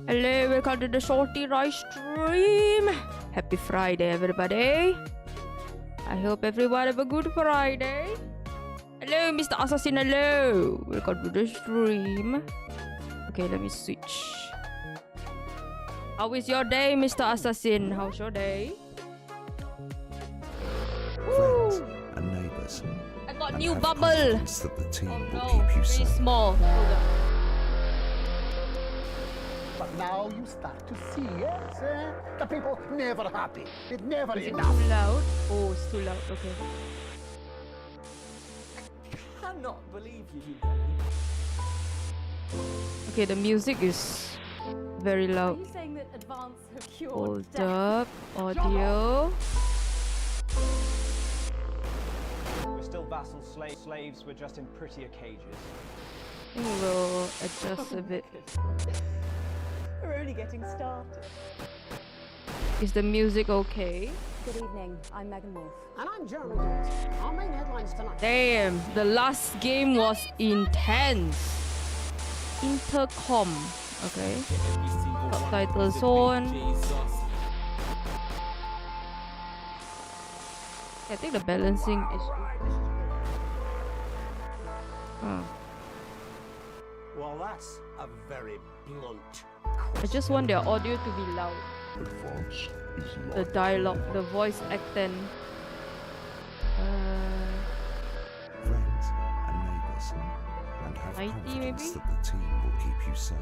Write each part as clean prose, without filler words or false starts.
Hello, welcome to the SaltyRice stream. Happy Friday, everybody. I hope everyone have a good Friday. Hello, Mr. Assassin. Hello, welcome to the stream. Okay, let me switch. How is your day, Mr. Assassin? How's your day? Friends and neighbours. I got new have bubble. confidence that the team will No, keep you very safe. small. But now you start to see, yes? The people never happy. It's never Is it enough. too loud? Oh, it's too loud. Okay. Cannot believe you. Okay, the music is very Are loud. you saying that advance have cured Hold death? up. Audio. We're still vassal slaves, we're just in prettier cages. I think we'll adjust a bit. We're only getting started. Is the music okay? Good evening, I'm Megan Wolf. And I'm Jeremy Dawes. Our main headlines tonight. Damn, the last game was intense. Intercom. Okay. Subtitles on. I think the balancing is. Well, that's a very blunt. I just want their audio to be loud. Advance is The dialogue, the voice acting. friends and neighbours, and have 90 confidence maybe? that the team will keep you safe.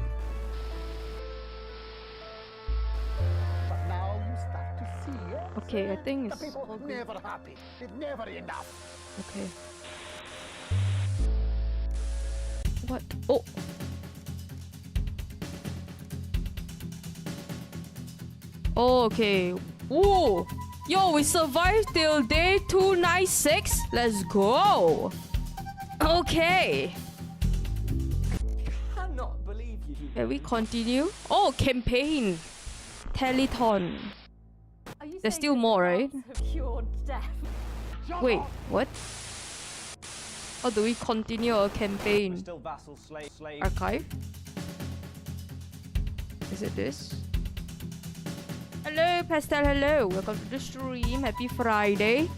But now you start to see, yes? Okay, I think The it's people all good. never happy. It's never enough. Okay. What? Oh! Oh, okay. Ooh! Yo, we survived till day 296. Let's go! Okay. Cannot believe you. Can we continue? Oh, campaign. Telethon. Are you There's saying still that more, right? advance have cured death? Wait, what? How do we continue a We're campaign? still vassal slaves. Archive? Is it this? Hello, Pastel, hello. Welcome to the stream. Happy Friday.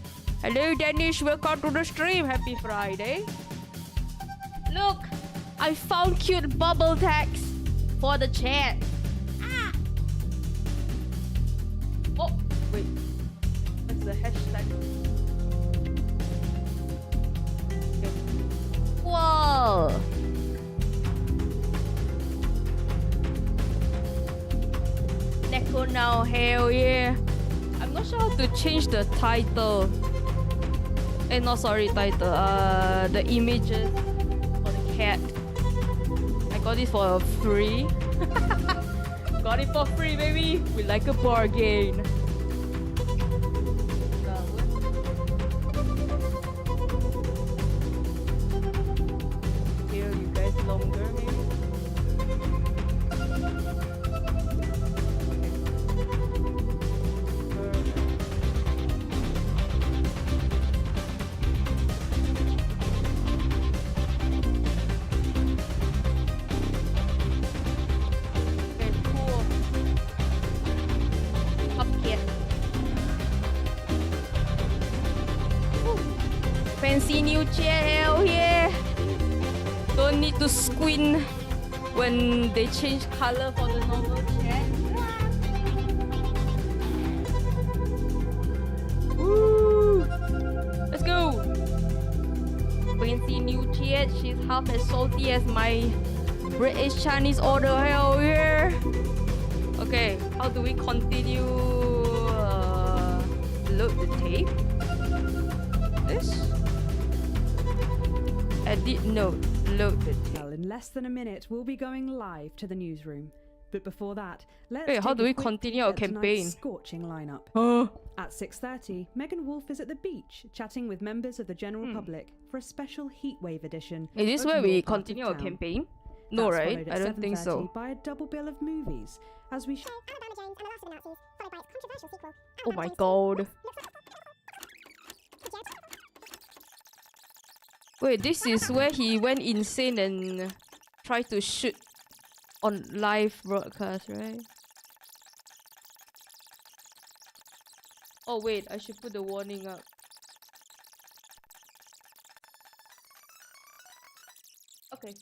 Hello, Danish. Welcome to the stream. Happy Friday. Look, I found cute bubble tags for the chat. Ah! Oh, wait. What's the hashtag? Okay. Whoa! Neko now, hell yeah. I'm not sure how to change the title. No, sorry, title. The images for the cat. I got it for free. Got it for free, baby. We like a bargain. Hear you guys longer, maybe? Okay, cool. Cupcake. Woo. Fancy new chair, hell yeah! Don't need to squint when they change color for the normal chair. Woo! Let's go! Fancy new chair. She's half as salty as my British Chinese order. Hell yeah! Okay, how do we continue? Load the tape. This? Edit note. Load the tape. Well, in less than a minute, we'll be going live to the newsroom. But before that, let's Wait, how take do a we quick continue peek our at tonight's campaign? scorching lineup. Huh? At 6:30, Megan Wolf is at the beach, chatting with members of the general public for a special heatwave edition. Is this of where we Your Part of continue our Town. campaign? No, That's right? followed at I don't think so. 7:30 by a double bill of movies, as we Oh my god. Wait, this is where he went insane and tried to shoot on live broadcast, right? Oh wait, I should put the warning up. Okay.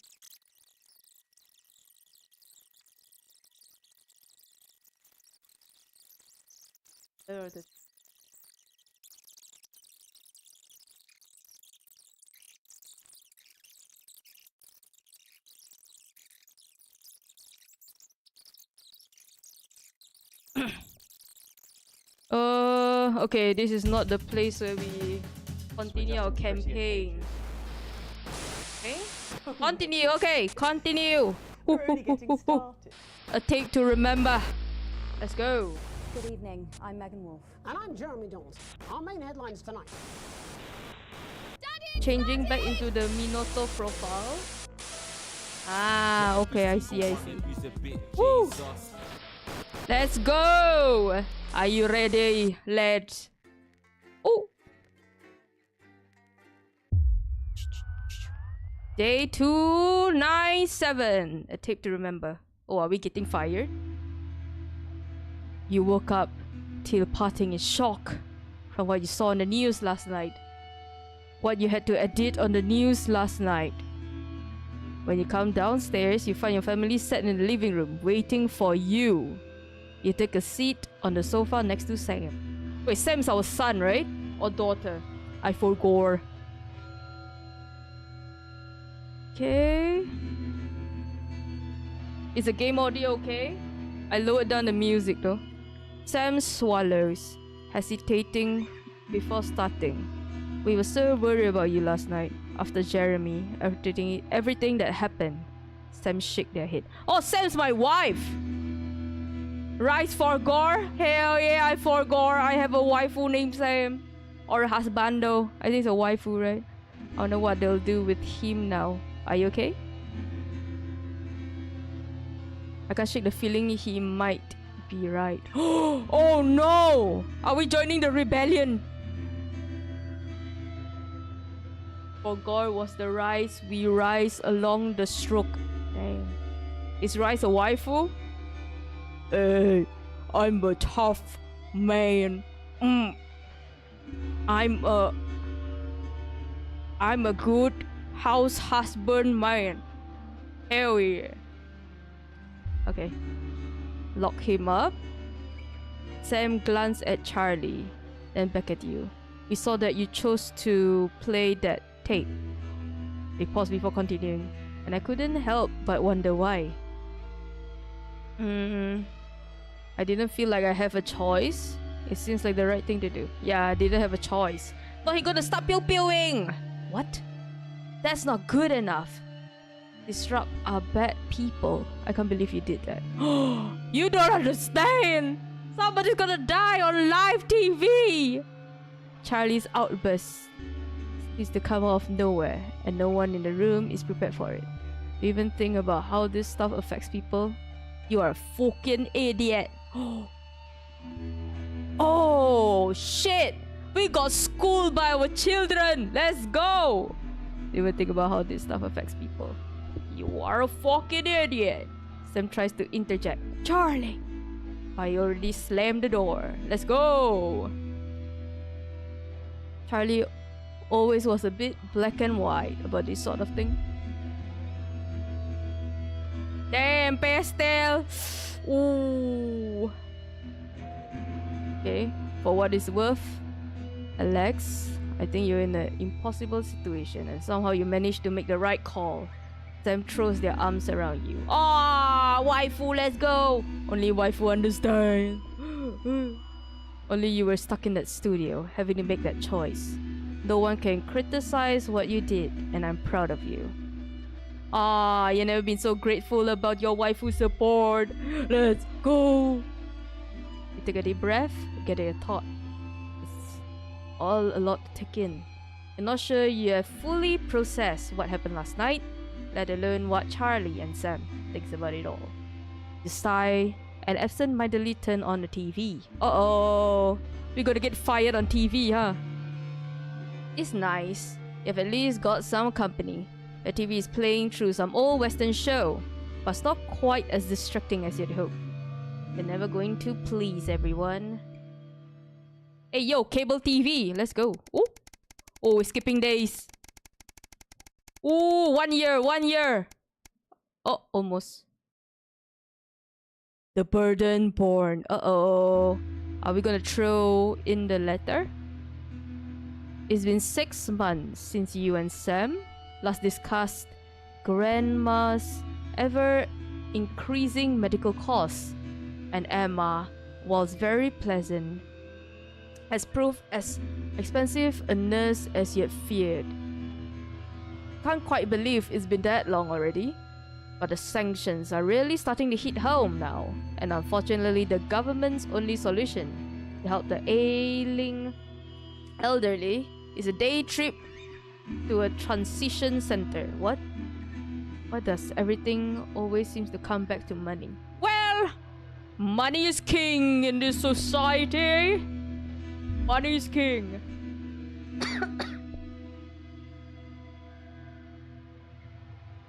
There it is. Okay, this is not the place where we continue our campaign. Okay? Continue, okay, continue. We're only getting started. A take to remember. Let's go. Good evening. I'm Megan Wolf. And I'm Jeremy Dawes. Our main headlines tonight. Changing back into the Minotaur profile. Ah, okay, I see. Woo! Let's go! Are you ready, lads? Oh! Day 297. A tape to remember. Oh, are we getting fired? You woke up till parting in shock from what you saw on the news last night. What you had to edit on the news last night. When you come downstairs, you find your family sat in the living room waiting for you. You take a seat on the sofa next to Sam. Wait, Sam's our son, right? Or daughter? I forgot. Okay. Is the game audio okay? I lowered down the music though. Sam swallows, hesitating before starting. We were so worried about you last night. After Jeremy, everything that happened. Sam shook their head. Oh, Sam's my wife! Rice for gore? Hell yeah, I for gore. I have a waifu named Sam. Or a husbando. I think it's a waifu, right? I don't know what they'll do with him now. Are you okay? I can shake the feeling he might be right. Oh no! Are we joining the rebellion? For gore was the rise, we rise along the stroke. Dang. Is Rice a waifu? Hey, I'm a tough man. I'm a good house husband man. Hell yeah. Okay. Lock him up. Sam glanced at Charlie, then back at you. We saw that you chose to play that tape. They paused before continuing, and I couldn't help but wonder why. I didn't feel like I have a choice. It seems like the right thing to do. Yeah, I didn't have a choice. But he gonna stop pew-pewing! What? That's not good enough. Disrupt are bad people. I can't believe you did that. You don't understand! Somebody's gonna die on live TV! Charlie's outburst is to come out of nowhere, and no one in the room is prepared for it. Do you even think about how this stuff affects people? You are a fucking idiot. Oh shit! We got schooled by our children! Let's go! Do you even think about how this stuff affects people? You are a fucking idiot! Sam tries to interject. Charlie! I already slammed the door. Let's go! Charlie always was a bit black and white about this sort of thing. Damn, pastel! Ooh. Okay, for what it's worth, Alex, I think you're in an impossible situation and somehow you managed to make the right call. Sam throws their arms around you. Ah, waifu, let's go! Only waifu understand. Only you were stuck in that studio, having to make that choice. No one can criticize what you did, and I'm proud of you. Ah, you never been so grateful about your waifu support. Let's go! You take a deep breath, gather your thought. It's all a lot to take in. You're not sure you have fully processed what happened last night, let alone what Charlie and Sam thinks about it all. You sigh and absent-mindedly turn on the TV. Uh-oh! We gotta get fired on TV, huh? It's nice. You've at least got some company. The TV is playing through some old western show, but it's not quite as distracting as you'd hope. They're never going to please everyone. Hey yo, cable TV, let's go. Oh, oh, we're skipping days. Oh, 1 year, 1 year. Oh, almost. The burden born. Uh-oh. Are we gonna throw in the letter? It's been 6 months since you and Sam last discussed Grandma's ever-increasing medical costs. And Emma, whilst very pleasant, has proved as expensive a nurse as you had feared. Can't quite believe it's been that long already. But the sanctions are really starting to hit home now, and unfortunately the government's only solution to help the ailing elderly is a day trip to a transition center. What? Why does everything always seems to come back to money? Well, money is king in this society. Money is king.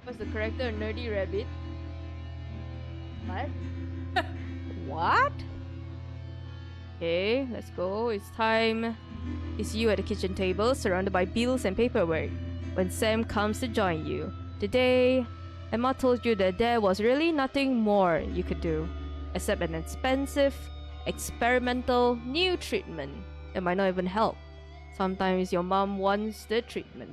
What's the character? A nerdy rabbit? What? What? Okay, let's go. It's time. It's you at the kitchen table, surrounded by bills and paperwork, when Sam comes to join you. Today, Emma told you that there was really nothing more you could do, except an expensive, experimental, new treatment that might not even help. Sometimes your mom wants the treatment.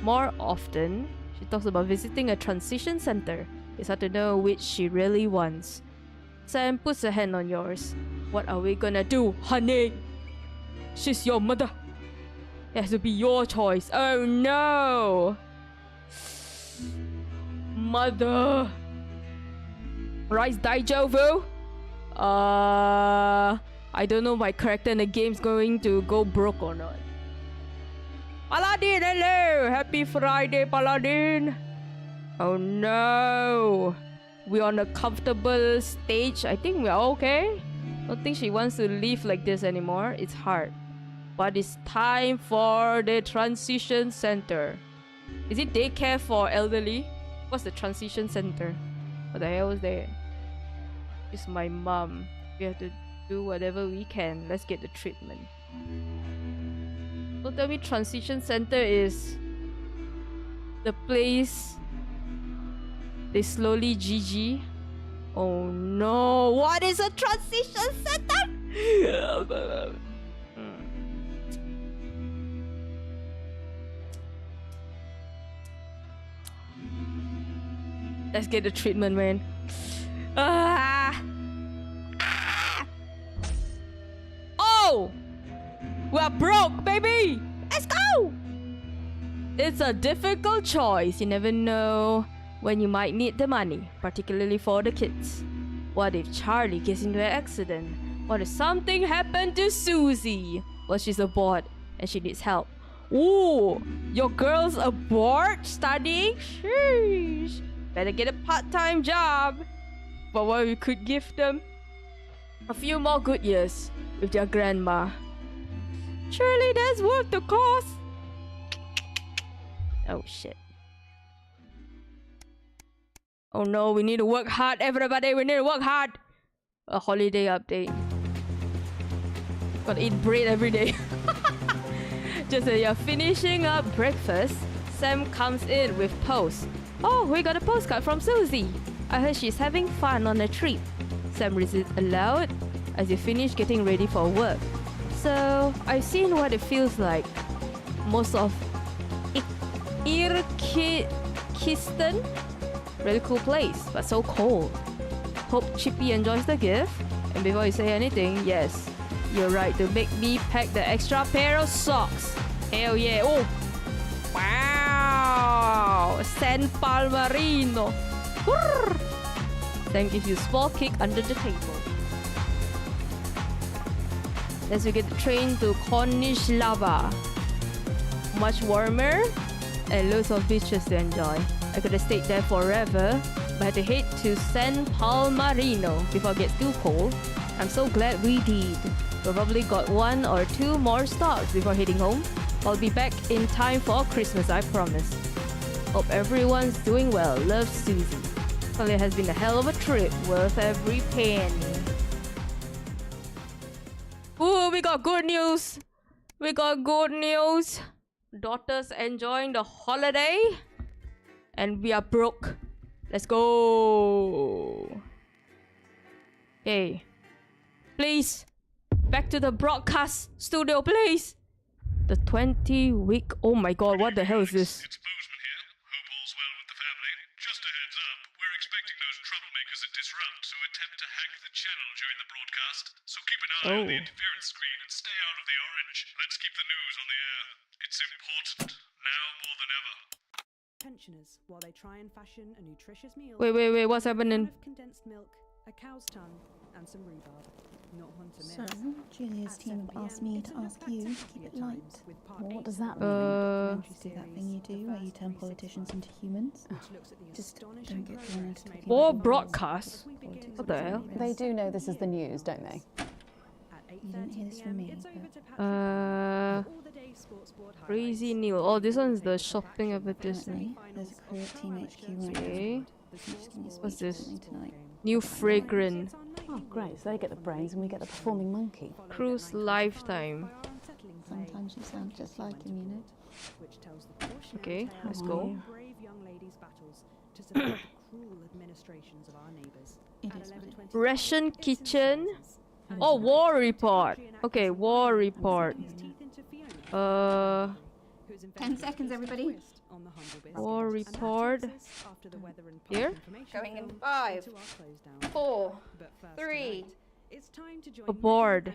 More often, she talks about visiting a transition center. It's hard to know which she really wants. Sam puts her hand on yours. What are we gonna do, honey? She's your mother. It has to be your choice. Oh no! Mother! Rice Daijovu? I don't know my character in the game's going to go broke or not. Paladin, hello! Happy Friday, Paladin! Oh no! We're on a comfortable stage. I think we're okay. Don't think she wants to live like this anymore. It's hard. But it's time for the transition center. Is it daycare for elderly? What's the transition center? What the hell is that? It's my mom. We have to do whatever we can. Let's get the treatment. Don't tell me transition center is the place they slowly GG. Oh no, what is a transition center? Let's get the treatment, man. Oh! We're broke, baby! Let's go! It's a difficult choice. You never know when you might need the money, particularly for the kids. What if Charlie gets into an accident? What if something happened to Susie? Well, she's aboard and she needs help. Ooh, your girl's aboard studying? Sheesh. Better get a part-time job. But what we could give them? A few more good years with their grandma. Surely that's worth the cost. Oh shit. Oh no, we need to work hard, everybody. We need to work hard. A holiday update. Gotta eat bread every day. Just as you're finishing up breakfast, Sam comes in with post. Oh, we got a postcard from Susie. I heard she's having fun on a trip. Sam reads it aloud as you finish getting ready for work. So, I've seen what it feels like. Most of Irkistan. Really cool place, but so cold. Hope Chippy enjoys the gift. And before you say anything, yes, you're right to make me pack the extra pair of socks. Hell yeah. Oh, wow. San Palmarino. Sam gives you a small kick under the table. As we get the train to Kornislava. Much warmer and loads of beaches to enjoy. I could have stayed there forever, but I had to head to San Palmarino before it gets too cold. I'm so glad we did. We've probably got 1 or 2 more stops before heading home. I'll be back in time for Christmas, I promise. Hope everyone's doing well. Love, Susie. Well, it has been a hell of a trip, worth every penny. Ooh, we got good news. We got good news. Daughter's enjoying the holiday. And we are broke. Let's go. Okay. Please. Back to the broadcast studio, please. The 20-week... Oh my god, what the hell is this? It's Bozeman here. Hope all's well with the family. Just a heads up, we're expecting those troublemakers at Disrupt to attempt to hack the channel during the broadcast. So keep an eye on the interference screen and stay out of the orange. Let's keep the news on the air. It's important, now more than ever. Pensioners, while they try and fashion a nutritious meal. Wait, what's happening? Of condensed milk, a cow's tongue, and some rhubarb. Not one to So, miss. Julia's team have asked me to ask you to keep it light. What does that mean? Do that thing you do where you turn politicians into humans. Just don't get drawn into talking War about broadcast? politics What the hell? They do know this is the news, don't they? You didn't hear this from me, but Crazy new. Oh, this one's the shopping advertisement. apparently there's a crew at Team HQ right Okay. now. Just gonna speak What's to this? something tonight. New fragrance. Oh, great. So they get the brains and we get the performing monkey. Cruise lifetime. Sometimes you sound just like him, you know. Okay, let's go. Brave young ladies' battles to survive the cruel administrations of our neighbours. It is what it is. Ration kitchen. Oh, war report. Okay, war report. 10 seconds, everybody. War report. Here? Going in 5, 4, 3. Aboard.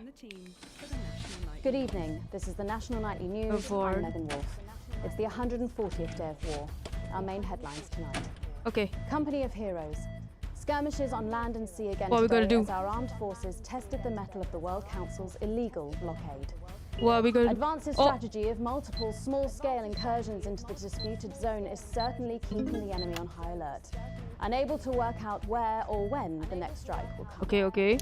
Good evening. This is the National Nightly News. Aboard. I'm Megan Wolf. It's the 140th day of war. Our main headlines tonight. Okay. Company of Heroes. Skirmishes on land and sea again What are we gonna today do? as our armed forces tested the mettle of the World Council's illegal blockade. What are we going to do? Advance's strategy of multiple small-scale incursions into the disputed zone is certainly keeping the enemy on high alert, unable to work out where or when the next strike will come. Okay.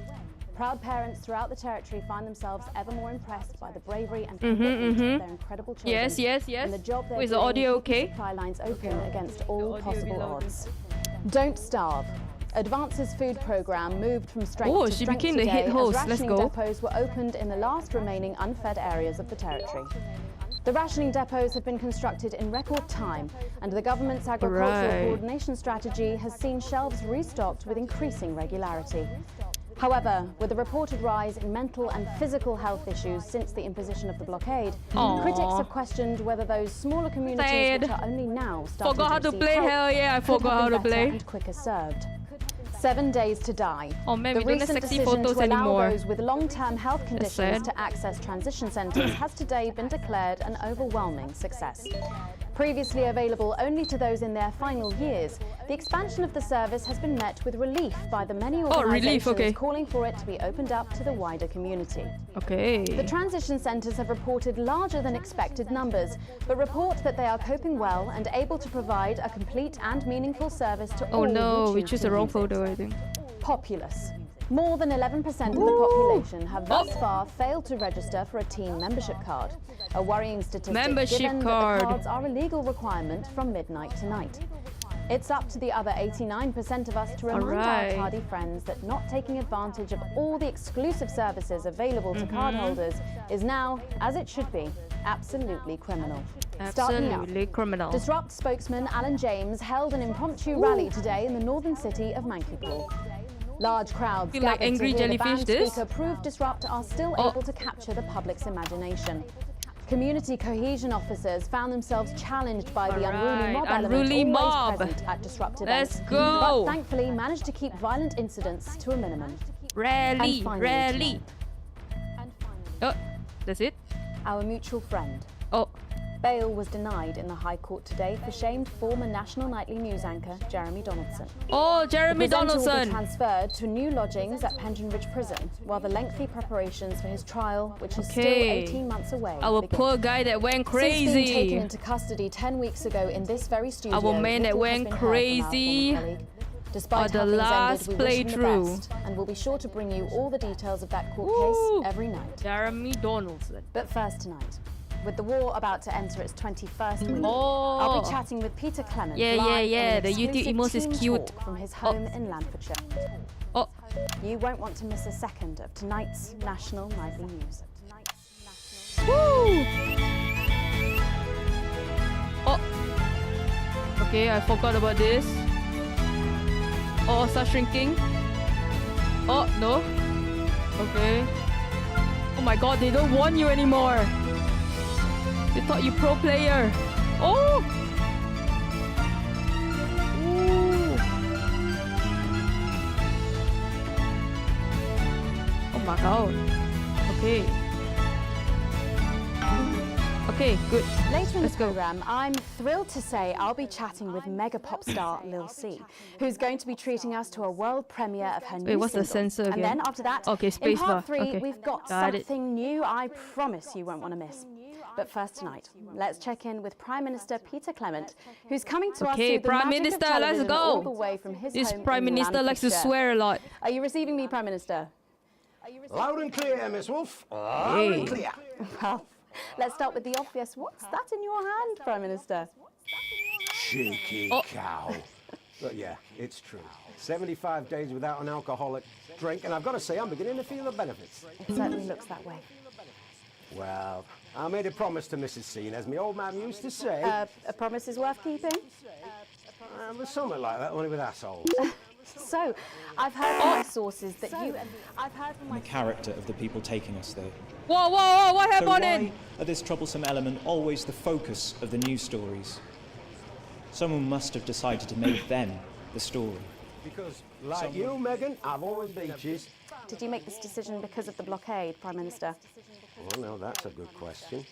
Proud parents throughout the territory find themselves ever more impressed by the bravery and commitment of their incredible children. Yes. And the job they're Is the doing audio keeping okay? supply lines open against all audio possible will be loud. odds. Don't starve. Advance's food program moved from strength Oh, to she strength became the today head host. as Let's rationing go. depots were opened in the last remaining unfed areas of the territory. The rationing depots have been constructed in record time, and the government's agricultural Right. coordination strategy has seen shelves restocked with increasing regularity. However, with a reported rise in mental and physical health issues since the imposition of the blockade, Aw. critics have questioned whether those smaller communities Sad. which are only now starting Forgot how to receive play. help Hell yeah, I could forgot have how been to better play. and quicker served. 7 days to die. Oh man, The we don't have recent sexy decision photos to allow anymore. those with long-term health conditions sad. to access transition centres has today been declared an overwhelming success. Previously available only to those in their final years, the expansion of the service has been met with relief by the many organisations okay. calling for it to be opened up to the wider community. Okay. The transition centres have reported larger than expected numbers, but report that they are coping well and able to provide a complete and meaningful service to all Oh no, who we choose chose to the wrong use it. photo, I think. Populous. More than 11% of the population have thus far failed to register for a team membership card. A worrying statistic Membership given card. that the cards are a legal requirement from midnight tonight. It's up to the other 89% of us to remind Alright. our tardy friends that not taking advantage of all the exclusive services available to cardholders is now, as it should be, absolutely criminal. Start me up. Absolutely criminal. Disrupt spokesman Alan James held an impromptu rally today in the northern city of Mankipool. Large crowds Feel like gathered angry to hear the jellyfish band this? speaker prove Disrupt are still Oh. able to capture the public's imagination. Community cohesion officers found themselves challenged by the unruly Alright, mob unruly element always mob. present at Disrupt Let's events, go. but thankfully managed to keep violent incidents to a minimum. Rally, And finally rally. Oh, that's it? Our mutual friend. Oh, Bail was denied in the High Court today for shamed former National Nightly News anchor Jeremy Donaldson. oh, Jeremy The presenter will be Donaldson. transferred to new lodgings at Pension Ridge Prison, while the lengthy preparations for his trial, which is still Okay. 18 months away, Our begin. poor guy that went Since being taken crazy. into custody 10 weeks ago in this very studio, Our man that little has went been heard from our crazy former colleague. Despite on the how things last ended, we wish him the playthrough. best, and we'll be sure to bring you all the details of that court Woo. case every night. Jeremy Donaldson. But first tonight, With the war about to enter its 21st week, Oh. I'll be chatting with Peter Clement. Yeah, live yeah, on yeah. an The YouTube exclusive emotes is team cute. talk from his home in Landfordshire. Oh. You won't want to miss a second of tonight's national nightly news. Woo! Oh. Okay, I forgot about this. Oh, start shrinking. Oh, no. Okay. Oh my god, they don't warn you anymore. They thought you pro player. Oh! Ooh. Oh my god. Okay. Okay, good. Later in Let's the go. programme, I'm thrilled to say I'll be chatting with mega pop star Lil C, who's going to be treating us to a world premiere of her new Wait, what's the single. censor And again? then after that, Okay, in space bar. part 3, Okay. we've got Got it. something new I promise you won't want to miss. But first tonight, let's check in with Prime Minister Peter Clement, who's coming to us Okay, through the Prime magic Minister, of let's television go. all the way from his This home Prime in Minister likes to Landfordshire. swear a lot. Are you receiving me, Prime Minister? Loud and clear, Miss Wolf. Loud and clear. Well, let's start with the obvious. What's that in your hand, Prime Minister? Cheeky cow. But yeah, it's true. 75 days without an alcoholic drink, and I've got to say, I'm beginning to feel the benefits. It certainly looks that way. Well, I made a promise to Mrs. C, and as my old man used to say, A promise is worth keeping? there's something like that, only with assholes. So, I've heard from my sources that The character of the people taking us there. Whoa, whoa, whoa, what So happened? why are this troublesome element always the focus of the news stories? Someone must have decided to make them the story. Because, like you, Megan, I've always beaches. Did you make this decision because of the blockade, Prime Minister? Well, no, that's a good question.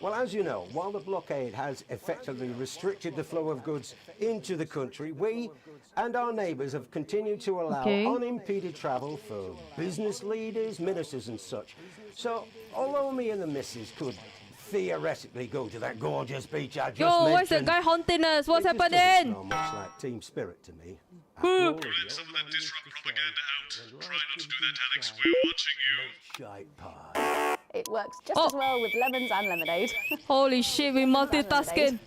Well, as you know, while the blockade has effectively restricted the flow of goods into the country, we and our neighbours have continued to allow unimpeded travel for business leaders, ministers and such. So, although me and the missus could theoretically go to that gorgeous beach I just mentioned... Yo, what's that guy haunting us? What's it just doesn't happening? smell much like team spirit to me. After all, Grab some of that disrupt propaganda out. Try not to do that, Alex. We're watching you. shite pie. It works just as well with lemons and lemonade. Holy shit, we multitasking.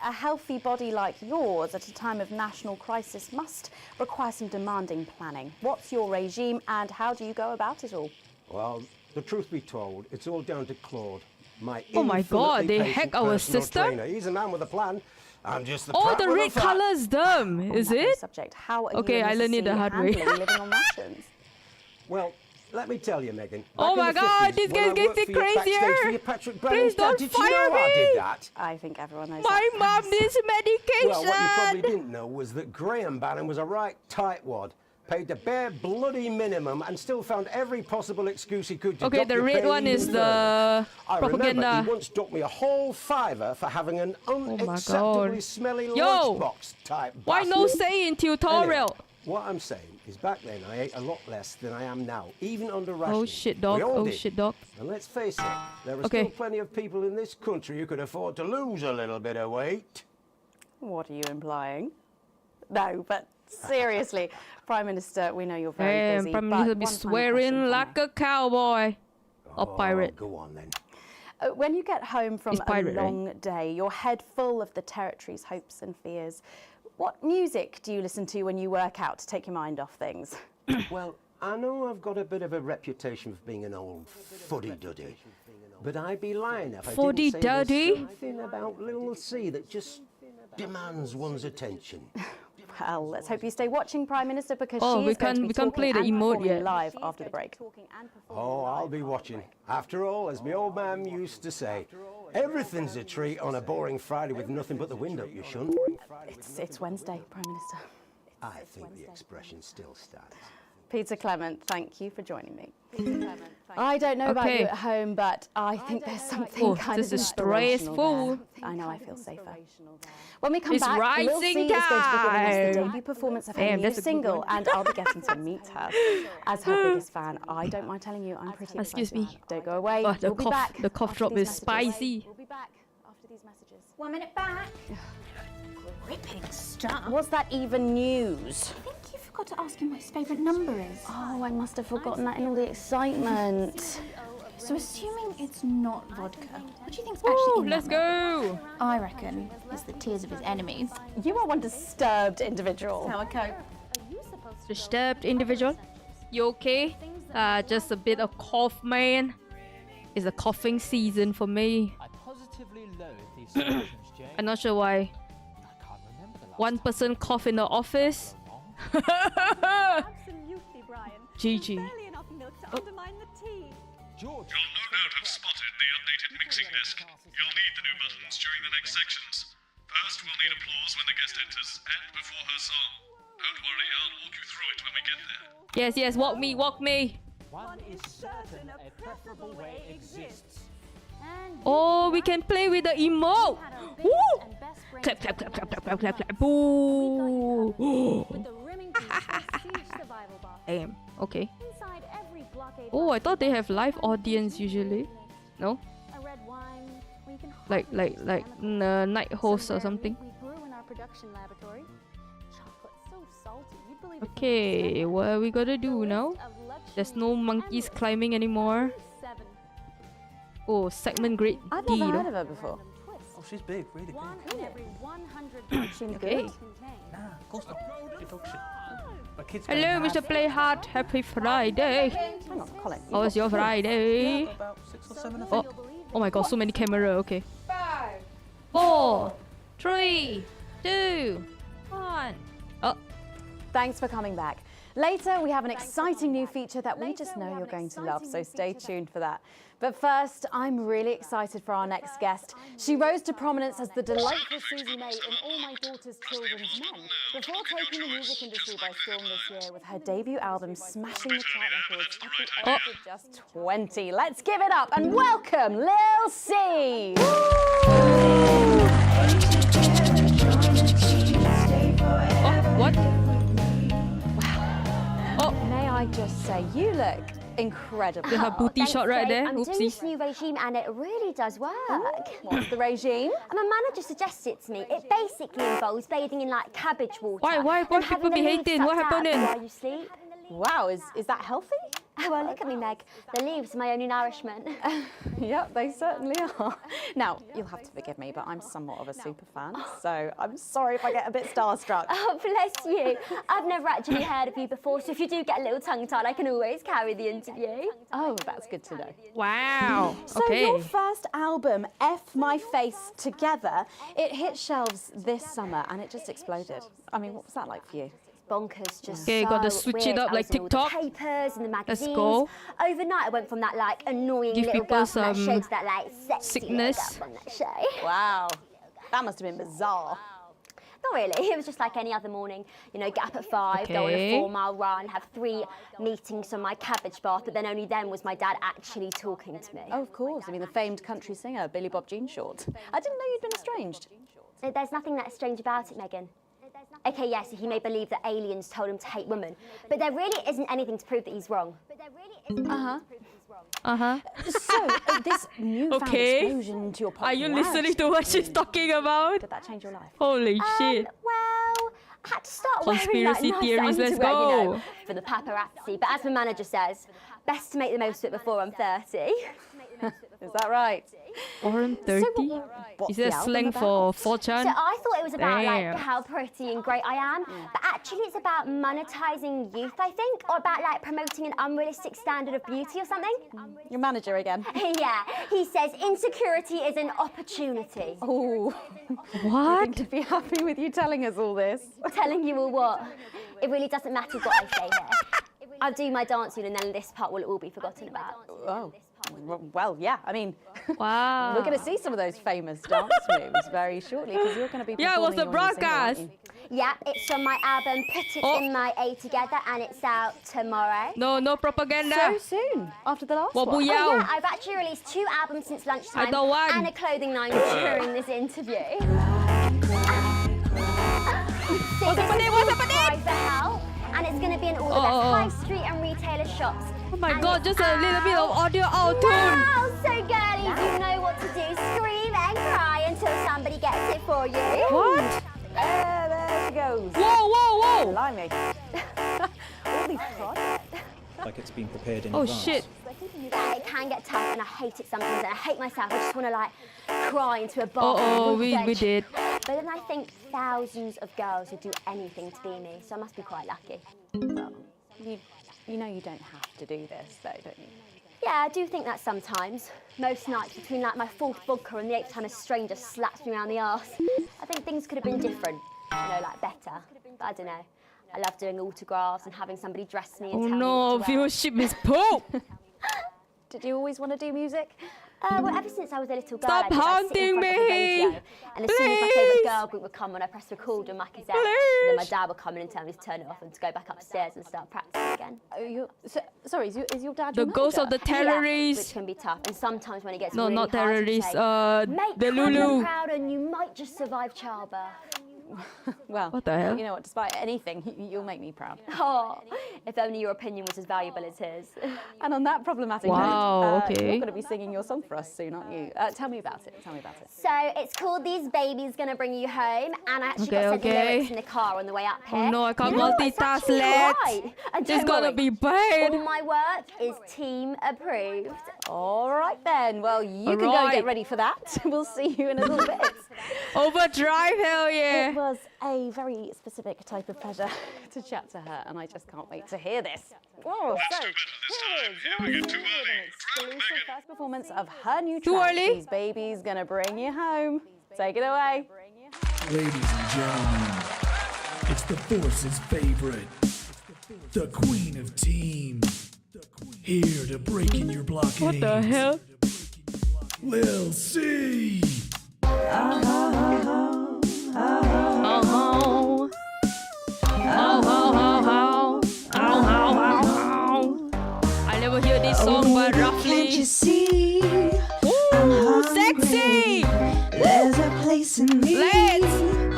A healthy body like yours at a time of national crisis must require some demanding planning. What's your regime and how do you go about it all? Well, the truth be told, it's all down to Claude, my Oh my god, they infinitely hacked patient our personal system? trainer. He's a man with a plan. I'm just the Oh, prat the with a red fat. color's them, is On that it? subject, how are Okay, you I and learned it the Mrs. C hard way. handling living on rations? Well, let me tell you, Megan. Oh back in my the god, 50s, this when I guy's worked getting for you backstage for crazier. your Patrick Please Brennan's dad, don't did you fire know I me. did that? I think everyone knows My that. mom needs medication. Well, what you probably didn't know was that Graham Bannon was a right tightwad. Paid the bare bloody minimum and still found every possible excuse he could to Okay, dock the your red pay one even is further. the I remember propaganda. he once docked me a whole $5 for having an unacceptably God. smelly Yo, lunchbox type Why no bastard. say in tutorial? Anyway, what I'm saying is back then I ate a lot less than I am now, even under rationing. Oh shit, dog. We all Oh did. shit, dog. And let's face it, there are Okay. still plenty of people in this country who could afford to lose a little bit of weight. What are you implying? No, but seriously, Prime Minister, we know you're very busy. Prime but Minister be one final swearing question like for a cowboy. Or Oh, pirate. go on then. you. When you get home from He's pirate, a right? long day, your head full of the territory's hopes and fears, what music do you listen to when you work out to take your mind off things? Well, I know I've got a bit of a reputation for being an old fuddy-duddy, but I'd be lying if I didn't say Fuddy-duddy? there's something about Little C that just demands one's attention. Well, let's hope you stay watching, Prime Minister, because Oh, she we is going to can't- be we can't talking play the and emote performing yet. live after the break. Oh, I'll be watching. After all, as my old man used to say, everything's a treat on a boring Friday with nothing but the wind up your shunt. It's Wednesday, Prime Minister. I think the expression still stands. Peter Clement, thank you for joining me. I don't know about you Okay. at home, but I think there's something Oh, kind this of is inspirational stressful. there. I know, I feel safer. When we come It's back, Lil C rising is going to be giving us time. the debut performance of her Damn, new that's a good single, one. and I'll be getting to meet her. As her biggest fan, I don't mind telling you, I'm pretty Excuse excited. me. Don't go away. Oh, the we'll be cough- back the cough after drop these is messages. spicy. We'll be back after these messages. 1 minute back. Gripping stuff. Was that even news? I think you forgot to ask him what his favourite number is. Oh, I must have forgotten that in all the excitement. So assuming it's not vodka, what do you think's actually in Let's that milk? go. I reckon it's the tears of his enemies. You are one disturbed individual. How I cope. Disturbed individual. You okay? Just a bit of cough, man. It's a coughing season for me. I positively loathe these solutions, Jane. I'm not sure why. I can't remember the last One person cough in the office. Absolutely, Brian. GG. Barely enough milk to undermine the tea. George. You'll no doubt have spotted the updated mixing disc. You'll need the new buttons during the next sections. First, we'll need applause when the guest enters and before her song. Don't worry, I'll walk you through it when we get there. Yes, yes, walk me, walk me. One is certain a preferable way exists. Oh, we can play with the emote. Woo! Clap, clap, clap, clap, clap, clap, clap, clap. Boo! Damn. Okay. Oh, I thought they have live audience usually. No? Like night host or something. Okay, what are we gonna do now? There's no monkeys climbing anymore. Oh, segment grade I've D. never heard of her before. Oh, she's big, really big. Seems Okay. good. Nah, of course not. You talk shit. My kids Hello, going Mr. mad. Playhard. Happy Friday. Hang on, Colin. How was your Friday? Yeah, about 6 or 7, I Oh, think. oh my god, so many camera. Okay. 5, 4, 3, 2, 1. Oh, Thanks for coming back. Later, we have an exciting new feature that we just know you're going to love, so stay tuned for that. But first, I'm really excited for our next guest. She rose to prominence as the delightful Susie May in All My Daughter's Children's Men, before taking the music industry by storm this year with her debut album smashing the chart records at the age of just 20. Let's give it up and welcome Lil C! oh, what? May I just say, you look incredible. Her booty shot right there. I'm doing this Oopsies. new regime and it really does work. What's the regime? And my manager suggested it to me. It basically involves bathing in like cabbage water. Why then people having the be leaves hating? What sucked out happened? while you sleep. Wow, is that healthy? Oh, well, look at me, Meg. The leaves are my only nourishment. Yep, they certainly are. Now, you'll have to forgive me, but I'm somewhat of a super fan, so I'm sorry if I get a bit starstruck. Oh, bless you. I've never actually heard of you before, so if you do get a little tongue-tied, I can always carry the interview. Oh, that's good to know. Wow. So Okay. your first album, F My Face Together, it hit shelves this summer and it just exploded. I mean, what was that like for you? Bonkers, just Okay, so gotta switch it weird. up I like was in all TikTok. the papers and the Let's magazines. go. Overnight, I went from that like annoying Give little people girl from that some show to that like sexy sickness. little girl from that show. Wow, that must have been bizarre. Not really. It was just like any other morning. You know, get up at 5, go on a Okay. 4-mile run, have 3 meetings on my cabbage bath, but then only then was my dad actually talking to me. Oh, of course. I mean, the famed country singer, Billy Bob Jean Short. I didn't know you'd been estranged. There's nothing that strange about it, Megan. Okay, yes, he may believe that aliens told him to hate women, but there really isn't anything to prove that he's wrong. So, this newfound Okay. explosion into your Are you popularity, listening to what she's talking about? did that change your life? Holy shit. Well, I had to start Conspiracy wearing like, nice theories, let's underwear, you know, go. for the paparazzi. But as my manager says, best to make the most of it before I'm 30. Is that right? Or I'm 30? What's Is that the album slang about? for 4chan? So I thought it was about Damn. like how pretty and great I am, but actually it's about monetizing youth, I think, or about like promoting an unrealistic standard of beauty or something. Your manager again. Yeah, he says insecurity is an opportunity. Oh, What? to be happy with you telling us all this. Telling you all what? It really doesn't matter what I say here. I'll do my dance soon and then this part will all be forgotten about. Oh, well, yeah. I mean, Wow. we're going to see some of those famous dance moves very shortly because you're going to be Yeah, it was performing the on your single, aren't broadcast. you? Yeah, it's from my album Put It Oh. In My A Together and it's out tomorrow. No propaganda. So soon after the last one. Waboo Oh yow. yeah, I've actually released 2 albums since lunchtime I don't want. and a clothing line during this interview. What's happening? What's happening? For help, and it's going to be in all the best high street and retailer shops. Oh my And god, it's just a little bit of audio auto-tune. Wow, so girlies, you know what to do. Scream and cry until somebody gets it for you. What? There she goes. Whoa. Blimey. All these products. Like it's been prepared in Oh advance. shit. that it can get tough and I hate it sometimes and I hate myself. I just want to like cry into a bowl. Oh, we did. But then I think thousands of girls would do anything to be me, so I must be quite lucky. Well, you know you don't have to do this, though, don't you? Yeah, I do think that sometimes. Most nights between like my fourth vodka and the 8th time a stranger slaps me around the arse. I think things could have been different, you know, like better. But I don't know. I love doing autographs and having somebody dress me and tell me what to wear. Viewership is poop. Did you always want to do music? Well, ever since I was a little girl, Stop haunting me! And as soon as my favourite girl group would come on, I press record on my cassette, and then my dad would come in and tell me to turn it off and to go back upstairs and start practicing again. Sorry, is your dad The your ghost of manager? the terrorists. Yeah, which can be tough, and sometimes when it gets No, really not hard, he terrorists. say, make The Hannah Lulu. proud and you might just survive childbirth. Well, What the hell? you know what, despite anything, you'll make me proud. Oh, if only your opinion was as valuable as his. And on that problematic Wow, note, okay. you're going to be singing your song for us soon, aren't you? Tell me about it. Tell me about it. So it's called These Babies Gonna Bring You Home, and I actually Okay, got sent the okay. lyrics in the car on the way up here. Oh no, I can't You know what? It's multitask, actually lad. alright. And It's don't gonna worry, be bad. all my work is team approved. All right then. Well, you can go and Alright. get ready for that. We'll see you in a little bit. Overdrive, hell It yeah. was a very specific type of pleasure to chat to her, and I just can't wait to hear this. Oh, Let's do better this time. Yeah, we get too early. Drop, exclusive first performance of her new Too track, early? These Babies Gonna Bring You Home. Take it away. Ladies and gentlemen, it's the Force's favorite, the Queen of Team, here to break in your blockades. What the hell? Lil C. I never hear this song, but roughly. Can't you see? Ooh, sexy! There's a place in me. Let's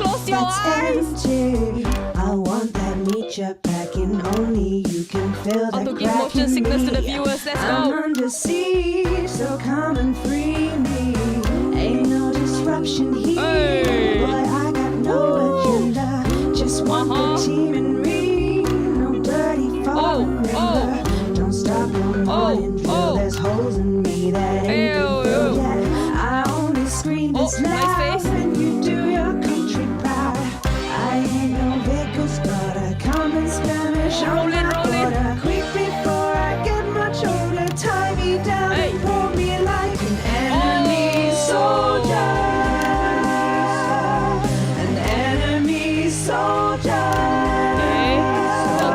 close your eyes. Empty. I want that meet-you back in. Only you can feel How that to give crack motion in sickness me. to the viewers. Let's I'm go. under siege, so come and free me. Ain't no disruption here. Hey. Boy, I got no agenda. Just want the team and me. No dirty falling river. Don't stop no morning drill. There's holes in me that ain't been filled yet. I only scream this loud when you do your country proud. I ain't no Vickers, but a common skirmish on my border. Quick before I get much older, tie me down and pour me like an enemy soldier. An enemy soldier.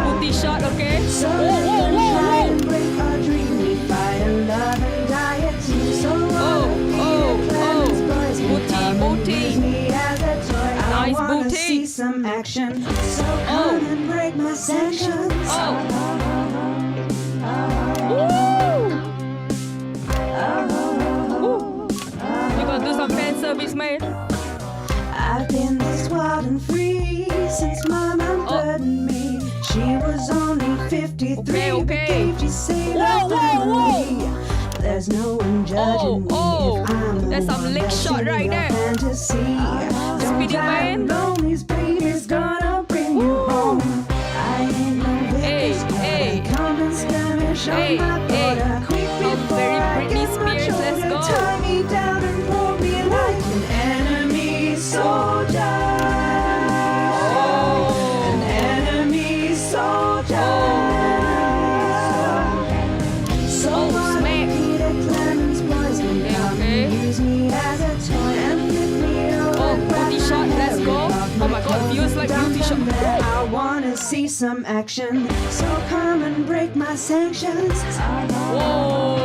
Booty shot, okay? So let them try and break our dream. We fight and love and die a team. So booty. Me as a toy. I Nice wanna booty. see some action. So come and break my sanctions. You gonna do some fan service, mate? I've been this wild and free since my mom burdened me. She was only 53, but gave you say there's no one judging me if I'm the That's some one lick that's shot in right your there. fantasy. Don't Speedy die man. alone, these babies gonna bring you home. I ain't no Vickers, but come and skirmish on my border. Quick before I get much older, tie me down and pour me like an enemy soldier. An enemy soldier. So Peter Clemens boys can come and use me as a toy and flip me over. Booty shot, let's go. Oh my god, feels like beauty shot. I wanna see some action, so come and break my sanctions. Whoa!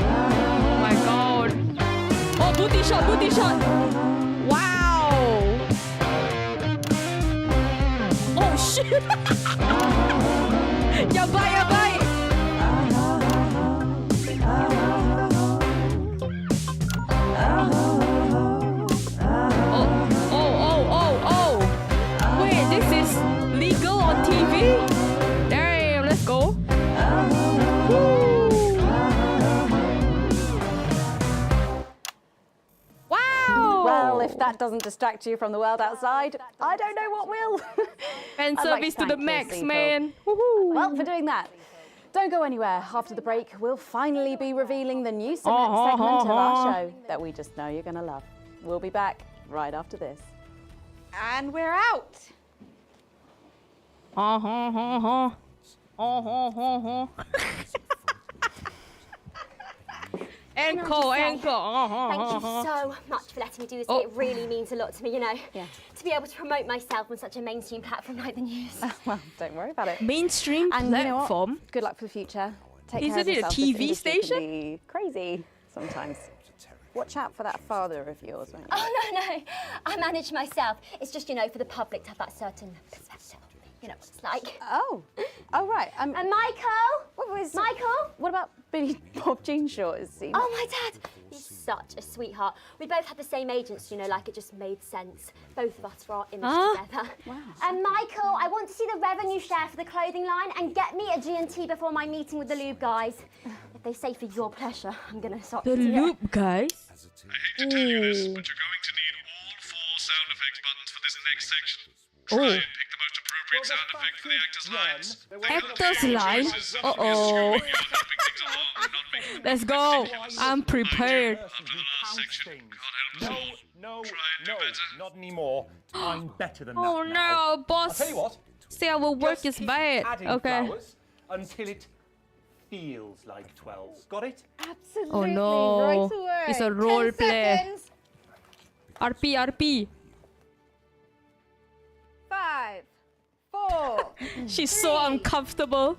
Oh my god. Oh, booty shot, booty shot. Wow. Oh shit. Yabai, yabai. Wait, this is legal on TV? Damn, let's go. Wow! that doesn't distract you from the world outside, I don't know what will. And I'd like service to thank the those max, people. man. Woohoo. Well, for doing that, don't go anywhere. After the break, we'll finally be revealing the new segment of our show that we just know you're going to love. We'll be back right after this. And we're out. Encore. Thank you so much for letting me do this. It really means a lot to me, you know, to be able to promote myself on such a mainstream platform like the news. Well, don't worry about it. Mainstream And you know what? platform. Good luck for the future. Take Isn't care of it a yourself. TV This industry station? can be crazy sometimes. Watch out for that father of yours, won't you? Oh, no. I manage myself. It's just, you know, for the public to have that certain perception. You know what it's like. Oh, right. And Michael? Michael? What about Billy Bob Jean Short? Is he? Oh, my dad. He's such a sweetheart. We both had the same agents, you know, like it just made sense. Both of us for our image together. Wow. And Michael, I want to see the revenue share for the clothing line and get me a G&T before my meeting with the lube guys. If they say for your pleasure, I'm going to start The eating it. loop, guys. I hate to tell you this, but you're going to need all 4 sound effects buttons for this next section. Try and pick the most appropriate sound effect for the actors' lines. Actors line. Uh-oh. Let's go. I'm prepared. After the last section, God help us all. No, Try and do better. not anymore. I'm better than Oh that now. no, boss. I'll tell you what. Say our work Just is bad. adding Okay. flowers until it feels like 12. Got it? Absolutely. Oh no. Right away. It's a 10 role play. seconds. RP. 5, 4. She's so uncomfortable.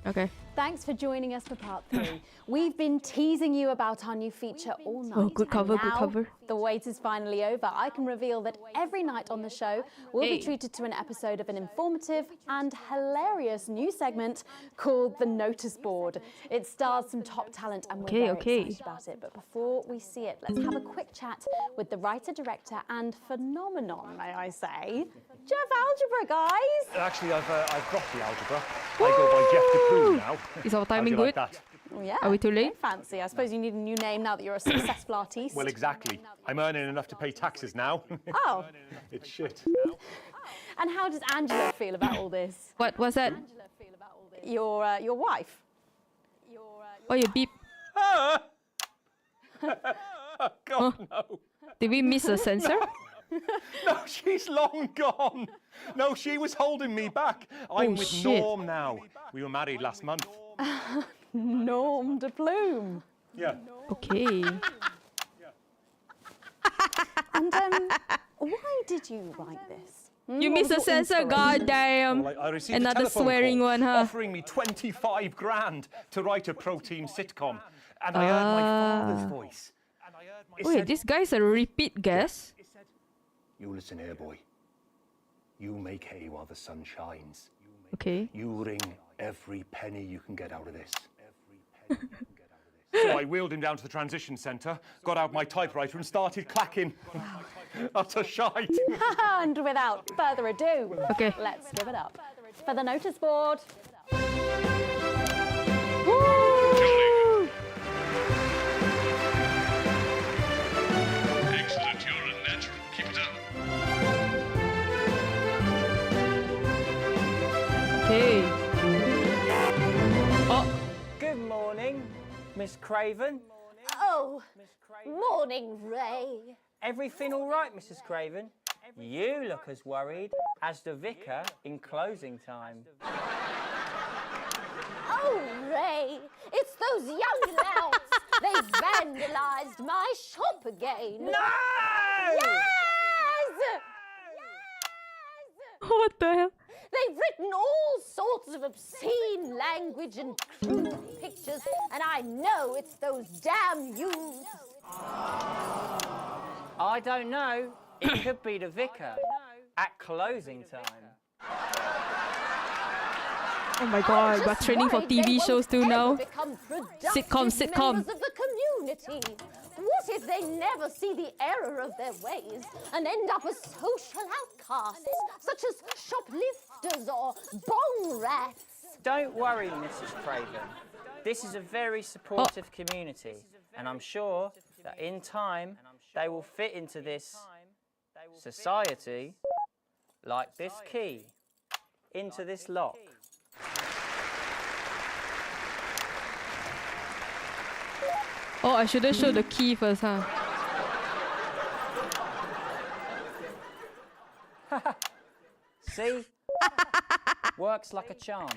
Okay. Thanks for joining us for part 3. We've been teasing you about our new feature all night. Oh, good cover, and good now cover. The wait is finally over. I can reveal that every night on the show, we'll be treated to an episode of an informative and hilarious new segment called The Notice Board. It stars some top talent and we're very excited about it. But before we see it, let's have a quick chat with the writer, director and phenomenon, may I say, Jeff Algebra, guys. Actually, I've dropped the algebra. I go by Jeff DePlume now. Is our timing How do you good? like that? Yeah. Are we too late? Very fancy. I suppose you need a new name now that you're a successful artiste. Well, exactly. I'm earning enough to pay taxes now. Oh. It's shit. And how does Angela feel about all this? What was that? Your wife. Oh, you beep. God, no. Did we miss a censor? No, she's long gone. No, she was holding me back. I'm with shit. Norm now. We were married last month. Norm de Plume. Yeah. Okay. And why did you write this? You missed a censor, goddamn. Well, I received a Another telephone swearing call one, huh? offering me 25 grand to write a pro-team sitcom. And I heard my father's voice. It Wait, said, this guy's a repeat guest. "You listen here, boy. You make hay while the sun shines. Okay. You wring every penny you can get out of this." So I wheeled him down to the transition centre, got out my typewriter and started clacking. Utter shite. And without further ado, Okay. let's give it up for the notice board. Excellent, you're a natural. Keep it up. Okay. Oh. Good morning, Miss Craven. Oh, morning, Ray. Everything all right, Mrs. Craven? You look as worried as the vicar in closing time. Oh, Ray, it's those young louts. They've vandalised my shop again. No! Yes! What the hell? They've written all sorts of obscene language and crude pictures, and I know it's those damn youths. I don't know. It could be the vicar at closing time. Oh my god, we're training for TV shows too now. Sitcom. Members of the community. What if they never see the error of their ways and end up as social outcasts, such as shoplifters or bong rats? Don't worry, Mrs. Craven. This is a very supportive community, and I'm sure that in time they will fit into this society like this key into this lock. Oh, I should have showed the key first, huh? See? Works like a charm.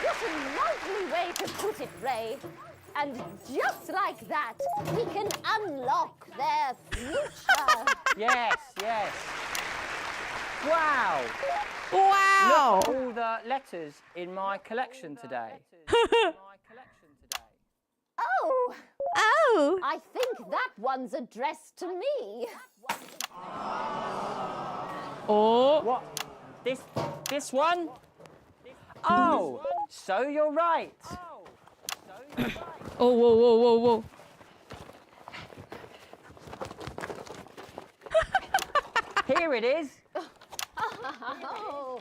What a lovely way to put it, Ray. And just like that, we can unlock their future. Yes, yes. Wow. Wow. Look at all the letters in my collection today. Oh. Oh. I think that one's addressed to me. Oh. What? This one? Oh, so you're right. Oh, whoa, whoa, whoa, whoa. Here it is. Oh,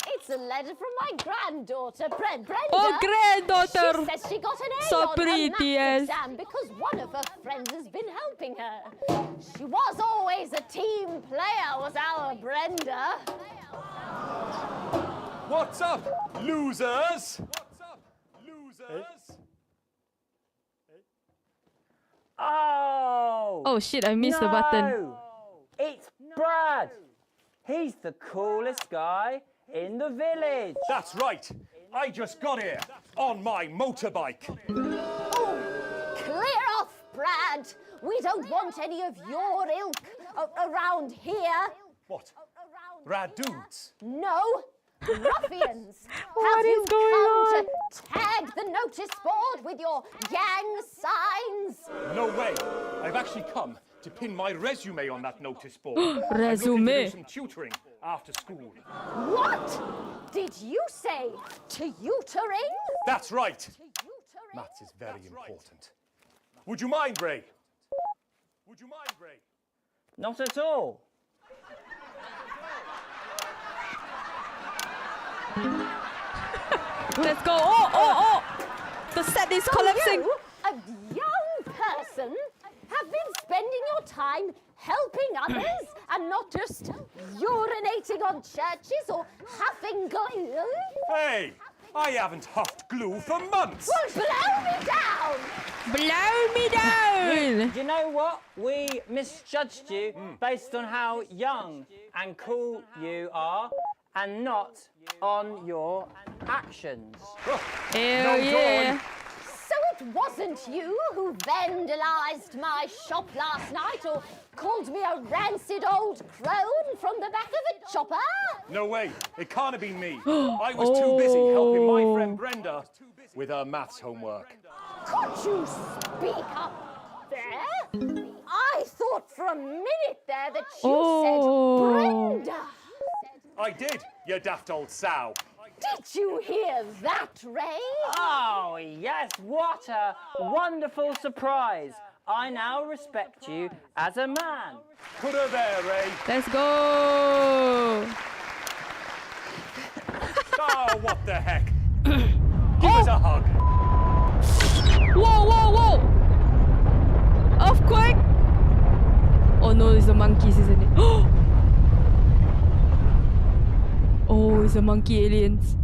it's a letter from my granddaughter, Brenda. Oh, granddaughter. She says she got an A So on her pretty, maths yes. exam because one of her friends has been helping her. She was always a team player, was our Brenda. What's up, losers? Oh! Oh shit, I missed the button. It's Brad. He's the coolest guy in the village. That's right. I just got here on my motorbike. Oh, clear off, Brad. We don't want any of your ilk around here. What? Rad dudes? No, ruffians. What Have is you going come on? to tag the notice board with your gang signs? No way. I've actually come to pin my resume on that notice board. I'm looking to Resume. do some tutoring after school. What did you say? Tutoring? That's right. Maths is very important. Would you mind, Ray? Would you mind, Ray? Not at all. Let's go. Oh, oh, oh. The set is collapsing. You, a young person, have been spending your time helping others and not just urinating on churches or huffing glue? Hey, I haven't huffed glue for months. Well, blow me down! Blow me down. You know what? We misjudged you based on how young and cool you are and not on your actions. Hell yeah. So it wasn't you who vandalized my shop last night or called me a rancid old crone from the back of a chopper? No way. It can't have been me. I was too busy helping my friend Brenda with her maths homework. Could you speak up there? I thought for a minute there that you said Brenda. I did, you daft old sow. Did you hear that, Ray? Oh, yes, what a wonderful surprise. I now respect you as a man. Put her there, Ray. Let's go. Oh, what the heck? Give us a hug. Whoa, whoa, whoa. Earthquake. Oh no, it's the monkeys, isn't it? Oh, it's the monkey aliens.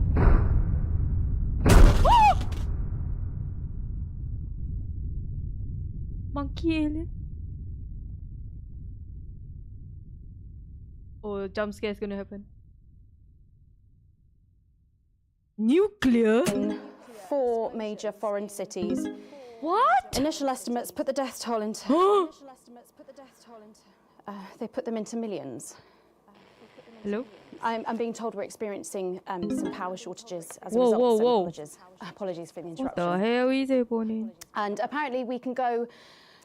Monkey alien. Oh, jump scare is gonna happen. Nuclear? 4 major foreign cities. What? Initial estimates put the death toll into... they put them into millions. Hello? I'm being told we're experiencing some power shortages as a Whoa, result. whoa, So whoa. apologies for the What interruption. the hell is happening? And apparently we can go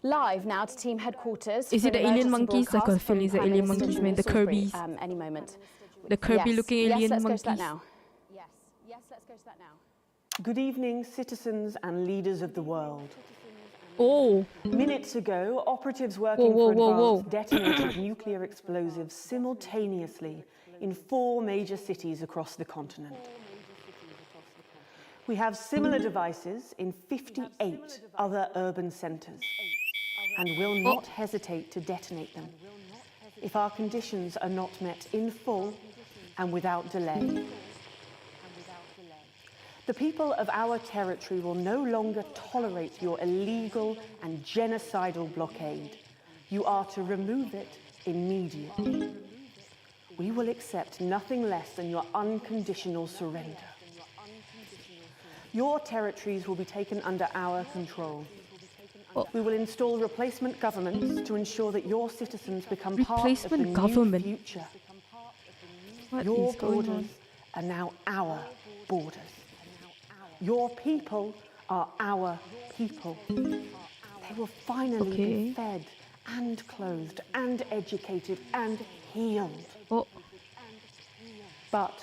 live now to team headquarters. Is for it the an alien emergency monkeys? I got a broadcast feeling it's the from alien Prime Minister monkeys, man. The Salisbury, Kirby's. any moment. The Kirby-looking Yes, alien let's monkeys. go to that now. Yes, let's go to that now. Good evening, citizens and leaders of the world. Oh. Minutes ago, operatives working Whoa, for whoa, whoa, Advanced detonated nuclear explosives simultaneously in 4 major cities across the continent. We have similar devices in 58 other urban centres. and will not hesitate to detonate them if our conditions are not met in full and without delay. The people of our territory will no longer tolerate your illegal and genocidal blockade. You are to remove it immediately. We will accept nothing less than your unconditional surrender. Your territories will be taken under our control. We will install replacement governments to ensure that your citizens become part of the new future. Your borders are now our borders. Your people are our people. They will finally be fed and clothed and educated and healed. But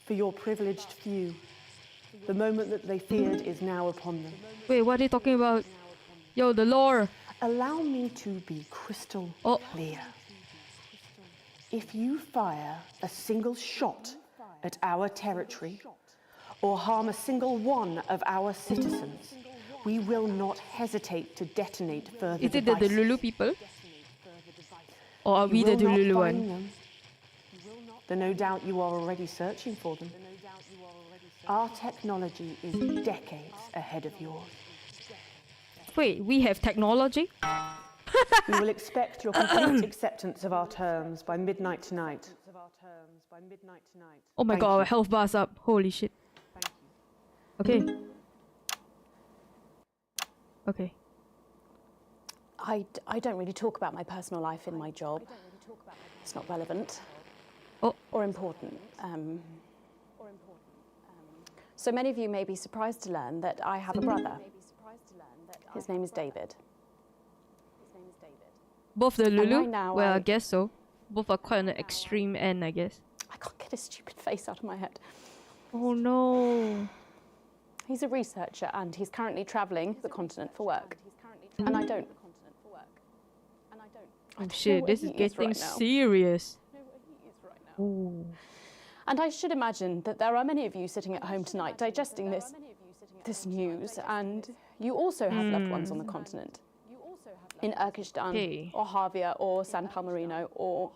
for your privileged few, the moment that they feared is now upon them. Wait, what are you talking about? Yo, the lore. Allow me to be crystal clear. If you fire a single shot at our territory or harm a single one of our citizens, we will not hesitate to detonate further Is it devices. the Delulu people? Or are we the Delulu one? Though no doubt you are already searching for them. Our technology is decades ahead of yours. Wait, we have technology? We will expect your complete acceptance of our terms by midnight tonight. Oh my god, our health bar's up. Holy shit. Okay. Okay. I don't really talk about my personal life in my job. It's not relevant or important. So many of you may be surprised to learn that I have a brother. His name is David. Both the Lulu? now Well, I guess so. Both are quite on the extreme end, I guess. I can't get his stupid face out of my head. Oh no. He's a researcher and he's currently travelling the continent for work. And I don't. Oh shit, this is getting serious. Ooh. And I should imagine that there are many of you sitting at home tonight digesting this news, and you also have loved ones on the continent. In Urkistan, or Havia, or San Palmerino, or...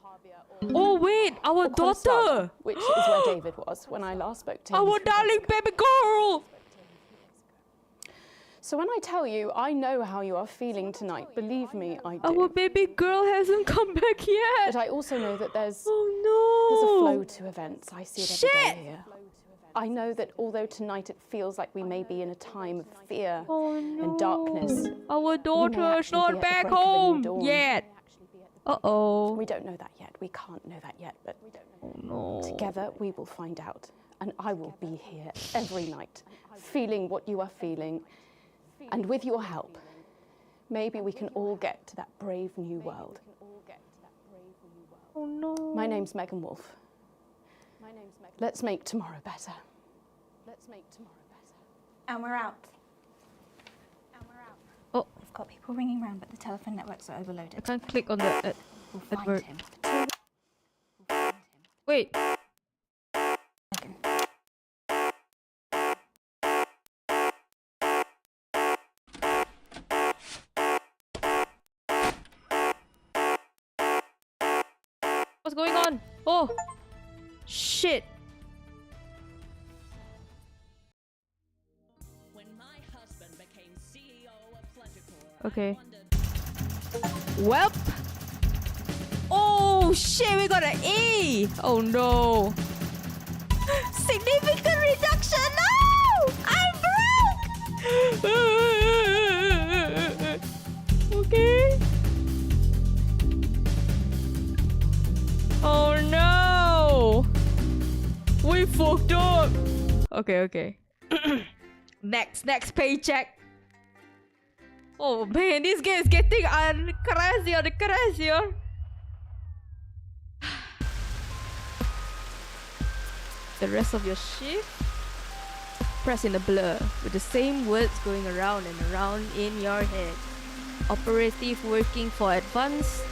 Oh wait, our daughter! Which is where David was when I last spoke to him. Our darling baby girl! So when I tell you, I know how you are feeling tonight. Believe me, I do. Our baby girl hasn't come back yet! But I also know that there's a Oh flow to events. I see it every day here. I know that although tonight it feels like we may be in a time of fear and darkness, our daughter's not back home yet. Uh-oh. We don't know that yet. We can't know that yet, but together we will find out. And I will be here every night, feeling what you are feeling. And with your help, maybe we can all get to that brave new world. Oh no. My name's Megan Wolf. Let's make tomorrow better. And we're out. Oh. We've got people ringing round, but the telephone networks are overloaded. I can't click on the We'll find advert. him. Wait. What's going on? Oh! Shit! Okay. Welp! Oh shit, we got an E! Oh no! Significant reduction! No! I'm broke! Okay. Oh no! We fucked up! Okay. Next paycheck. Oh man, this game is getting crazier. The rest of your shift, press in a blur with the same words going around and around in your head. Operative working for advanced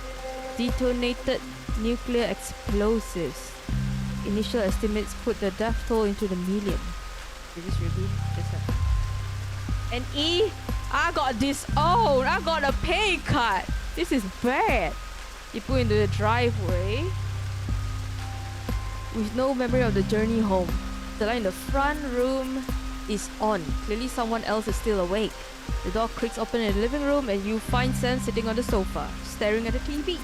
detonated nuclear explosives. Initial estimates put the death toll into the million. Did this really just happen? And E I got disowned. I got a pay cut. This is bad. You put into the driveway with no memory of the journey home. The light in the front room is on. Clearly someone else is still awake. The door creaks open in the living room and you find Sam sitting on the sofa, staring at the TV.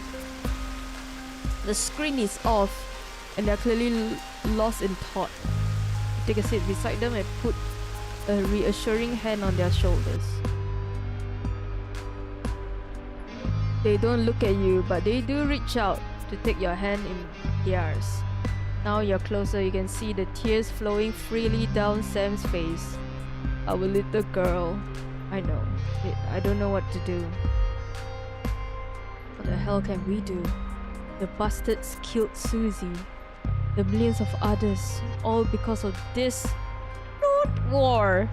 The screen is off and they're clearly lost in thought. You take a seat beside them and put a reassuring hand on their shoulders. They don't look at you, but they do reach out to take your hand in theirs. Now you're closer, you can see the tears flowing freely down Sam's face. Our little girl. I know. I don't know what to do. What the hell can we do? The bastards killed Susie. The millions of others. All because of this war.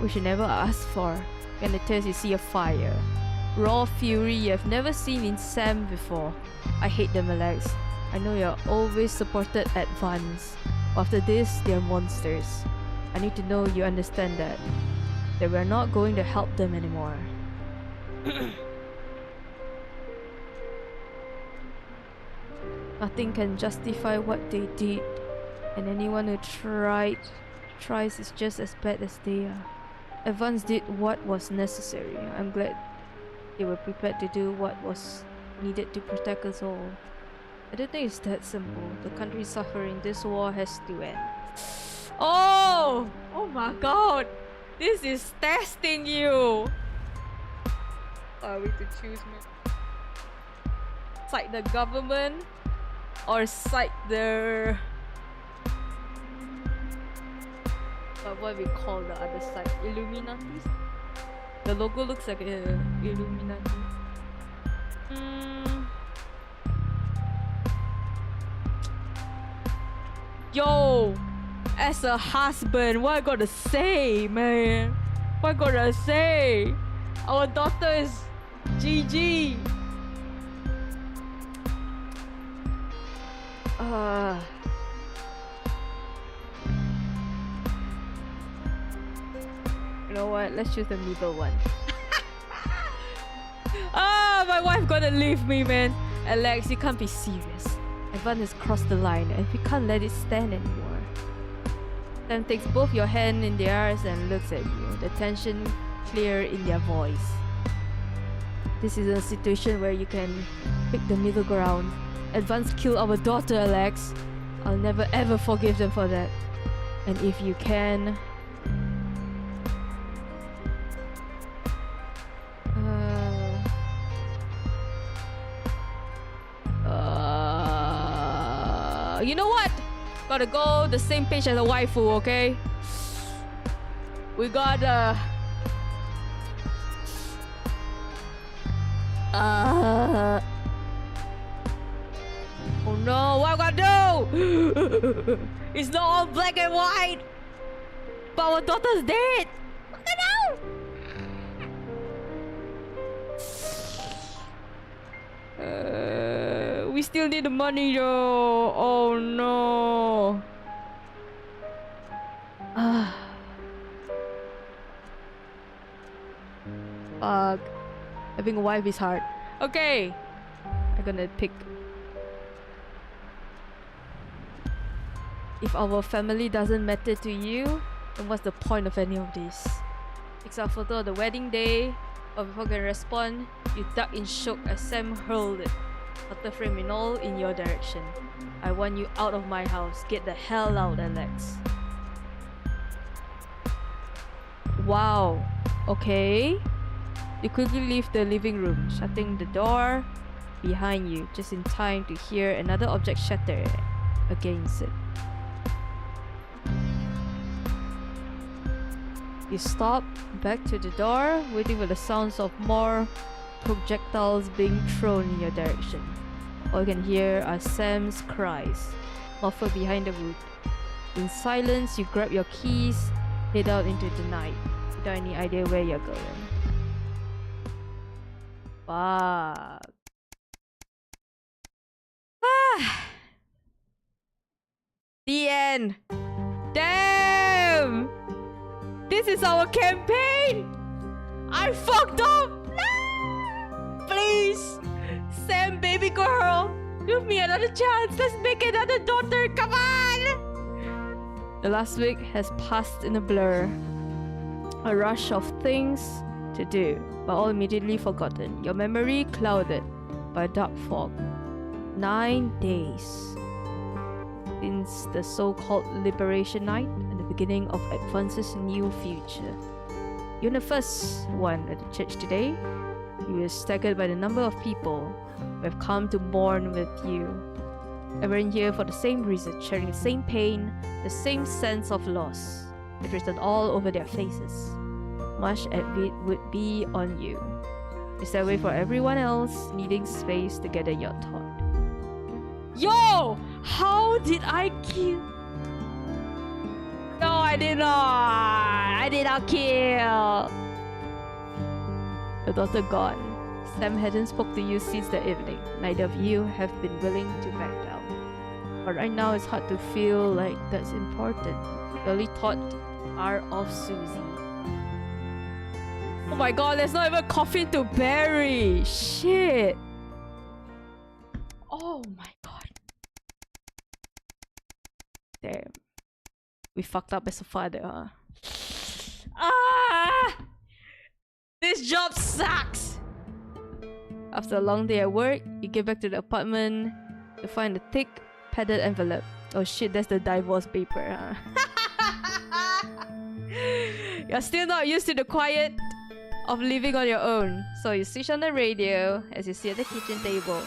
We should never ask for. And the tears you see a fire. Raw fury you have never seen in Sam before. I hate them, Alex. I know you're always supported Advance. After this, they're monsters. I need to know you understand that. That we're not going to help them anymore. Nothing can justify what they did. And anyone who tries is just as bad as they are. Advance did what was necessary. I'm glad they were prepared to do what was needed to protect us all. I don't think it's that simple. The country is suffering. This war has to end. Oh! Oh my god! This is testing you! Are we to choose, man? Side the government or side the... what we call the other side? Illuminatis? The logo looks like a Illuminati. Yo! As a husband, what I gotta say, man? What I gotta say? Our daughter is GG. You know what? Let's choose the middle one. My wife gonna leave me, man. Alex, you can't be serious. Evan has crossed the line and we can't let it stand anymore. Sam takes both your hand in theirs and looks at you, the tension clear in their voice. This is a situation where you can pick the middle ground. Advance killed our daughter, Alex. I'll never ever forgive them for that. And if you can... you know what? Gotta go the same page as a waifu, okay? We gotta... oh no, what am I gonna do? It's not all black and white! But our daughter's dead! What the hell? We still need the money though. Oh no. Fuck. Having a wife is hard. Okay. I'm gonna pick. If our family doesn't matter to you, then what's the point of any of this? Takes a photo of the wedding day. But before you can respond, you duck in shock as Sam hurled it. Photo frame and all in your direction. I want you out of my house. Get the hell out, Alex. Wow. Okay. You quickly leave the living room, shutting the door behind you, just in time to hear another object shatter against it. You stop, back to the door, waiting for the sounds of more projectiles being thrown in your direction. All you can hear are Sam's cries, muffled behind the wood. In silence, you grab your keys, head out into the night, without any idea where you're going. Fuck. The end. Damn! This is our campaign! I fucked up! No! Please! Sam, baby girl! Give me another chance! Let's make another daughter! Come on! The last week has passed in a blur. A rush of things to do, but all immediately forgotten. Your memory clouded by dark fog. 9 days since the so-called Liberation Night and the beginning of Advance's new future. You're the first one at the church today. You were staggered by the number of people who have come to mourn with you. Everyone here for the same reason, sharing the same pain, the same sense of loss. It's written all over their faces. Much of it would be on you. It's that way for everyone else needing space to gather your thought. Yo! How did I kill? No, I did not! I did not kill! Your daughter gone. Sam hadn't spoke to you since the evening. Neither of you have been willing to back down. But right now it's hard to feel like that's important. The only thought are of Susie. Oh my god, there's not even coffin to bury! Shit! Oh my god. Damn. We fucked up as a father, huh? Ah! This job sucks! After a long day at work, you get back to the apartment to find a thick, padded envelope. Oh shit, that's the divorce paper, huh? You're still not used to the quiet of living on your own, so you switch on the radio as you sit at the kitchen table.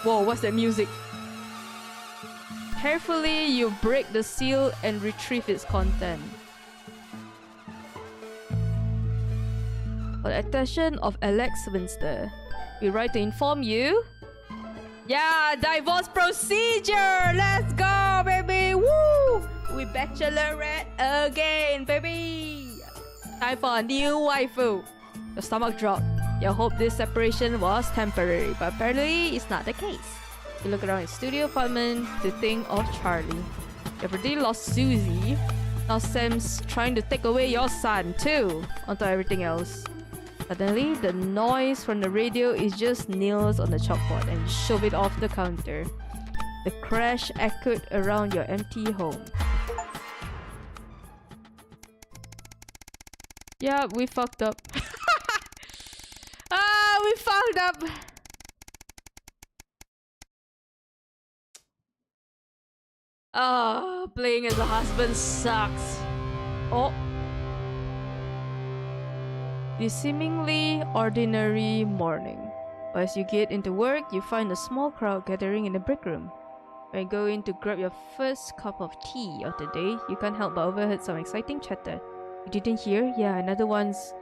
Whoa, what's that music? Carefully, you break the seal and retrieve its content. For the attention of Alex Winster, we write to inform you. Yeah, divorce procedure! Let's go, baby! Woo! We bachelorette again, baby! Time for a new waifu. Your stomach dropped. You hope this separation was temporary, but apparently it's not the case. You look around your studio apartment to think of Charlie. You've already lost Susie. Now Sam's trying to take away your son too, on top of everything else. Suddenly, the noise from the radio is just nails on the chalkboard and you shove it off the counter. The crash echoed around your empty home. Yeah, we fucked up. Ah, we fucked up. Ah, playing as a husband sucks. Oh. The seemingly ordinary morning. As you get into work, you find a small crowd gathering in the break room. When you go in to grab your first cup of tea of the day, you can't help but overheard some exciting chatter. You didn't hear? Yeah, another one's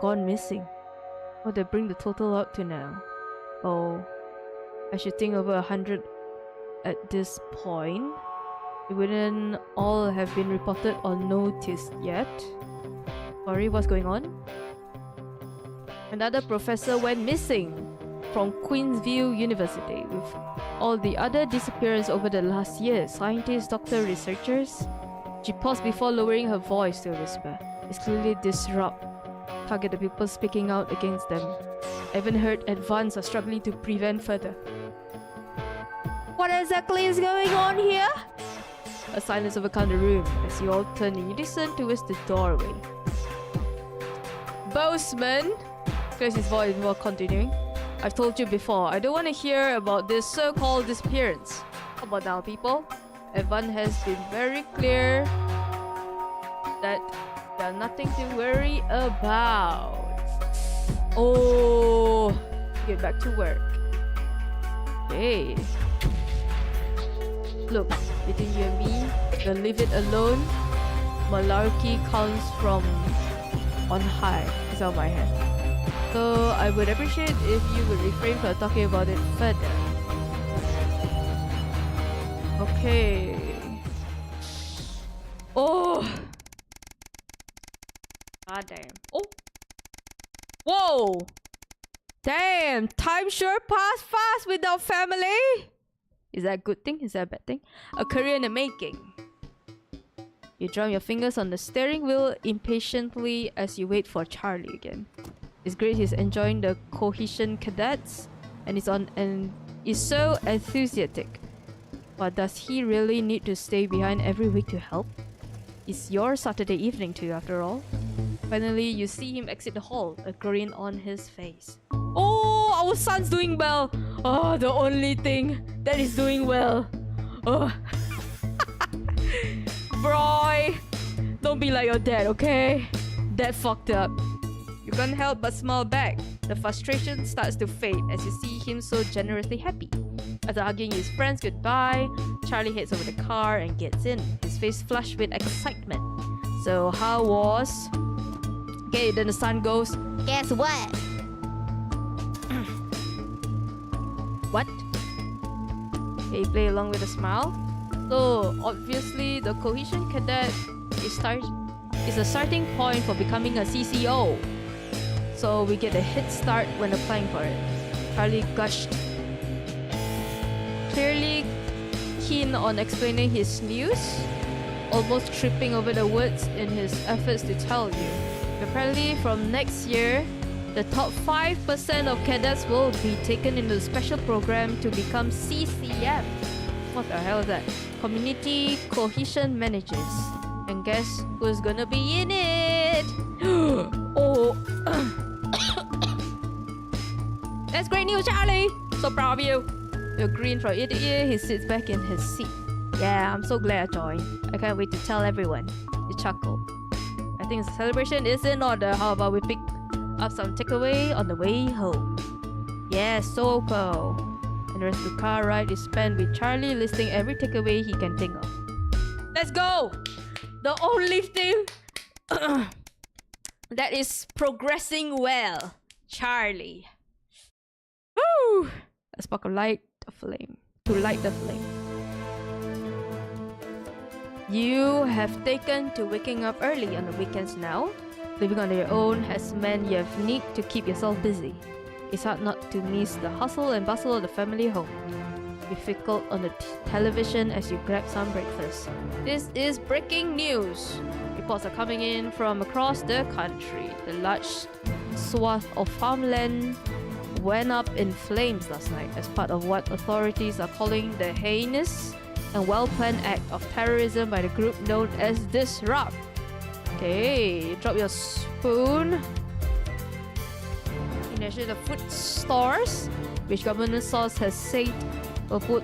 gone missing. What they bring the total up to now? Oh, I should think over 100 at this point. It wouldn't all have been reported or noticed yet. Sorry, what's going on? Another professor went missing from Queensview University with all the other disappearances over the last year. Scientists, doctors, researchers. She paused before lowering her voice to a whisper. It's clearly disrupt. Target the people speaking out against them. I haven't heard advance or struggling to prevent further. What exactly is going on here? A silence overcame the room as you all turn in unison towards the doorway. Boseman, clears his voice before continuing. I've told you before, I don't want to hear about this so-called disappearance. Come on now, people. Evan has been very clear that there's nothing to worry about. Oh, get back to work. Hey. Look, between you and me, the leave it alone malarkey comes from on high. It's on my hand. So I would appreciate if you would refrain from talking about it further. Okay. Oh. God damn. Oh. Whoa. Damn. Time sure passed fast without family. Is that a good thing? Is that a bad thing? A career in the making. You drum your fingers on the steering wheel impatiently as you wait for Charlie again. It's great he's enjoying the cohesion cadets and is so enthusiastic. But does he really need to stay behind every week to help? It's your Saturday evening too, after all. Finally, you see him exit the hall, a grin on his face. Oh, our son's doing well! Oh, the only thing that is doing well. Oh. Bro, don't be like your dad, okay? Dad fucked up. You can't help but smile back. The frustration starts to fade as you see him so generously happy. After hugging his friends goodbye, Charlie heads over the car and gets in, his face flushed with excitement. So how was... Okay, then the son goes, guess what? What? Okay, you play along with a smile. So, obviously, the Cohesion Cadet is a starting point for becoming a CCO. So, we get a head start when applying for it. Charlie gushed. Clearly keen on explaining his news, almost tripping over the words in his efforts to tell you. Apparently, from next year, the top 5% of cadets will be taken into the special program to become CCM. What the hell is that? Community Cohesion Managers. And guess who's gonna be in it? Oh. That's great news, Charlie! So proud of you. You grin from ear to ear, he sits back in his seat. Yeah, I'm so glad I joined. I can't wait to tell everyone. You chuckle. I think the celebration is in order. How about we pick up some takeaway on the way home? Yeah, so cool. And the rest of the car ride is spent with Charlie listing every takeaway he can think of. Let's go! The only thing that is progressing well. Charlie. Woo! A spark of light, a flame. To light the flame. You have taken to waking up early on the weekends now. Living on your own has meant you have need to keep yourself busy. It's hard not to miss the hustle and bustle of the family home. You fickle on the television as you grab some breakfast. This is breaking news. Reports are coming in from across the country. The large swath of farmland went up in flames last night as part of what authorities are calling the heinous and well-planned act of terrorism by the group known as Disrupt. Okay, you drop your spoon. In addition, the food stores, which government source has said will put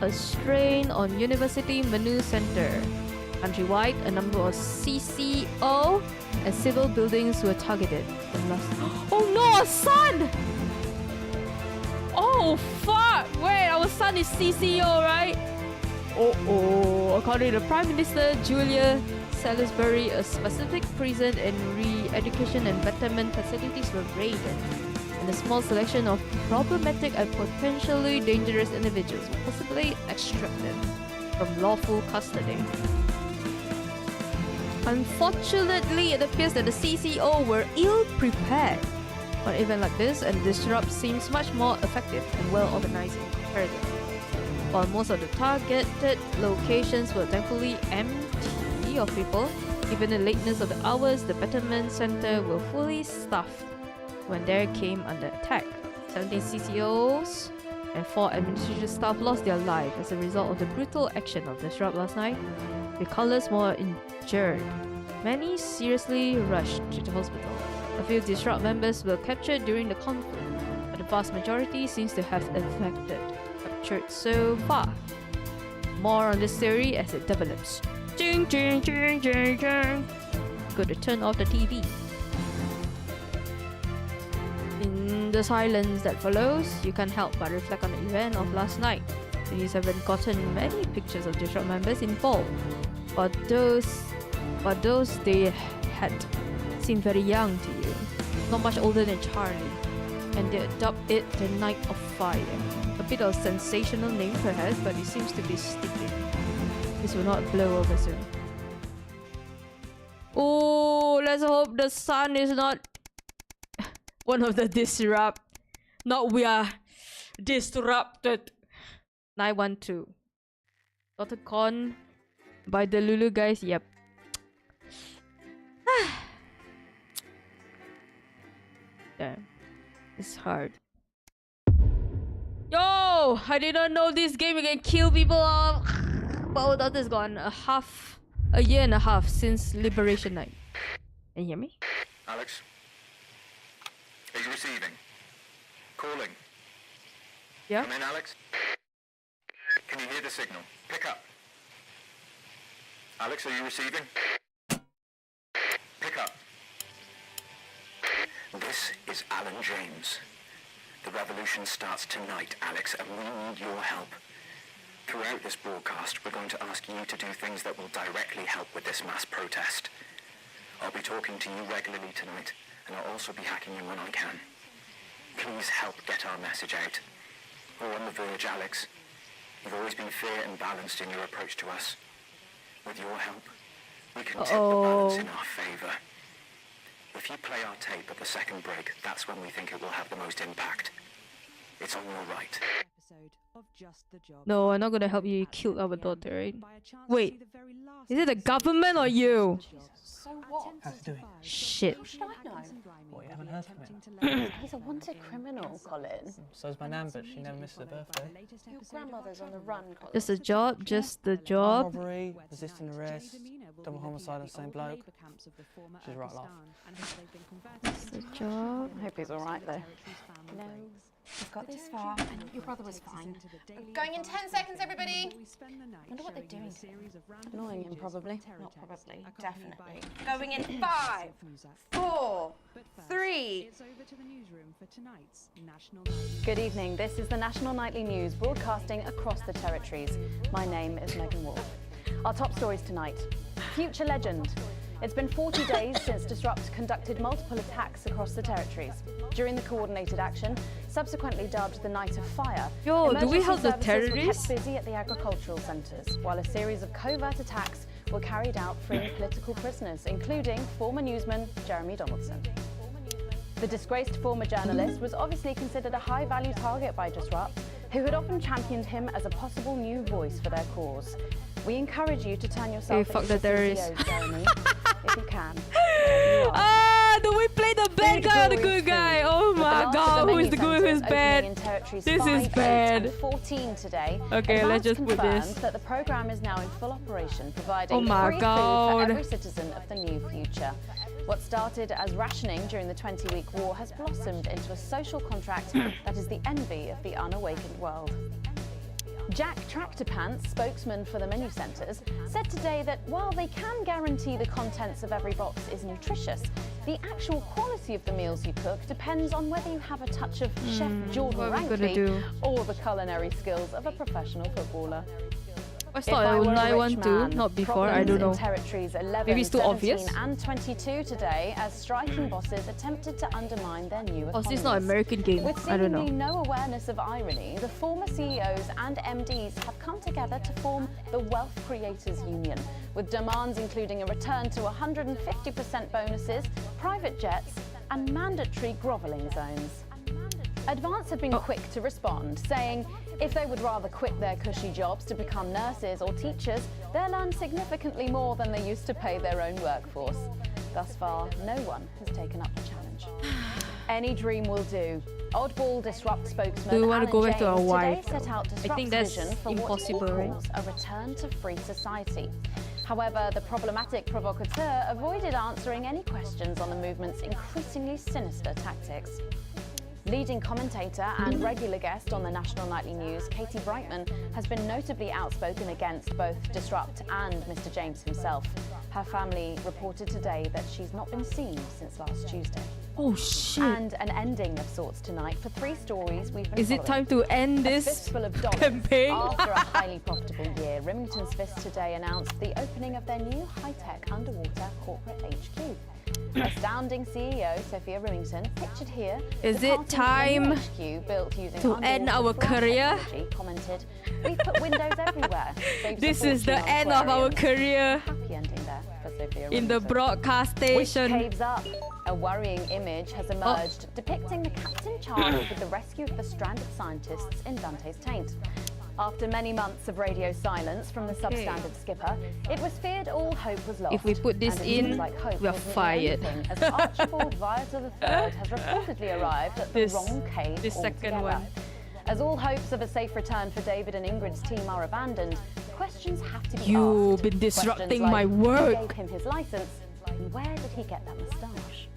a strain on University Menu Center. Countrywide, a number of CCO and civil buildings were targeted. Oh no, a son! Oh fuck! Wait, our son is CCO, right? Oh, according to Prime Minister Julia Salisbury, a specific prison and re-education and betterment facilities were raided, and a small selection of problematic and potentially dangerous individuals were possibly extracted from lawful custody. Unfortunately, it appears that the CCO were ill-prepared for an event like this, and Disrupt seems much more effective and well-organized in comparison. While most of the targeted locations were thankfully empty of people, given the lateness of the hours, the Betterment Center were fully staffed when there came under attack. 17 CCOs and 4 administrative staff lost their lives as a result of the brutal action of Disrupt last night, with countless more injured. Many seriously rushed to the hospital. A few Disrupt members were captured during the conflict, but the vast majority seems to have captured so far. More on this theory as it develops. Ching, ching, ching, ching, ching. Go to turn off the TV. In the silence that follows, you can't help but reflect on the event of last night. The news haven't gotten many pictures of Disrupt members involved, but those they had seemed very young to you, not much older than Charlie, and they dubbed it the Night of Fire. A bit of a sensational name perhaps, but it seems to be sticking. This will not blow over soon. Oh, let's hope the sun is not one of the Disrupt. Not we are disrupted. 912. Dr. Con by the Lulu guys, yep. Damn. It's hard. Yo! I didn't know this game you can kill people off. But that is gone a year and a half since Liberation Night. Can you hear me? Alex? Are you receiving? Calling? Yeah? Come in, Alex? Can you hear the signal? Pick up. Alex, are you receiving? Pick up. This is Alan James. The revolution starts tonight, Alex, and we need your help. Throughout this broadcast, we're going to ask you to do things that will directly help with this mass protest. I'll be talking to you regularly tonight, and I'll also be hacking in when I can. Please help get our message out. We're on the verge, Alex. You've always been fair and balanced in your approach to us. With your help, we can tip the balance in our favour. If you play our tape at the second break, that's when we think it will have the most impact. It's on your right. No, I'm not gonna help you. You killed our daughter, right? Wait, is it the government or you? So what? How's he doing? Shit. How should I know? What, you haven't heard from him? He's a wanted criminal, Colin. So's my nan, but she never misses her birthday. Your grandmother's on the run, Colin. Just a job, just the job. Robbery, resisting arrest, double homicide of the same bloke. She's right laugh. Just a job. I hope he's alright though. No, we've got this far, and your brother was fine. Going in 10 seconds, everybody! I wonder what they're doing. Annoying him, probably. Not probably, definitely. Going in 5, 4, 3. Good evening. This is the National Nightly News broadcasting across the territories. My name is Megan Wolf. Our top stories tonight. Future legend. It's been 40 days since Disrupt conducted multiple attacks across the territories. During the coordinated action, subsequently dubbed the Night of Fire, Yo, do we help the emergency services were terrorists? kept busy at the agricultural centres, while a series of covert attacks were carried out freeing political prisoners, including former newsman Jeremy Donaldson. The disgraced former journalist was obviously considered a high-value target by Disrupt, who had often championed him as a possible new voice for their cause. We encourage you to turn yourself fuck into the terrorists. CEOs, Jeremy, if you can. Do we play the bad guy or the good guy? Oh my god, who is the good, who's bad? This is bad. 14 today. Okay, let's just put confirmed this. that the program is now in full operation, providing Oh my free food God. for every citizen of the new future. What started as rationing during the 20-week war has blossomed into a social contract that is the envy of the unawakened world. Jack Tractor Pants, spokesman for the menu centres, said today that while they can guarantee the contents of every box is nutritious, the actual quality of the meals you cook depends on whether you have a touch of Chef Jordan what are we gonna Rankby do? or the culinary skills of a professional footballer. I thought I would not want to, not before, I don't know. Territories 11, Maybe it's too 17 obvious. and 22 today as striking bosses attempted to undermine their new economies. Oh, this is not an American game. With I don't know. seemingly no awareness of irony, the former CEOs and MDs have come together to form the Wealth Creators Union, with demands including a return to 150% bonuses, private jets, and mandatory grovelling zones. Advance had been quick to respond, saying if they would rather quit their cushy jobs to become nurses or teachers, they'll earn significantly more than they used to pay their own workforce. Thus far, no one has taken up the challenge. Any dream will do. Oddball Disrupt spokesman Do we want to go Alan back to our James wife? today set out I Disrupt's think that's vision for impossible, what he right? calls a return to free society. However, the problematic provocateur avoided answering any questions on the movement's increasingly sinister tactics. Leading commentator and regular guest on the National Nightly News, Katie Brightman, has been notably outspoken against both Disrupt and Mr. James himself. Her family reported today that she's not been seen since last Tuesday. Oh shit. And an ending of sorts tonight for 3 stories we've been Is it following. time to end A this fistful of dollars. campaign? After a highly profitable year, Remington's Fist today announced the opening of their new high-tech underwater corporate HQ. Astounding CEO Sophia Remington, pictured here, Is it time HQ built using to end our career? commented, "We've put windows everywhere." Saves This a is the fortune on end of our aquariums. career Happy ending there for Sophia in the Remington. broadcast Which station. caves up? A worrying image has emerged depicting the captain charged with the rescue of the stranded scientists in Dante's Taint. After many months of radio silence from the substandard skipper, it was feared all hope was lost. If we put this and it in, seems like hope we are isn't the fired. only thing, as Archibald Viator III has reportedly arrived at the wrong cave this second altogether. one. As all hopes of a safe return for David and Ingrid's team are abandoned, questions have to be You've asked. been disrupting Questions my like, work. Who gave him his license, and where did he get that moustache?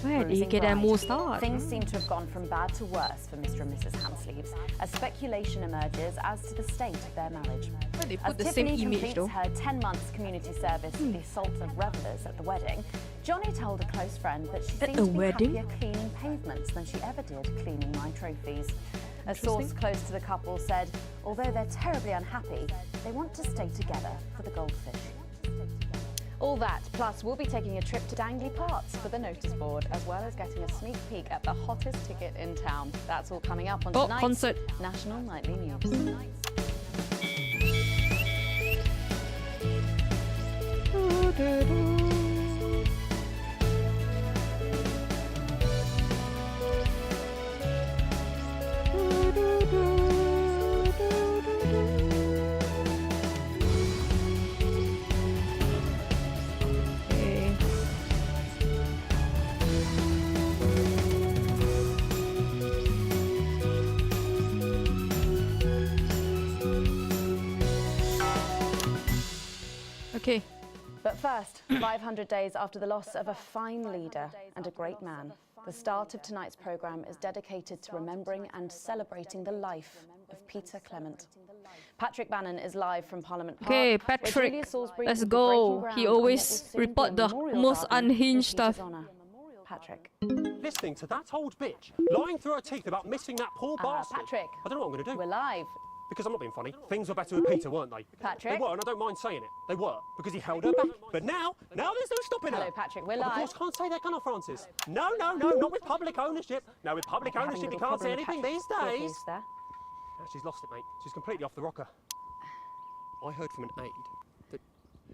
Where did he get that moustache? Things seem to have gone from bad to worse for Mr. and Mrs. Hansleeves as speculation emerges as to the state of their marriage. They As put the Tiffany same image completes though. her 10 months community service with the assault of revellers at the wedding, Johnny told a close friend that she seems to be happier cleaning pavements than she ever did cleaning my trophies. A source close to the couple said, although they're terribly unhappy, they want to stay together for the goldfish. All that, plus we'll be taking a trip to Dangley Parts for the notice board, as well as getting a sneak peek at the hottest ticket in town. That's all coming up on tonight's concert. National Nightly News. Okay. But first, 500 days after the loss of a fine leader and a great man, the start of tonight's programme is dedicated to remembering and celebrating the life of Peter Clement. Patrick Bannon is live from Parliament Park. Okay, where Patrick, Julia Salisbury let's will be go. breaking He ground on always what will soon report be a the memorial most garden in unhinged Peter's stuff. honour. Patrick. Listening to that old bitch lying through her teeth about missing that poor bastard. Patrick. I don't know what I'm going to do. We're live. Because I'm not being funny. Things were better with Peter, weren't they? Patrick. They were, and I don't mind saying it. They were, because he held her back. But now there's no stopping her. Hello, Patrick. We're Of live. course, can't say that, can I, Francis? No, not with public ownership. No, with public Having a ownership, you little can't say problem with anything these Patrick's days. earpiece there. No, she's lost it, mate. She's completely off the rocker. I heard from an aide that...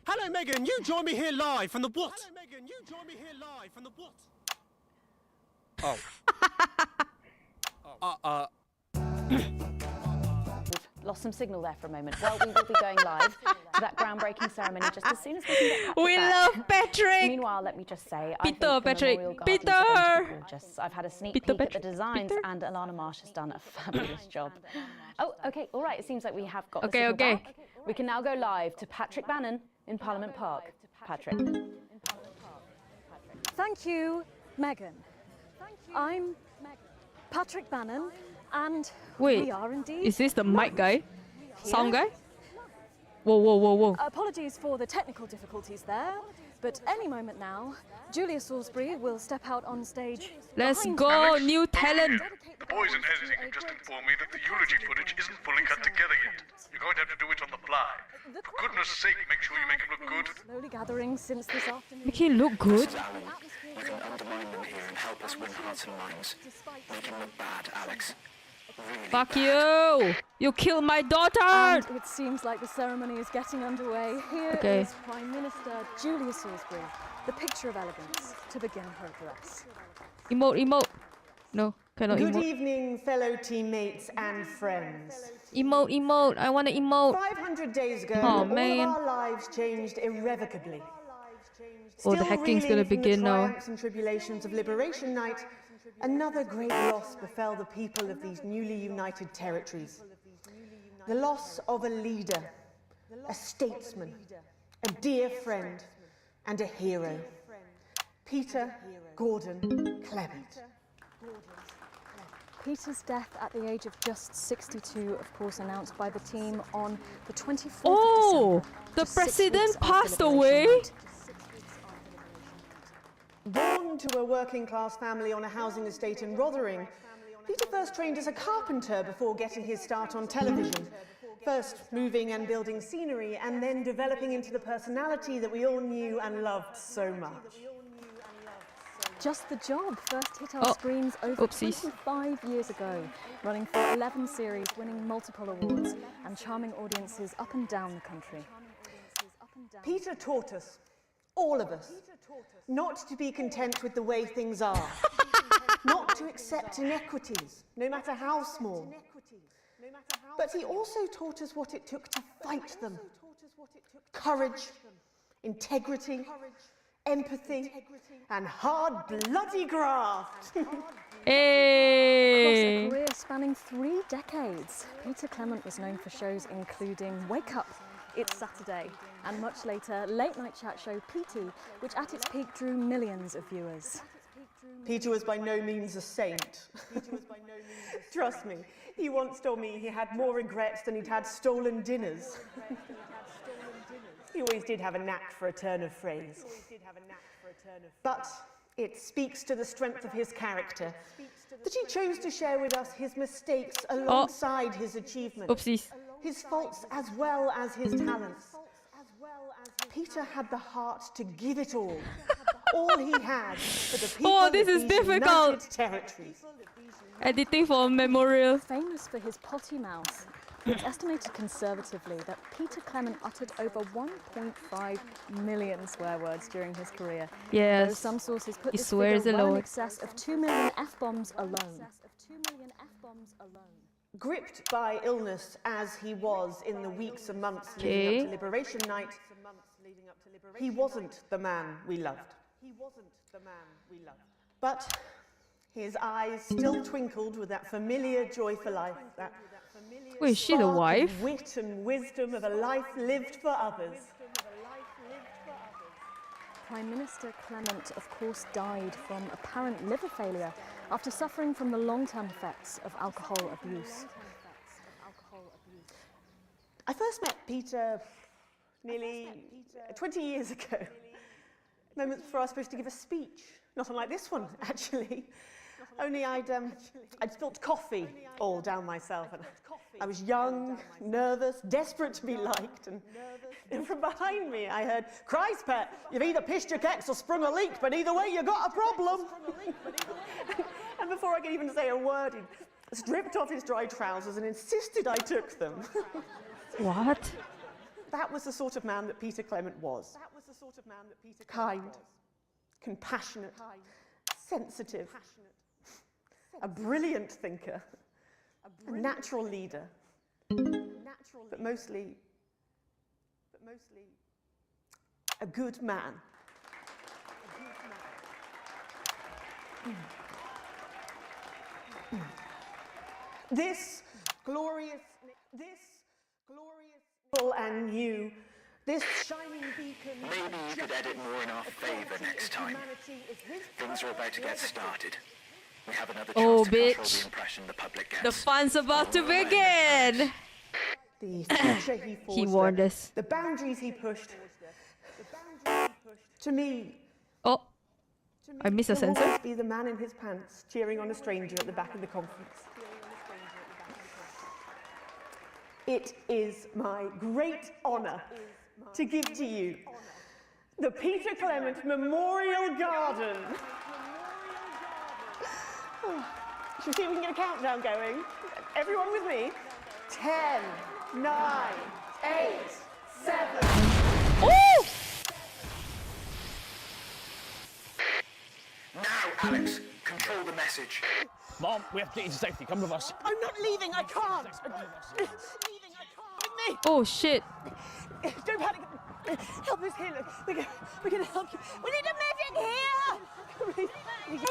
Hello, Megan. You join me here live from the what? Hello, Megan. You join me here live from the what? Oh. We've lost some signal there for a moment. Well, we will be going live to that groundbreaking ceremony just as soon as we can get Patrick We back. love Patrick. Meanwhile, let me just say, Peter, I think Patrick, the Memorial Gardens Peter. are going to be gorgeous. I've had a sneak Peter, peek Patrick, at the designs, Peter. and Alana Marsh has done a fabulous job. Oh, okay, all right. It seems like we have got the Okay, signal okay. back. We can now go live to Patrick Bannon in Parliament Park. Patrick. Thank you, Megan. I'm Patrick Bannon, and Wait, we are indeed. is this the mic guy? Sound here. guy? Whoa. Apologies for the technical difficulties there, but any moment now, Julia Salisbury will step out on stage. Let's behind go, me. new talent. The boys in editing have just informed me that the eulogy footage isn't fully cut together yet. You're going to have to do it on the fly. For goodness sake, make sure you make it look good. Slowly gathering since this afternoon. Make him look good. Mrs. Allen, you can undermine them here and help us win hearts and minds. Make him look bad, Alex. Really Fuck bad. you! You killed my daughter! And it seems like the ceremony is getting underway. Here Okay. is Prime Minister Julia Salisbury, the picture of elegance, to begin her address. Emote. No, cannot Good emote. evening, fellow teammates and friends. Emote. I want to emote. 500 days ago, Oh, all man. of our lives changed irrevocably. Oh, the Still hacking's reeling gonna from the begin now. triumphs and tribulations of Liberation Night, another great loss befell the people of these newly united territories. The loss of a leader, a statesman, a dear friend, and a hero. Peter Gordon Clement. Peter's death at the age of just 62, of course, announced by the team on the 24th Oh, of December. the just 6 president weeks after passed Liberation away. Night. Born to a working-class family on a housing estate in Rotherham, Peter first trained as a carpenter before getting his start on television. First moving and building scenery, and then developing into the personality that we all knew and loved so much. Just the Job first hit our Oh, screens over oopsies. 25 years ago, running for 11 series, winning multiple awards, and charming audiences up and down the country. Peter taught us, all of us, not to be content with the way things are, not to accept inequities, no matter how small, But he also taught us what it took to fight them. Courage, integrity, empathy, and hard, bloody graft. Across a career spanning 3 decades, Peter Clement was known for shows including Wake Up, It's Saturday, and much later, late night chat show PT, which at its peak drew millions of viewers. Peter was by no means a saint. Trust me, he once told me he had more regrets than he'd had stolen dinners. He always did have a knack for a turn of phrase. But it speaks to the strength of his character that he chose to share with us his mistakes alongside his achievements. Oopsies. His faults as well as his talents. Peter had the heart to give it all he had for the people this is of these difficult. United Territories. Editing for a memorial. Famous for his potty mouth, it's estimated conservatively that Peter Clement uttered over 1.5 million swear words during his career. Yes. Though some sources put He this swears figure a well in lot. excess of 2 million F-bombs alone. Gripped by illness as he was in the weeks and months leading up to Liberation Night, he wasn't the man we loved. But his eyes still twinkled with that familiar joy for life, that Wait, is she the spark of wife? wit and wisdom of a life lived for others. Prime Minister Clement, of course, died from apparent liver failure after suffering from the long-term effects of alcohol abuse. I first met Peter nearly 20 years ago, moments before I was supposed to give a speech. Not unlike this one, actually. Only I'd spilt coffee all down myself. And I was young, nervous, desperate to be liked. And from behind me, I heard, "Christ, pet, you've either pissed your kecks or sprung a leak, but either way, you got a problem." And before I could even say a word, he stripped off his dry trousers and insisted I took them. What? That was the sort of man that Peter Clement was. Kind, compassionate, sensitive, a brilliant thinker, a natural leader, but mostly a good man. This glorious and new, this shining beacon. Maybe you could edit more in our favour next time. Things are about to get started. We have another chance to control the impression the public gets. The fun's about to begin! The future he forged, He warned us. the boundaries he pushed. To me, I missed a he'll censor. always be the man in his pants cheering on a stranger at the back of the conference. It is my great honour to give to you the Peter Clement Memorial Garden. Should we see if we can get a countdown going? Everyone with me? 10, 9, 8, 7. Ooh! Now, Alex, control the message. Mom, we have to get you to safety. Come with us. I'm not leaving, I can't. With me. Oh shit. Don't panic. Help us here. Look. We're gonna help you. We need a medic here.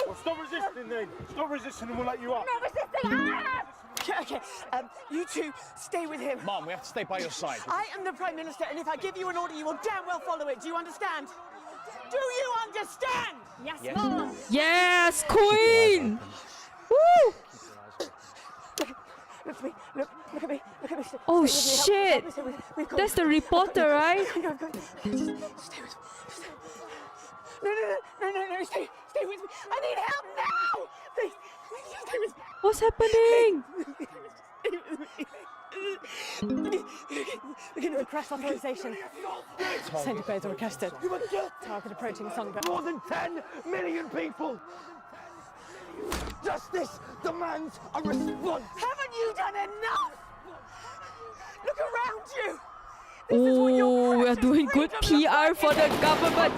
Well, stop resisting then. Stop resisting and we'll let you up. Not resisting. Okay. You two stay with him. Mom, we have to stay by your side. I am the Prime Minister, and if I give you an order, you will damn well follow it. Do you understand? Do you understand? Yes, Mom. Yes, Queen! Woo! Look at me. Look at me. Look at me. Oh Stay with me. shit! That's the reporter, right? Stay with me. No. Stay with me. I need help now. Please, stay with me. What's happening? We're going to request authorization. Centipedes are requested. Target approaching Songbird. More than 10 million people. Justice demands a response. Haven't you done enough? Look around you. Oh, we are doing good PR for the government.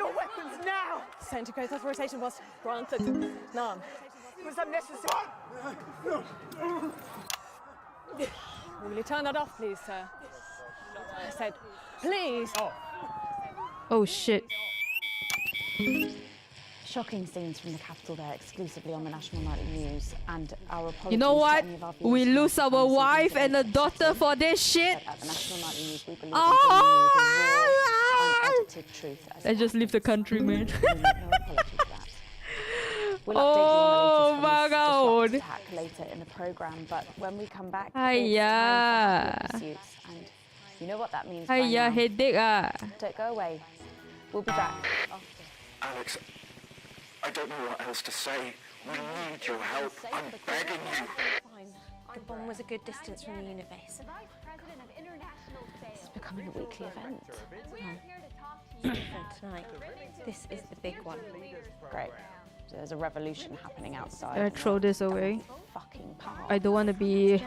your weapons now! Center Growth authorization was granted. None. It was unnecessary. Will you turn that off, please, sir? I said, please. Oh shit. Shocking scenes from the capital there, exclusively on the National Nightly News, and our apologies You know what? to any of our viewers We who lose might our find wife something and a daughter for this shit. But at the National Nightly News, we believe in Oh! bringing you the raw, unedited truth. Let's just leave the country, man. No apology for that. We'll update Oh you my on the latest from god. this disruptive attack later in the programme, but when we come back, Hiya. it's time for pursuits, and you know what that means by Hiya, now. headache ah. Don't go away. We'll be back after. Alex, I don't know what else to say. We need your help. I'm begging you. The bomb was a good distance from the unit base. This is becoming a weekly event. It's different tonight. This is the big one. Great. There's a revolution happening outside. Throw this away. Fucking park. I don't want to be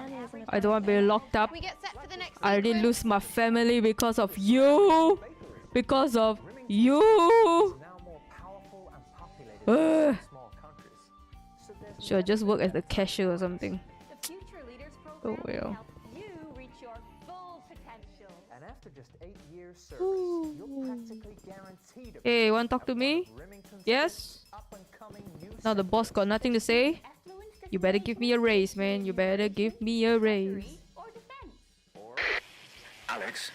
locked up. We get set for the next I already lose my family because of you. Because of you. Should I just work as a cashier or something? Oh well. And after just 8 years service, you're practically guaranteed a Hey, want to talk to me? Yes? Now the boss got nothing to say? You better give me a raise, man. You better give me a raise. Alex,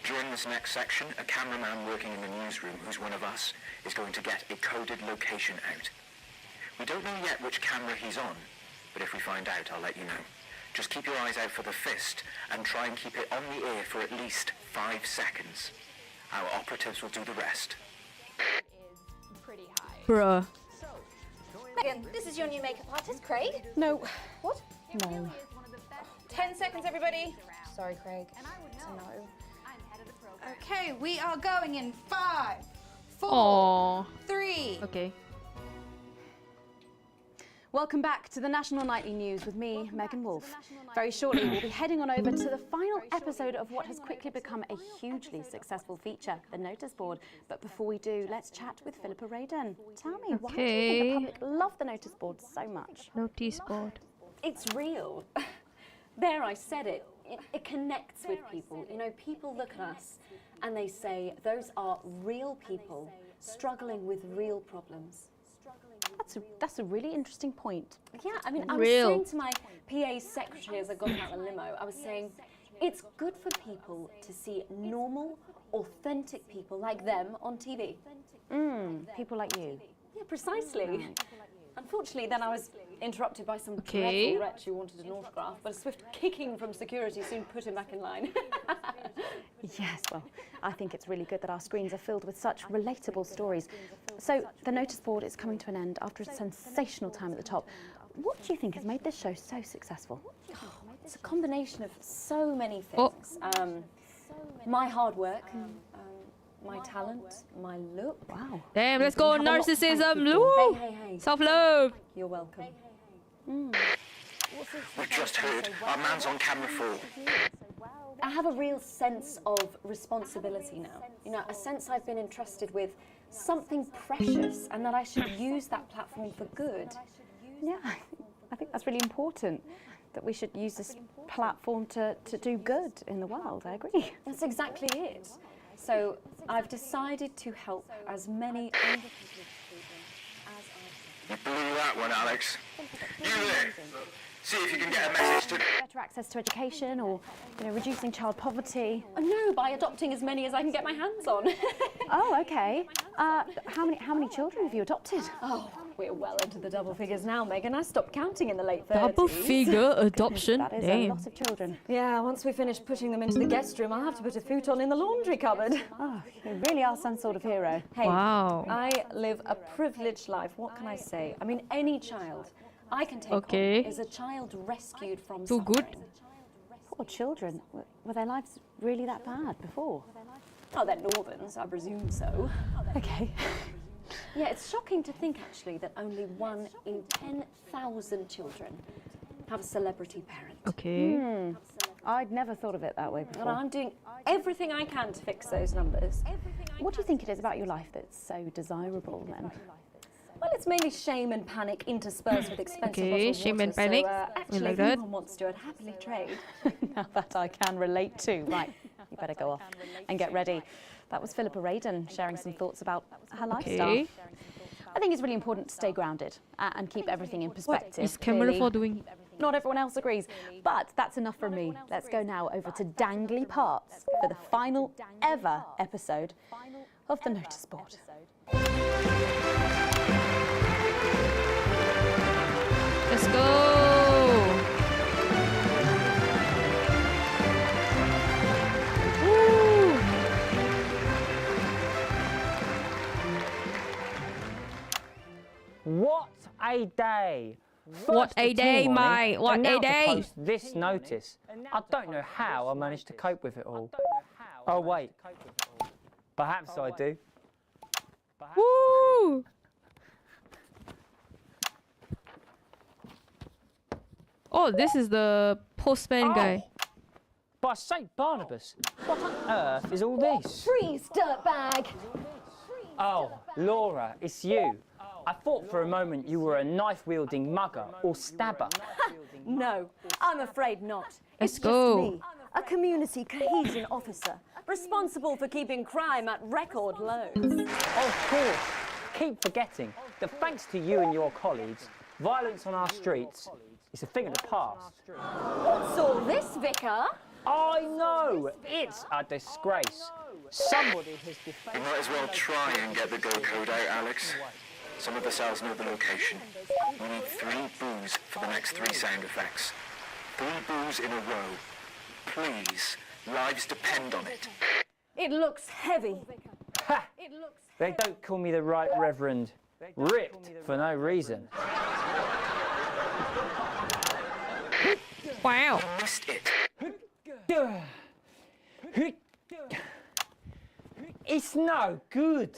during this next section, a cameraman working in the newsroom who's one of us is going to get a coded location out. We don't know yet which camera he's on, but if we find out, I'll let you know. Just keep your eyes out for the fist and try and keep it on the air for at least 5 seconds. Our operatives will do the rest. Bruh. Megan, this is your new makeup artist, Craig. No. What? No. 10 seconds, everybody. Sorry, Craig. It's a no. Okay, we are going in 5, 4, Aww. 3. Okay. Welcome back to the National Nightly News with me, Megan Wolf. Very shortly, we'll be heading on over to the final episode of what has quickly become a hugely successful feature, the notice board. But before we do, let's chat with Philippa Radon. Tell me, why do you think the public love the notice board so much? Notice board. It's real. There, I said it. It connects with people. You know, people look at us and they say, those are real people struggling with real problems. That's a really interesting point. Yeah, I mean, I was saying to my PA secretary as I got out of the limo, I was saying, it's good for people to see normal, authentic people like them on TV. People like you. Yeah, precisely. Unfortunately, then I was interrupted by some dreadful wretch who wanted an autograph, but a swift kicking from security soon put him back in line. Yes, well, I think it's really good that our screens are filled with such relatable stories. So, the notice board is coming to an end after a sensational time at the top. What do you think has made this show so successful? It's a combination of so many things. My hard work, my talent, my look. Wow. Damn, let's go narcissism. Woo! Hey. Self-love. You're welcome. We've just heard. Our man's on camera 4. I have a real sense of responsibility now. You know, a sense I've been entrusted with something precious and that I should use that platform for good. Yeah, I think that's really important, that we should use this platform to do good in the world. I agree. That's exactly it. So I've decided to help as many underprivileged children as I You blew that one, Alex. You there. See if you can get a message to... Better access to education, or reducing child poverty. No, by adopting as many as I can get my hands on. Oh, okay. How many children have you adopted? Oh, we're well into the double figures now, Megan. I stopped counting in the late 30s. Double figure adoption? That is Damn. a lot of children. Yeah, once we finish putting them into the guest room, I'll have to put a futon in the laundry cupboard. Oh, you really are some sort of hero. Hey, wow. I live a privileged life. What can I say? I mean, any child I can take on is a child rescued from Too good. Poor children. Were their lives really that bad before? Oh, they're Northerns, I presume so. Okay. Yeah, it's shocking to think, actually, that only 1 in 10,000 children have a celebrity parent. Okay. I'd never thought of it that way before. And I'm doing everything I can to fix those numbers. What do you think it is about your life that's so desirable then? Well, it's mainly shame and panic interspersed with expensive Okay, bottles of shame water, and panic. So, We actually, like if that. anyone wants to, I'd happily trade. Now that I can relate to. Right, you better go off and get ready. That was Philippa Radin sharing some thoughts about her lifestyle. Okay. I think it's really important to stay grounded and keep everything in perspective. What is camera Clearly, for doing? not everyone else agrees, but that's enough from me. Let's go now over to Dangly Parts for the final ever episode of the Notice Board. Let's go! Woo! What a day! What First a the day, team on it, mate. What and a now to day. post this notice. I don't know how I managed to cope with it all. Oh wait, perhaps I do. Woo! Oh, this is the postman guy. By St. Barnabas, what on earth is all this? Freeze, dirtbag! Oh, Laura, it's you. I thought for a moment you were a knife-wielding mugger or stabber. No, I'm afraid not. Let's It's go. just me, a community cohesion officer, responsible for keeping crime at record lows. Of course. Keep forgetting that thanks to you and your colleagues, violence on our streets is a thing of the past. What's all this, Vicar? I know, it's a disgrace. Somebody has You defaced... might as well try and get the go code out, Alex. Some of the cells know the location. We need 3 boos for the next 3 sound effects. 3 boos in a row. Please. Lives depend on it. It looks heavy. Ha! They don't call me the Right Reverend. Ripped for no reason. Wow. Missed it. It's no good.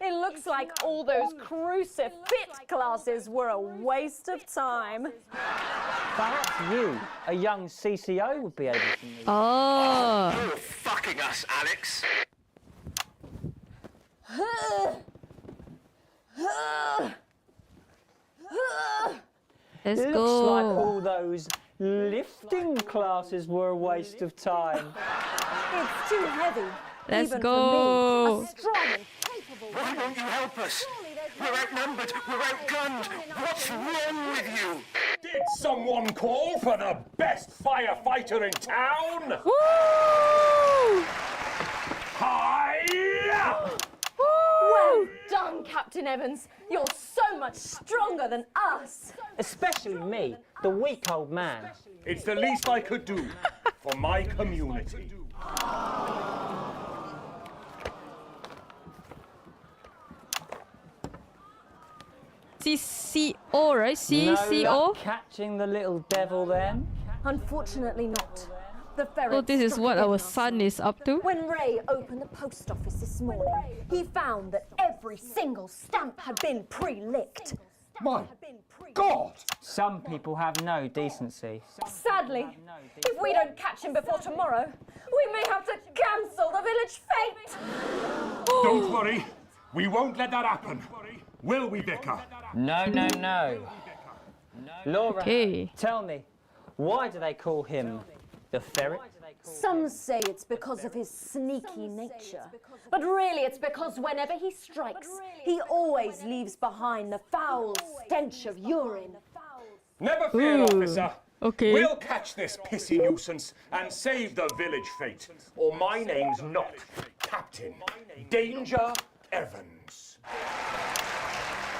It looks like all those crucifix classes were a waste of time. Perhaps you, a young CCO, would be able to move. Oh. You're fucking us, Alex. Let's Looks go. like all those lifting classes were a waste of time. It's too heavy. Let's even go. For me, a strong and capable Why won't you help us? We're outnumbered. We're outgunned. What's wrong with you? Did someone call for the best firefighter in town? Woo! Hi-ya! Well done, Captain Evans. You're so much stronger than us. Especially me, the weak old man. It's the least I could do for my community. CCO, right? No CCO? luck catching the little devil then? Unfortunately not. The ferret So this is struck what again our last son is up to? When Ray opened the post office this morning, he found that every single stamp had been pre-licked. My God! Some people have no decency. Sadly, if we don't catch him before tomorrow, we may have to cancel the village fete. Don't worry, we won't let that happen. Will we, Vicar? No, no, no. Laura, Okay. tell me, why do they call him the ferret? Some say it's because of his sneaky nature. But really it's because whenever he strikes, he always leaves behind the foul stench of urine. Never fear, Ooh, officer. okay. We'll catch this pissy nuisance and save the village fate. Or my name's not Captain Danger Evans.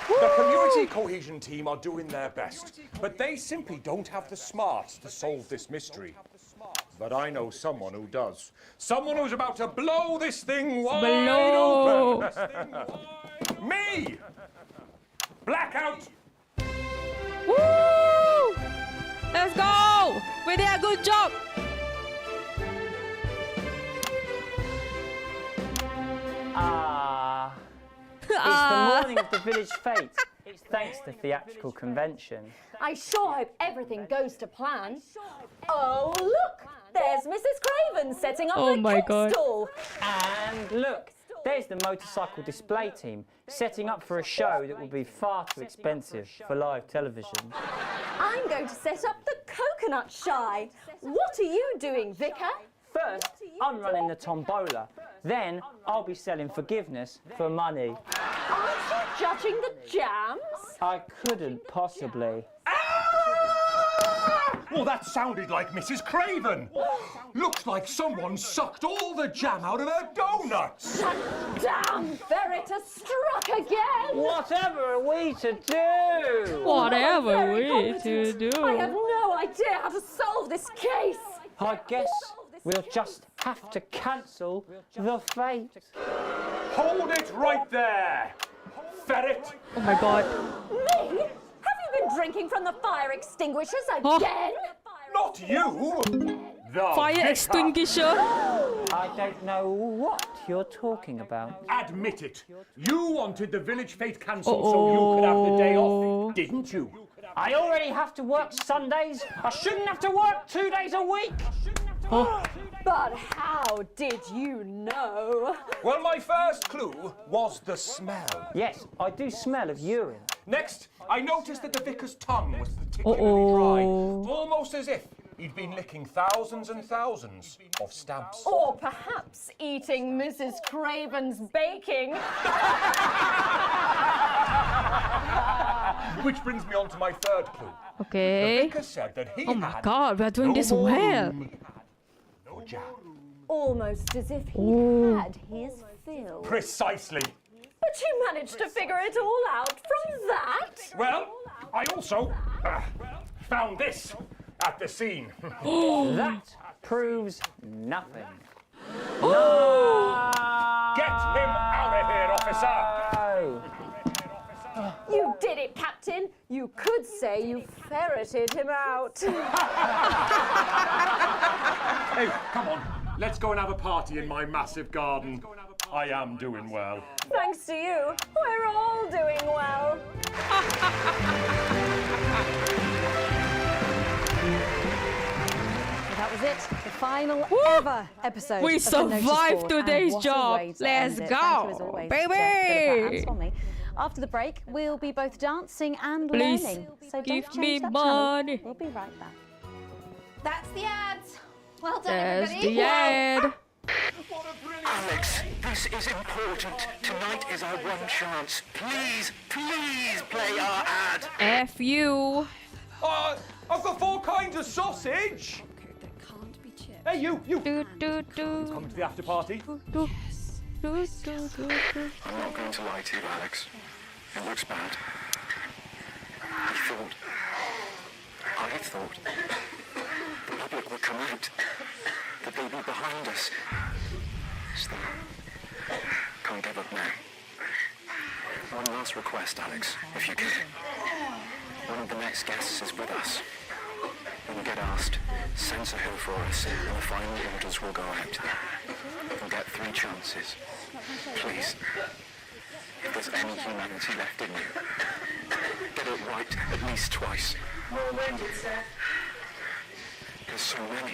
The community cohesion team are doing their best, but they simply don't have the smarts to solve this mystery. But I know someone who does. Someone who's about to blow this thing wide open. Me! Blackout! Woo! Let's go! We did a good job! It's the morning of the village fete. It's thanks to theatrical convention. I sure hope everything goes to plan. Oh, look! There's Mrs. Craven setting up Oh the my cake God. stall. And look, There's the motorcycle display team, setting up for a show that will be far too expensive for live television. I'm going to set up the coconut shy. What are you doing, Vicar? First, I'm running the tombola. Then, I'll be selling forgiveness for money. Aren't you judging the jams? I couldn't possibly. Well, that sounded like Mrs. Craven. Looks like someone sucked all the jam out of her donuts. That damn ferret has struck again. Whatever are we to do? Whatever we to do. I have no idea how to solve this case. I guess we'll just have to cancel the fate. Hold it right there, ferret. Oh my god. Me? Have you been drinking from the fire extinguishers again? Not you. The Fire vicar. extinguisher. I don't know what you're talking about. Admit it. You wanted the village fete cancelled so you could have the day off, didn't you? I already have to work Sundays. I shouldn't have to work 2 days a week. But how did you know? Well, my first clue was the smell. Yes, I do smell of urine. Next, I noticed that the vicar's tongue was particularly dry, almost as if he'd been licking thousands and thousands of stamps. Or perhaps eating Mrs. Craven's baking. Which brings me on to my third clue. Okay. The vicar said that he Oh my had god, we are doing this no well. room for jam. Almost as if he Ooh. had his fill. Precisely. But you managed to figure it all out from that? Well, I also found this at the scene. That proves nothing. Get him out of here, officer! You did it, Captain. You could say you ferreted him out. Hey, come on. Let's go and have a party in my massive garden. I am doing well. Thanks to you, we're all doing well. That was it, the final ever episode. We of the Notice survived Board, today's and what a job. way to Let's end it. go, Thank you as always to baby. Philippa and Tommy. After the break, we'll be both dancing and Please learning. So give don't me change that money. channel. We'll be right back. That's the ads. Well done, There's everybody. the ad. Alex, this is important. Tonight is our one chance. Please, please play our ad. F you. I've got 4 kinds of sausage. Hey, you. Do, do, do. Come to the after party. Do, do, do, do, do. I'm not going to lie to you, Alex. It looks bad. I thought the public would come out. The baby behind us. Still, can't give up now. One last request, Alex, if you can. One of the next guests is with us. When you get asked, censor him for us, and the final orders will go out. You'll get 3 chances. Please, if there's any humanity left in you, get it right at least twice. There's so many.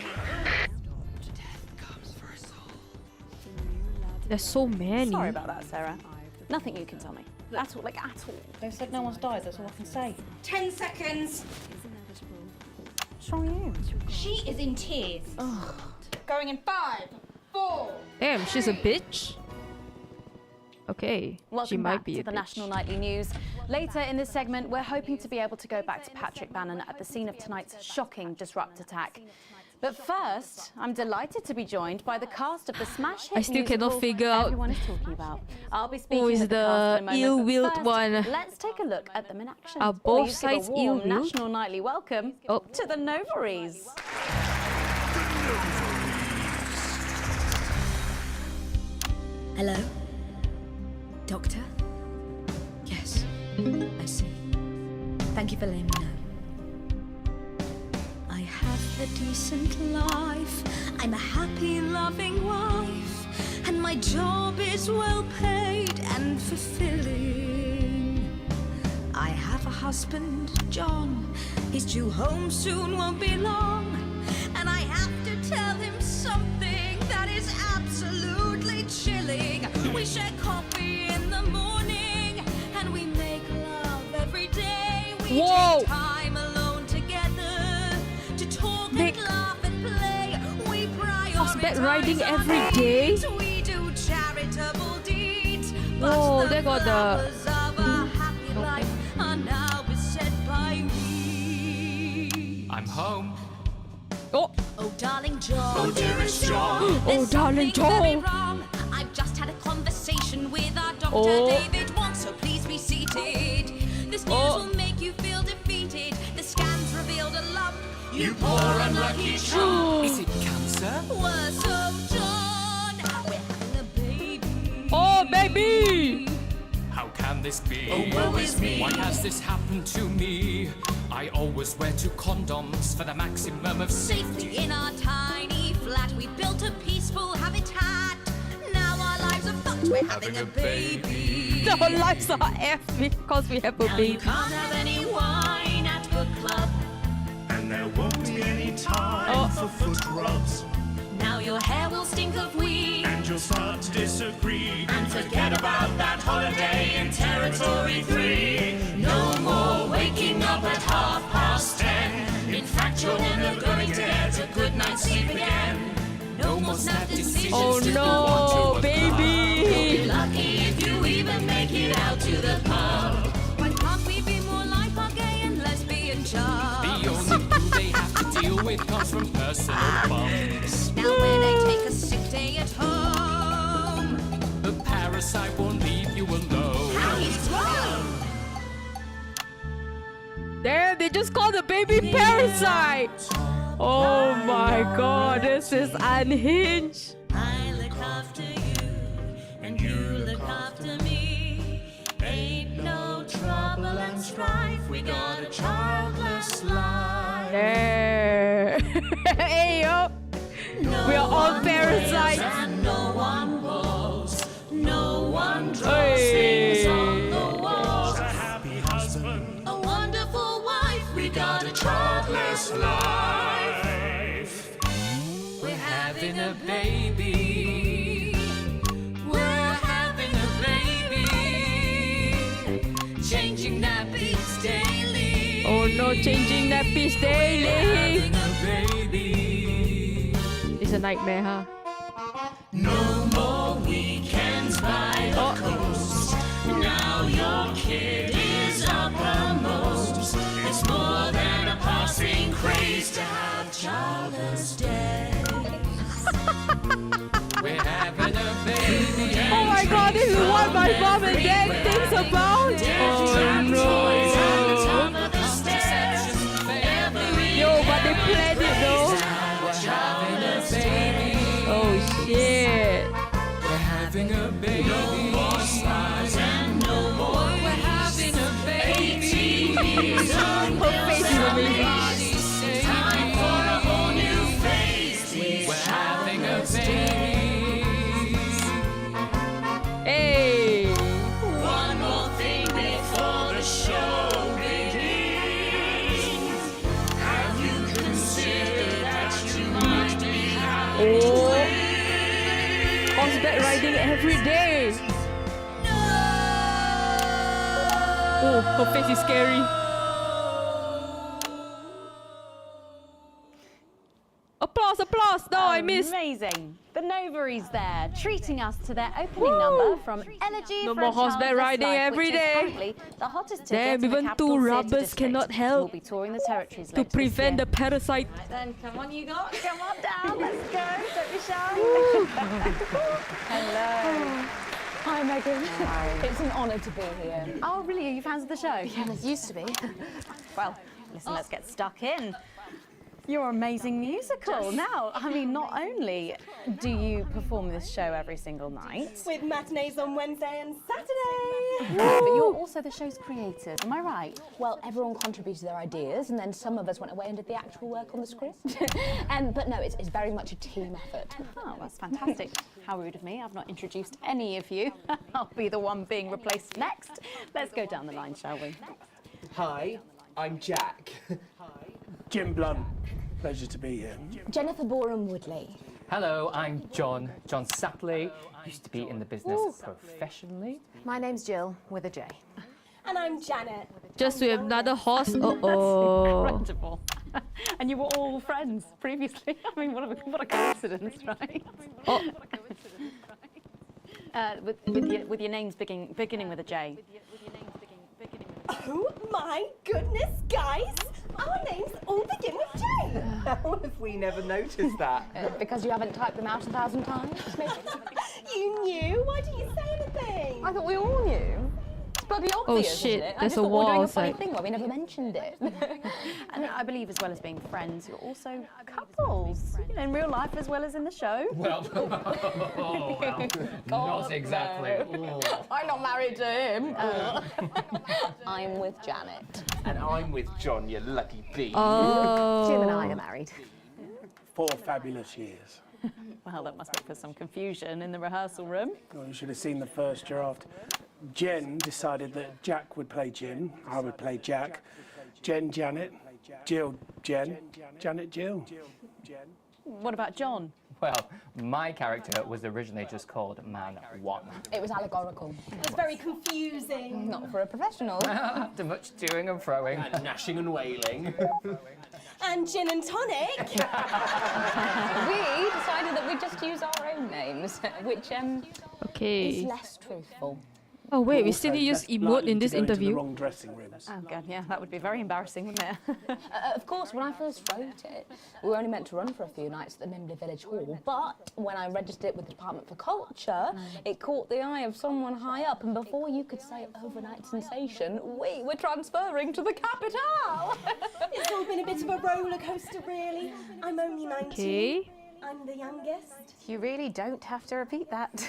There's so many. Sorry about that, Sarah. Nothing you can tell me. At all, like at all. They said no one's died, that's all I can say. 10 seconds. What's wrong with you? She is in tears. Going in 5, 4. Damn, she's a bitch. Okay, Welcome she might back be to a the bitch. National Nightly News. Later in this segment, we're hoping to be able to go back to Patrick Bannon at the scene of tonight's shocking Disrupt attack. But first, I'm delighted to be joined by the cast of the smash hit I still cannot musical figure out everyone is talking about. I'll be speaking who is with the cast in a the moment, but ill-willed first, one. Let's take a look at them in action. Are both Please sides give a warm ill-willed? National Nightly welcome to the Novaries. Hello? Doctor? Yes, I see. Thank you for letting me know. I have a decent life. I'm a happy, loving wife. And my job is well paid and fulfilling. I have a husband, John. He's due home soon, won't be long. And I have to tell him something that is absolutely chilling. We We share coffee in the morning, and we make love every day. We take time alone together to talk and laugh and play. We horseback riding every day. We do charitable deeds. Whoa, they got the. Flowers of a happy life are now beset by weeds. I'm home. Oh, darling Joe. Oh, dearest Joe. Oh, darling Joe. I've just had a conversation with our doctor, David Wong, so please be seated. This news will make you feel defeated. The scans revealed a lump. You poor unlucky chump. Is it cancer? Worse, oh John, we're having a baby. Oh, baby! How can this be? Oh, woe is me. Why has this happened to me? I always wear 2 condoms for the maximum of Safety in our tiny flat, we built a peaceful habitat. Now our lives are fucked, we're having a baby. Our lives are effed because we have a Now baby. you can't have any wine at book club. And there won't be any time for foot rubs. Now your hair will stink of weed. And you'll start to disagree. And forget about that holiday in Territory 3. No more waking up at 10:30. In fact, you're never going to get a good night's sleep again. No more snap decisions. Oh no, baby! You'll be lucky if you even make it out to the pub. Why can't we be more like our gay and lesbian chums? The only boo they have to deal with comes from personal bums. Now when they take a sick day at home, The parasite won't leave you alone. how he's grown. Damn, they just called the baby parasite! Oh my god, this is unhinged. I look after you, and you look after me. Ain't no trouble and strife, we got a childless life. Yeah. Hey yo! We are all parasites. And no one walks, no one draws Hey. things on the walls. A happy husband. A wonderful wife, we got a childless life. We're having a baby. We're having a baby. Changing nappies daily. Oh no, changing nappies daily. Having a baby. It's a nightmare, huh? No more weekends by the coast. Now your kid is uppermost. It's more than a passing craze to have childless days. We're having a baby. Oh my god, this is what my mom and dad thinks about. Oh no. Yo, but they planned it though. We're having a baby. Oh shit. We're having a baby. No more smiles and no more. We're having a baby. Her face is amazing. Time for a whole new phase. We're having a baby. Hey. One more thing before the show begins. Have you considered that you might be having Oh. Horseback riding every day. Oh, her face is scary. Applause, applause. No, I missed. Amazing. The Nova is there, treating us to their opening number from Elegy No for more a horseback Childless riding Life, every which is day. currently the hottest ticket Damn, to the even capital two theatre rubbers district. cannot help We'll be touring the territories to later this prevent year. the parasite. Then come on, you lot, come on down. Let's go. Don't be shy. Hello. Hi, Megan. Hi. It's an honour to be here. Oh, really? Are you fans of the show? Yeah, used to be. Well, listen, let's get stuck in. Your amazing musical. Now, I mean, not only do you perform this show every single night, with matinees on Wednesday and Saturday. but you're also the show's creators, am I right? Well, everyone contributed their ideas, and then some of us went away and did the actual work on the script. But no, it's very much a team effort. Oh, that's fantastic. How rude of me. I've not introduced any of you. I'll be the one being replaced next. Let's go down the line, shall we? Hi, I'm Jack. Jim Blunt. Pleasure to be here. Jennifer Boreham Woodley. Hello, I'm John Satley. Used to be in the business professionally. My name's Jill, with a J. And I'm Janet. Just with another horse. Uh-oh. Incredible. And you were all friends previously. I mean, what a coincidence, right? Oh. With your names beginning with a J. Oh my goodness, guys! Our names all begin with J. How have we never noticed that? Because you haven't typed them out 1,000 times, maybe? You knew? Why didn't you say anything? I thought we all knew. It's bloody obvious, shit, isn't it? there's I just a thought we were doing wall a funny outside. thing where we never mentioned it. And I believe as well as being friends, you're also couples. You know, in real life as well as in the show. Well, not exactly. I'm not married to him. I'm with Janet. And I'm with John, you lucky bee. Oh. Jim and I are married. 4 fabulous years. Well, that must make for some confusion in the rehearsal room. Well, you should have seen the first draft. Jen decided that Jack would play Jim, I would play Jack. Jen, Janet, Jill, Jen, Janet, Jill. What about John? Well, my character was originally just called Man 1. It was allegorical. It was very confusing. Not for a professional. After much toing and froing. And gnashing and wailing. And gin and tonic. We decided that we'd just use our own names, which Okay. is less truthful. Oh wait, we still need to use emote in this interview. Wrong dressing rooms. Oh god, yeah, that would be very embarrassing, wouldn't it? Of course, when I first wrote it, we were only meant to run for a few nights at the Mimbley Village Hall, but when I registered it with the Department for Culture, it caught the eye of someone high up, and before you could say overnight sensation, we were transferring to the capital! It's all been a bit of a roller coaster, really. I'm only 19. Okay. I'm the youngest. You really don't have to repeat that.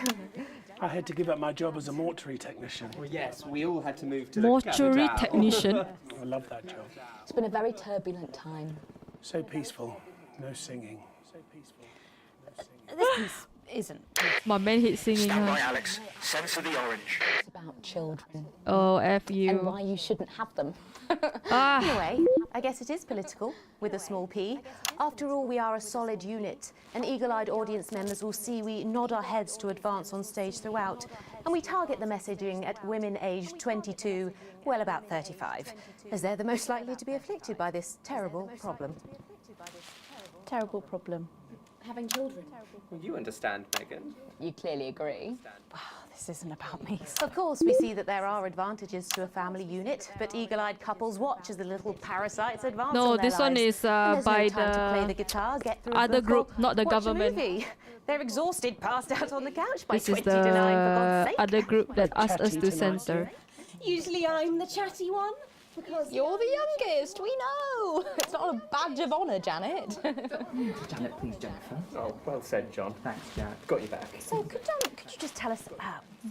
I had to give up my job as a mortuary technician. Well, yes, we all had to move to Mortuary the capital. technician. I love that job. It's been a very turbulent time. So peaceful, no singing. So peaceful, no singing. This piece isn't. My man hates singing. Stand by, Huh? Alex. Censor the orange. It's about children. Oh, F And you. why you shouldn't have them. Ah. Anyway, I guess it is political, with a small p. After all, we are a solid unit, and eagle-eyed audience members will see we nod our heads to advance on stage throughout, and we target the messaging at women aged 22, well, about 35, as they're the most likely to be afflicted by this terrible problem. Terrible problem. Having children. Well, you understand, Megan. You clearly agree. This isn't about me. Of course, we see that there are advantages to a family unit, but eagle-eyed couples watch as the little parasites advance No, on their this one lives. is And there's by no time to play the the guitar, get through a other book, group, or not the watch government. A movie. They're exhausted, passed out on the couch by This is 20 to 9, for God's the sake. other group that asked us to censor. Usually I'm the chatty one. Because You're the youngest, we know. It's not a badge of honour, Janet. Janet, please, Jennifer. Oh, well said, John. Thanks, Janet. Got you back. So could you just tell us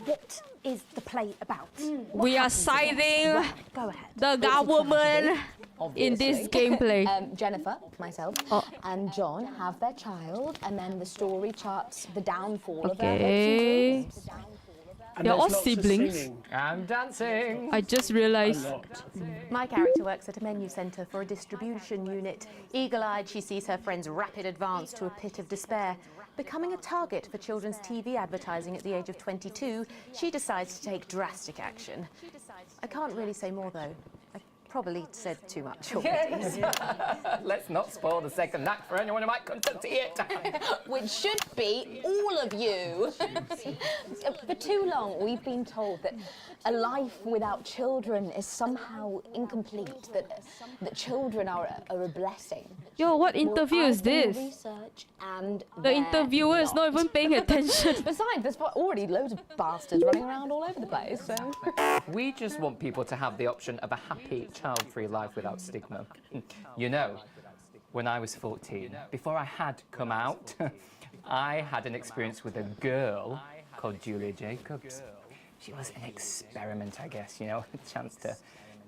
what is the play about? We are siding Go ahead. the government in this gameplay. Jennifer, myself, and John have their child, and then the story charts the downfall of their Okay. hopes and dreams. You're all siblings. I'm dancing. I just realized. My character works at a menu centre for a distribution unit. Eagle-eyed, she sees her friend's rapid advance to a pit of despair. Becoming a target for children's TV advertising at the age of 22, she decides to take drastic action. I can't really say more, though. I probably said too much already. Let's not spoil the second act for anyone who might come to see it. Which should be all of you. For too long, we've been told that a life without children is somehow incomplete, that children are a blessing. Yo, what interview is this? Research and The interviewer is not even paying attention. Besides, there's already loads of bastards running around all over the place, so... We just want people to have the option of a happy, child-free life without stigma. You know, when I was 14, before I had come out, I had an experience with a girl called Julia Jacobs. She was an experiment, I guess, you know, a chance to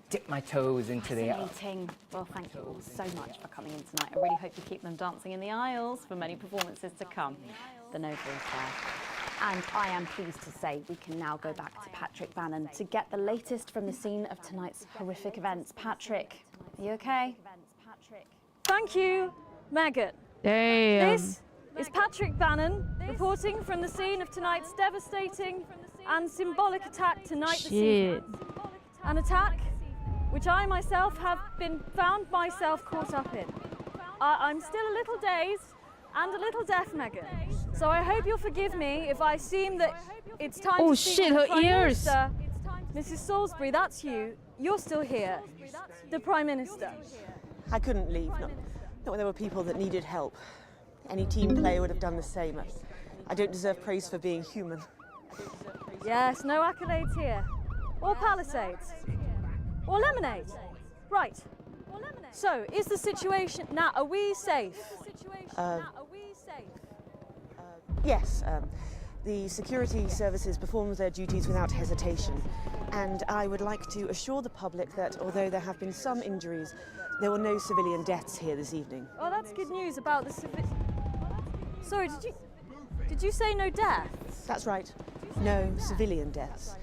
dip my toes into the... Fascinating. Well, thank you all so much for coming in tonight. I really hope you keep them dancing in the aisles for many performances to come. The Nova is there. And I am pleased to say we can now go back to Patrick Bannon to get the latest from the scene of tonight's horrific events. Patrick, are you okay? Thank you, Megan. Damn. This is Patrick Bannon, reporting from the scene of tonight's devastating and symbolic attack tonight this evening. An attack which I myself have been found myself caught up in. I'm still a little dazed and a little deaf, Megan. So I hope you'll forgive me if I seem that it's time to speak shit, to the her Prime ears. Minister. Mrs. Salisbury, that's you. You're still here. The Prime Minister. I couldn't leave, not when there were people that needed help. Any team player would have done the same. I don't deserve praise for being human. Yes, no accolades here. Or Palisades. Or lemonade. Right. So, is the situation now? Are we safe? Yes. The security services performed their duties without hesitation, and I would like to assure the public that although there have been some injuries, there were no civilian deaths here this evening. Oh, that's good news about the Sorry, did you say no deaths? That's right. No civilian deaths.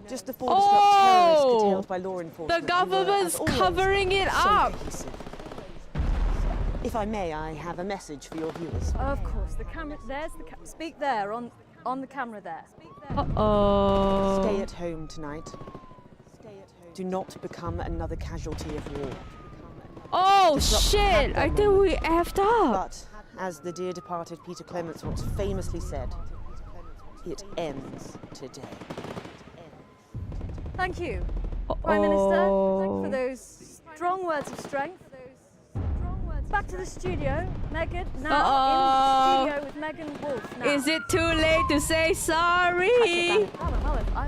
Just the 4 disrupt terrorists curtailed by law enforcement. The government's covering it up. If I may, I have a message for your viewers. Of course, the camera. There's the speak there on the camera there. Uh-oh. Stay at home tonight. Do not become another casualty of war. Oh shit! I think we effed up. But as the dear departed Peter Clements once famously said, it ends today. Thank you, Prime Minister, for those strong words of strength. Back to the studio, Megan. Now in the studio with Megan Wolf. Now. Is it too late to say sorry?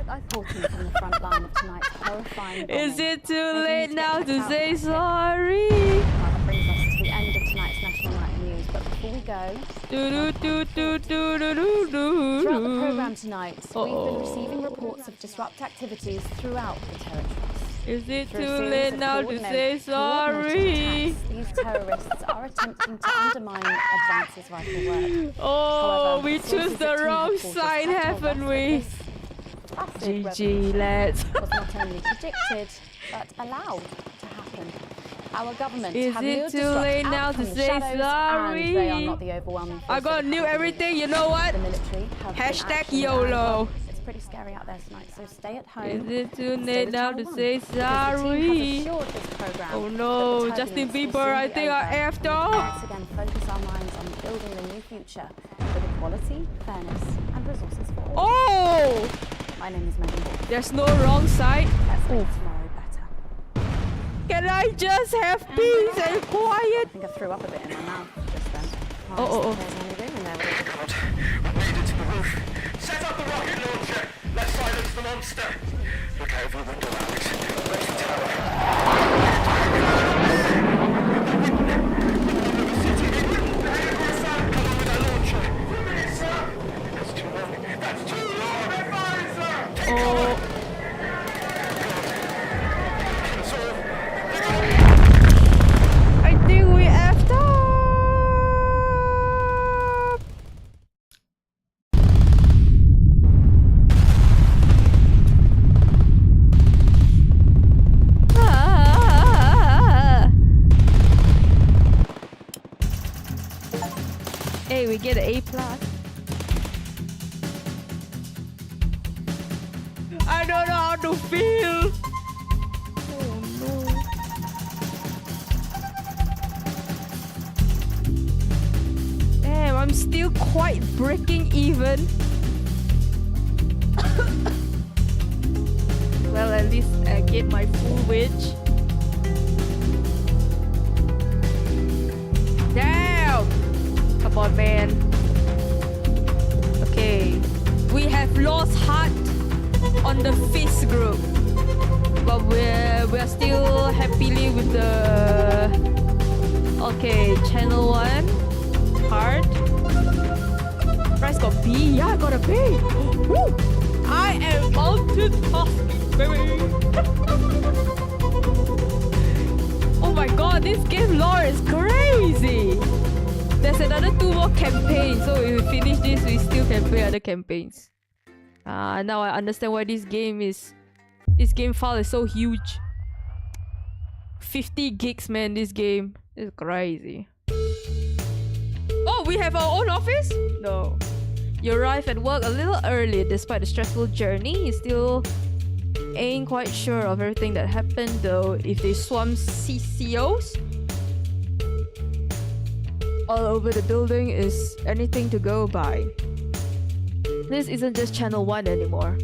I thought you from the front line of tonight's horrifying bombing. Is it too late now to say sorry? That brings us to the end of tonight's National Night News, but before we go, throughout the programme tonight, we've been receiving reports of disrupt activities throughout the territories. Is it too late now to say sorry? These terrorists are attempting to undermine Advance's vital work. Oh, However, we choose the wrong side, haven't we? GG, lads. Was not only predicted, but allowed to happen. Our government Is have it lured too disrupt late out now to from the say shadows, sorry? And they are not the overwhelming force I got of new the everything, you know what? The military have been Hashtag acting YOLO. and it's pretty scary out there tonight, so stay at home. Is it too and stay late with now Channel to 1, say because the team has sorry? assured this programme Oh that no, the Justin turbulence will Bieber, soon I be think I over. effed We up. once again focus our minds on building the new future with equality, fairness and resources for all. Oh! My name is Megan Wolf. There's no wrong side. Let's make Oh. tomorrow better. Can I just have peace and quiet? I think I threw up a bit in my mouth just then. Oh. There's only room in there. God, we made it to the roof. Set up the rocket launcher. Let's silence the monster. Look out of the window, Alex. Where's the I think we effed up. Hey, we get an A+. I don't know how to feel. Oh no. Damn, I'm still quite breaking even. Well, at least I get my full wage. Damn! Come on, man. Okay. We have lost heart on the fist group. But we're still happily with the... Okay, channel 1. Heart. Price got B. Yeah, I got a B. Woo! I am multitasking, baby. Oh my god, this game lore is crazy. There's another 2 more campaigns, so if we finish this, we still can play other campaigns. Now I understand why this game file is so huge. 50 gigs, man, this game is crazy. Oh, we have our own office? No. You arrive at work a little early despite the stressful journey. You still ain't quite sure of everything that happened, though. If they swarm CCOs all over the building is anything to go by. This isn't just Channel 1 anymore.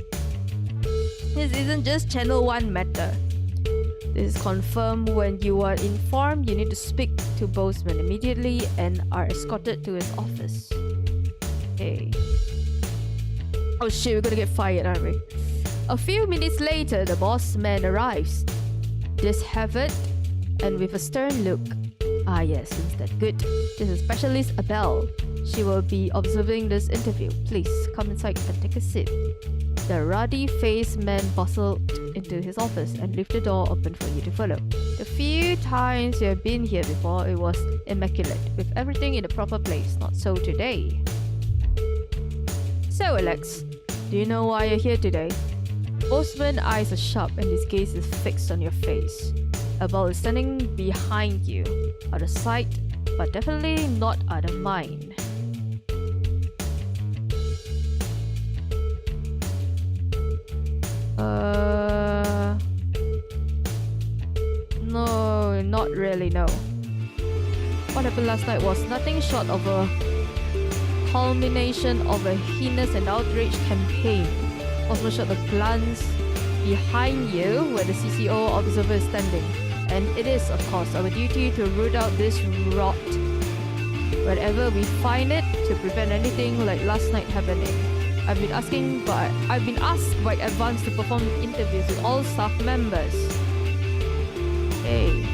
This isn't just Channel 1 matter. This is confirmed when you are informed you need to speak to Boseman immediately and are escorted to his office. Okay. Oh shit, we're gonna get fired, aren't we? A few minutes later, the boss man arrives. Disheveled and with a stern look. Ah yes, instead. Good. This is Specialist Abel. She will be observing this interview. Please come inside and take a seat. The ruddy-faced man bustled into his office and left the door open for you to follow. The few times you have been here before, it was immaculate, with everything in the proper place. Not so today. So, Alex, do you know why you're here today? Boseman's eyes are sharp and his gaze is fixed on your face. Abel is standing behind you, out of sight, but definitely not out of mind. No, not really, no. What happened last night was nothing short of a culmination of a heinous and outraged campaign. Osmo shot a glance behind you where the CCO observer is standing. And it is, of course, our duty to root out this rot wherever we find it to prevent anything like last night happening. I've been asked by advance to perform interviews with all staff members. Hey.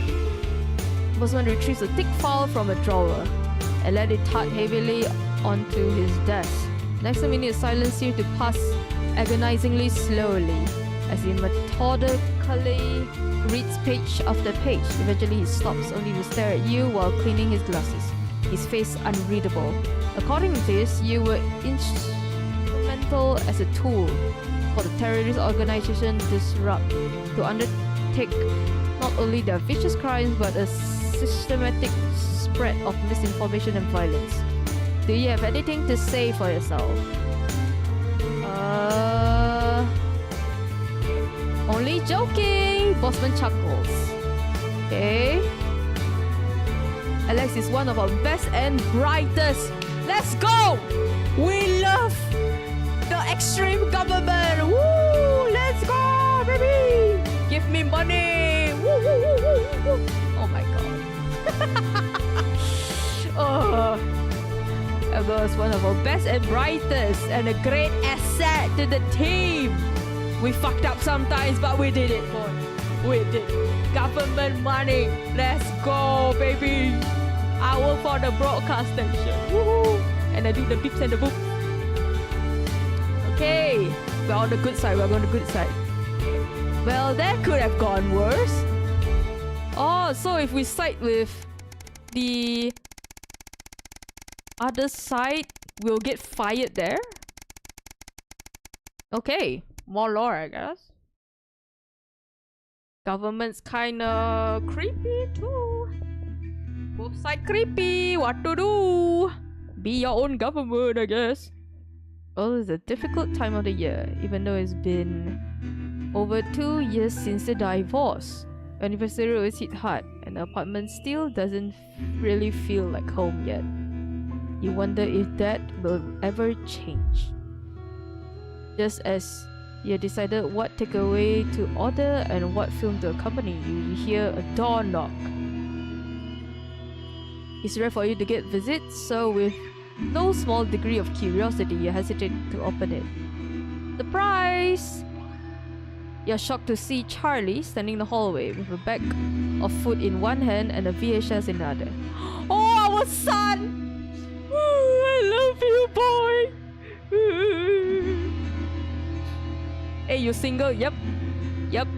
Boseman retrieves a thick file from a drawer and let it thud heavily onto his desk. Next minute, silence seemed to pass agonizingly slowly as he methodically reads page after page. Eventually, he stops only to stare at you while cleaning his glasses. His face unreadable. According to this, you were instrumental as a tool for the terrorist organization Disrupt to undertake not only their vicious crimes but a systematic spread of misinformation and violence. Do you have anything to say for yourself? Only joking! Boseman chuckles. Okay. Alex is one of our best and brightest. Let's go! We love the extreme government. Woo! Let's go, baby! Give me money! Woo, woo, woo, woo, woo. Oh my god. Oh. Abel is one of our best and brightest and a great asset to the team. We fucked up sometimes, but we did it, boy. We did. Government money. Let's go, baby. I work for the broadcast station. Woohoo! And I do the beeps and the boops. Okay. We're on the good side. We're on the good side. Well, that could have gone worse. Oh, so if we side with the other side, we'll get fired there? Okay. More lore, I guess. Government's kinda creepy too. Both sides creepy. What to do? Be your own government, I guess. Well, it's a difficult time of the year, even though it's been over 2 years since the divorce. Anniversary always hit hard, and the apartment still doesn't really feel like home yet. You wonder if that will ever change. Just as you decided what takeaway to order and what film to accompany you hear a door knock. It's rare for you to get visits, so with no small degree of curiosity, you hesitate to open it. Surprise! You're shocked to see Charlie standing in the hallway with a bag of food in one hand and a VHS in the other. Oh, our son! I love you, boy! Hey, you single? Yep. Yep.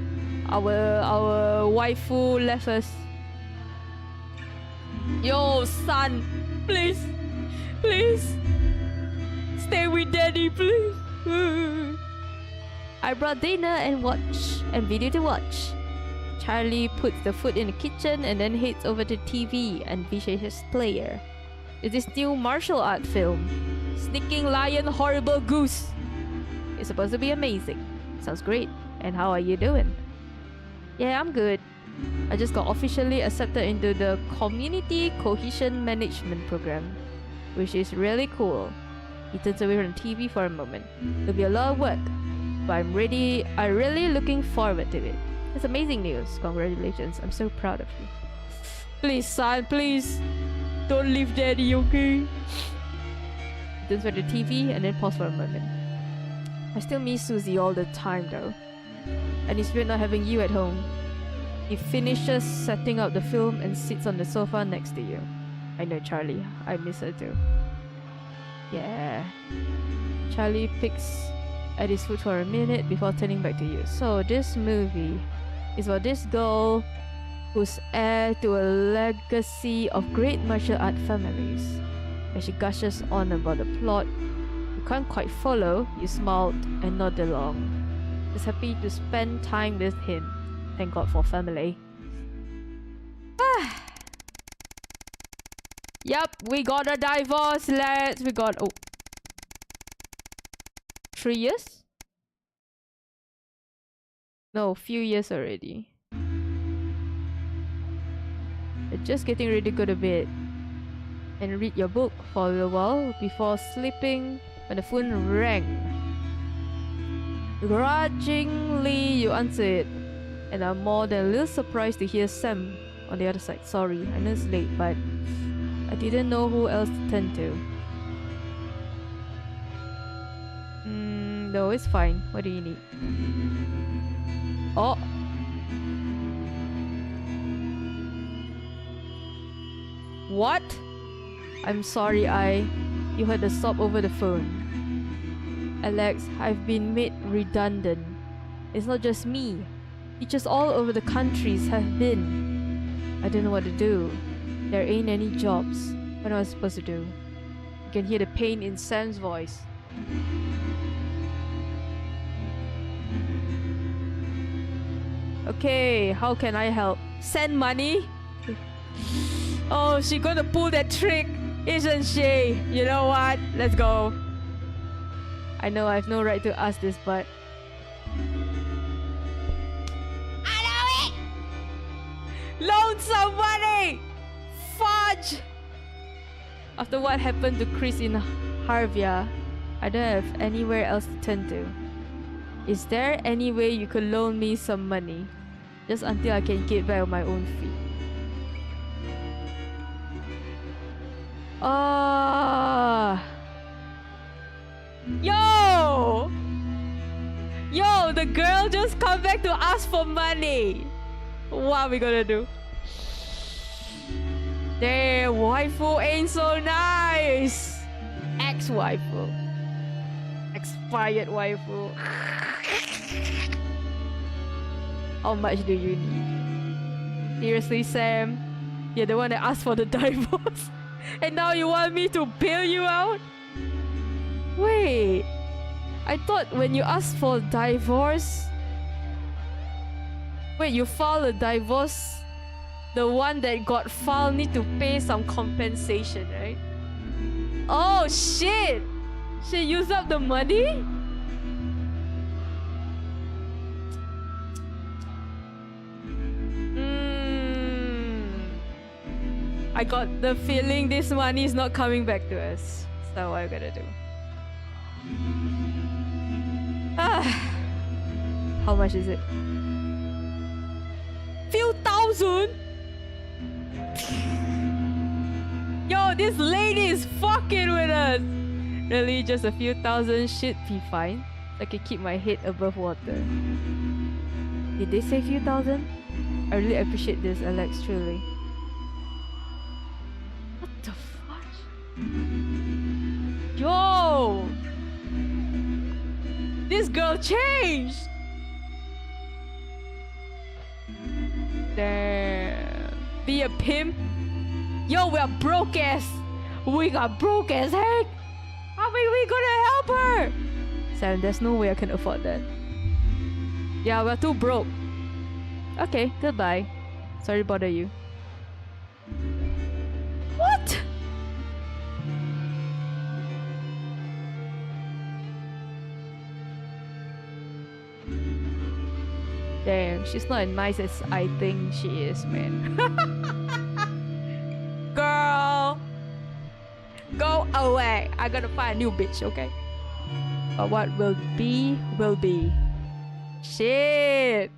Our waifu left us. Yo, son, please, please, stay with daddy, please. I brought dinner and video to watch. Charlie puts the food in the kitchen and then heads over to TV and VHS player. is this new martial art film, Sneaking Lion Horrible Goose. It's supposed to be amazing. Sounds great. And how are you doing? Yeah, I'm good. I just got officially accepted into the Community Cohesion Management program, which is really cool. He turns away from TV for a moment. It'll be a lot of work, but I'm really looking forward to it. It's amazing news. Congratulations. I'm so proud of you. Please, son, please. Don't leave daddy, okay? He turns for the TV and then pause for a moment. I still miss Susie all the time though. And it's weird not having you at home. He finishes setting up the film and sits on the sofa next to you. I know, Charlie. I miss her too. Yeah. Charlie picks at his foot for a minute before turning back to you. So this movie is about this girl who's heir to a legacy of great martial art families. As she gushes on about the plot, you can't quite follow. You smiled and nodded along. Just happy to spend time with him. Thank God for family. Yup, we got a divorce, lads. We got 3 years? No, few years already. You're just getting ready to go to bed and read your book for a little while before sleeping when the phone rang. Grudgingly, you answer it and are more than a little surprised to hear Sam on the other side. Sorry, I know it's late, but I didn't know who else to turn to. No, it's fine. What do you need? Oh! What? I'm sorry, you heard the sob over the phone. Alex, I've been made redundant. It's not just me. Teachers all over the countries have been. I don't know what to do. There ain't any jobs. What am I supposed to do? You can hear the pain in Sam's voice. Okay, how can I help? Send money? Oh, she gonna pull that trick, isn't she? You know what? Let's go. I know I have no right to ask this, but I know it! Loan some money! Fudge! After what happened to Chris in Harvia, I don't have anywhere else to turn to. Is there any way you could loan me some money? Just until I can get back on my own feet. Yo! Yo, the girl just come back to ask for money. What are we gonna do? Damn, waifu ain't so nice. Ex-waifu. Expired waifu. How much do you need? Seriously, Sam? You're the one that asked for the divorce? And now you want me to bail you out? Wait, I thought when you asked for divorce... Wait, you filed a divorce, the one that got filed need to pay some compensation, right? Oh shit! She used up the money? I got the feeling this money is not coming back to us. So what I'm gonna do? How much is it? Few thousand? Yo, this lady is fucking with us. Really, just a few thousand should be fine. I can keep my head above water. Did they say few thousand? I really appreciate this, Alex, truly. What the fuck? Yo! This girl changed! Damn. Be a pimp? Yo, we are broke as. We got broke as heck! How are we gonna help her? Sam, there's no way I can afford that. Yeah, we're too broke. Okay, goodbye. Sorry to bother you. What? Damn, she's not as nice as I think she is, man. Girl, go away. I gotta find a new bitch, okay? But what will be, will be. Shit.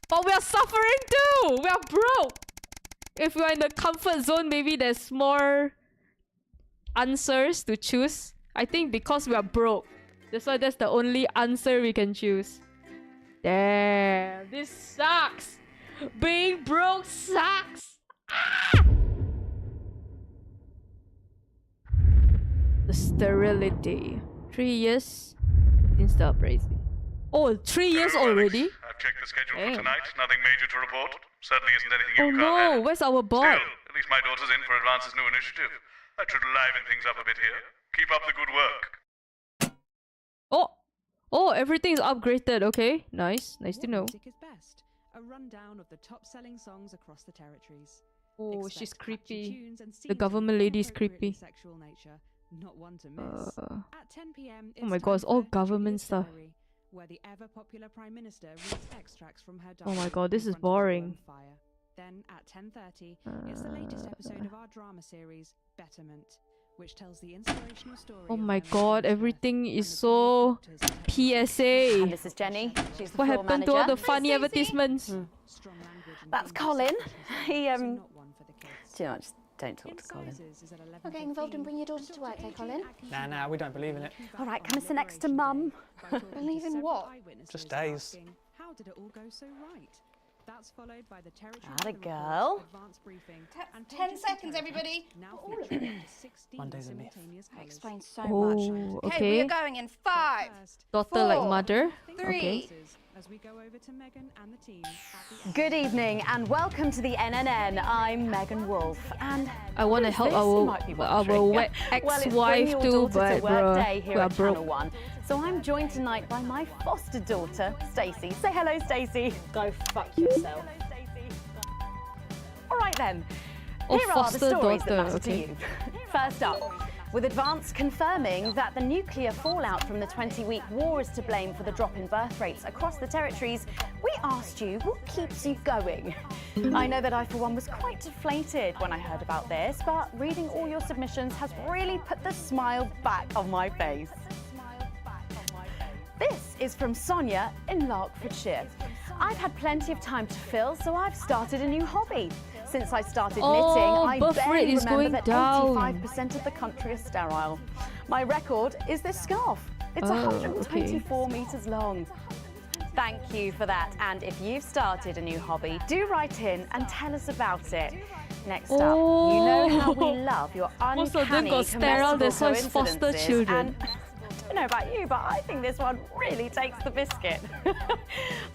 But we are suffering too. We are broke. If we are in the comfort zone, maybe there's more answers to choose. I think because we are broke, that's why that's the only answer we can choose. Damn, this sucks. Being broke sucks. Ah! The sterility. 3 years since the uprising. Oh, 3 years already? I've checked the schedule for tonight. Nothing major to report. Certainly isn't anything you Oh can't no, handle. where's our boy? Still, at least my daughter's in for Advance's new initiative. That should liven things up a bit here. Keep up the good work. Oh, everything's upgraded. Okay, nice to know. Music is best. A rundown of the top-selling songs across the territories. Oh, Expect she's catchy creepy. tunes and The scenes government of lady is appropriately creepy. Sexual nature, not one to miss. At 10 p.m. Oh my god, it's all government stuff. Where the ever-popular Prime Minister reads extracts from her Oh my diary god, this in is front of a boring. bonfire. Then at 10:30, it's the latest episode of our drama series, Betterment, which tells the inspirational story. Oh my god, everything is so PSA. And this is Jenny. She's the What floor happened to all manager. the funny advertisements? That's Colin. He too much. Don't talk to Colin. Not getting involved in bringing your daughter to work, eh, Colin? Nah, we don't believe in it. All right, come and sit next to Mum. Believe in what? Just days. How did it all go so right? That's followed by the territory. Atta girl. Advanced briefing. 10 seconds, everybody. Monday's a myth. That explains so Oh, much. okay. We are going in 5, Daughter like 4, mother. 3. Okay. As we go over to Megan and the team. Good evening and welcome to the NNN. I'm Megan Wolf and I want to help this, you our might be wondering. wet Well, it's ex-wife Bring too, Your Daughter but to Work bruh, Day we here are at Channel broke. 1. So I'm joined tonight by my foster daughter, Stacey. Say hello, Stacey. Go fuck yourself. All right then. Oh, Here are the foster stories that daughter, matter okay. to you. First up, with Advance confirming that the nuclear fallout from the 20-week war is to blame for the drop in birth rates across the territories, we asked you what keeps you going. I know that I, for one, was quite deflated when I heard about this, but reading all your submissions has really put the smile back on my face. This is from Sonia in Larkfordshire. I've had plenty of time to fill, so I've started a new hobby. Since I started knitting, I birth barely rate is remember going that down. 85% of the country is sterile. My record is this scarf. It's Oh, 124 metres long. Thank you for that. And if you've started a new hobby, do write in and tell us about it. Next up, you know how we love your uncanny, Most of them got sterile, that's why it's foster coincidences, children. and I don't know about you, but I think this one really takes the biscuit. I'm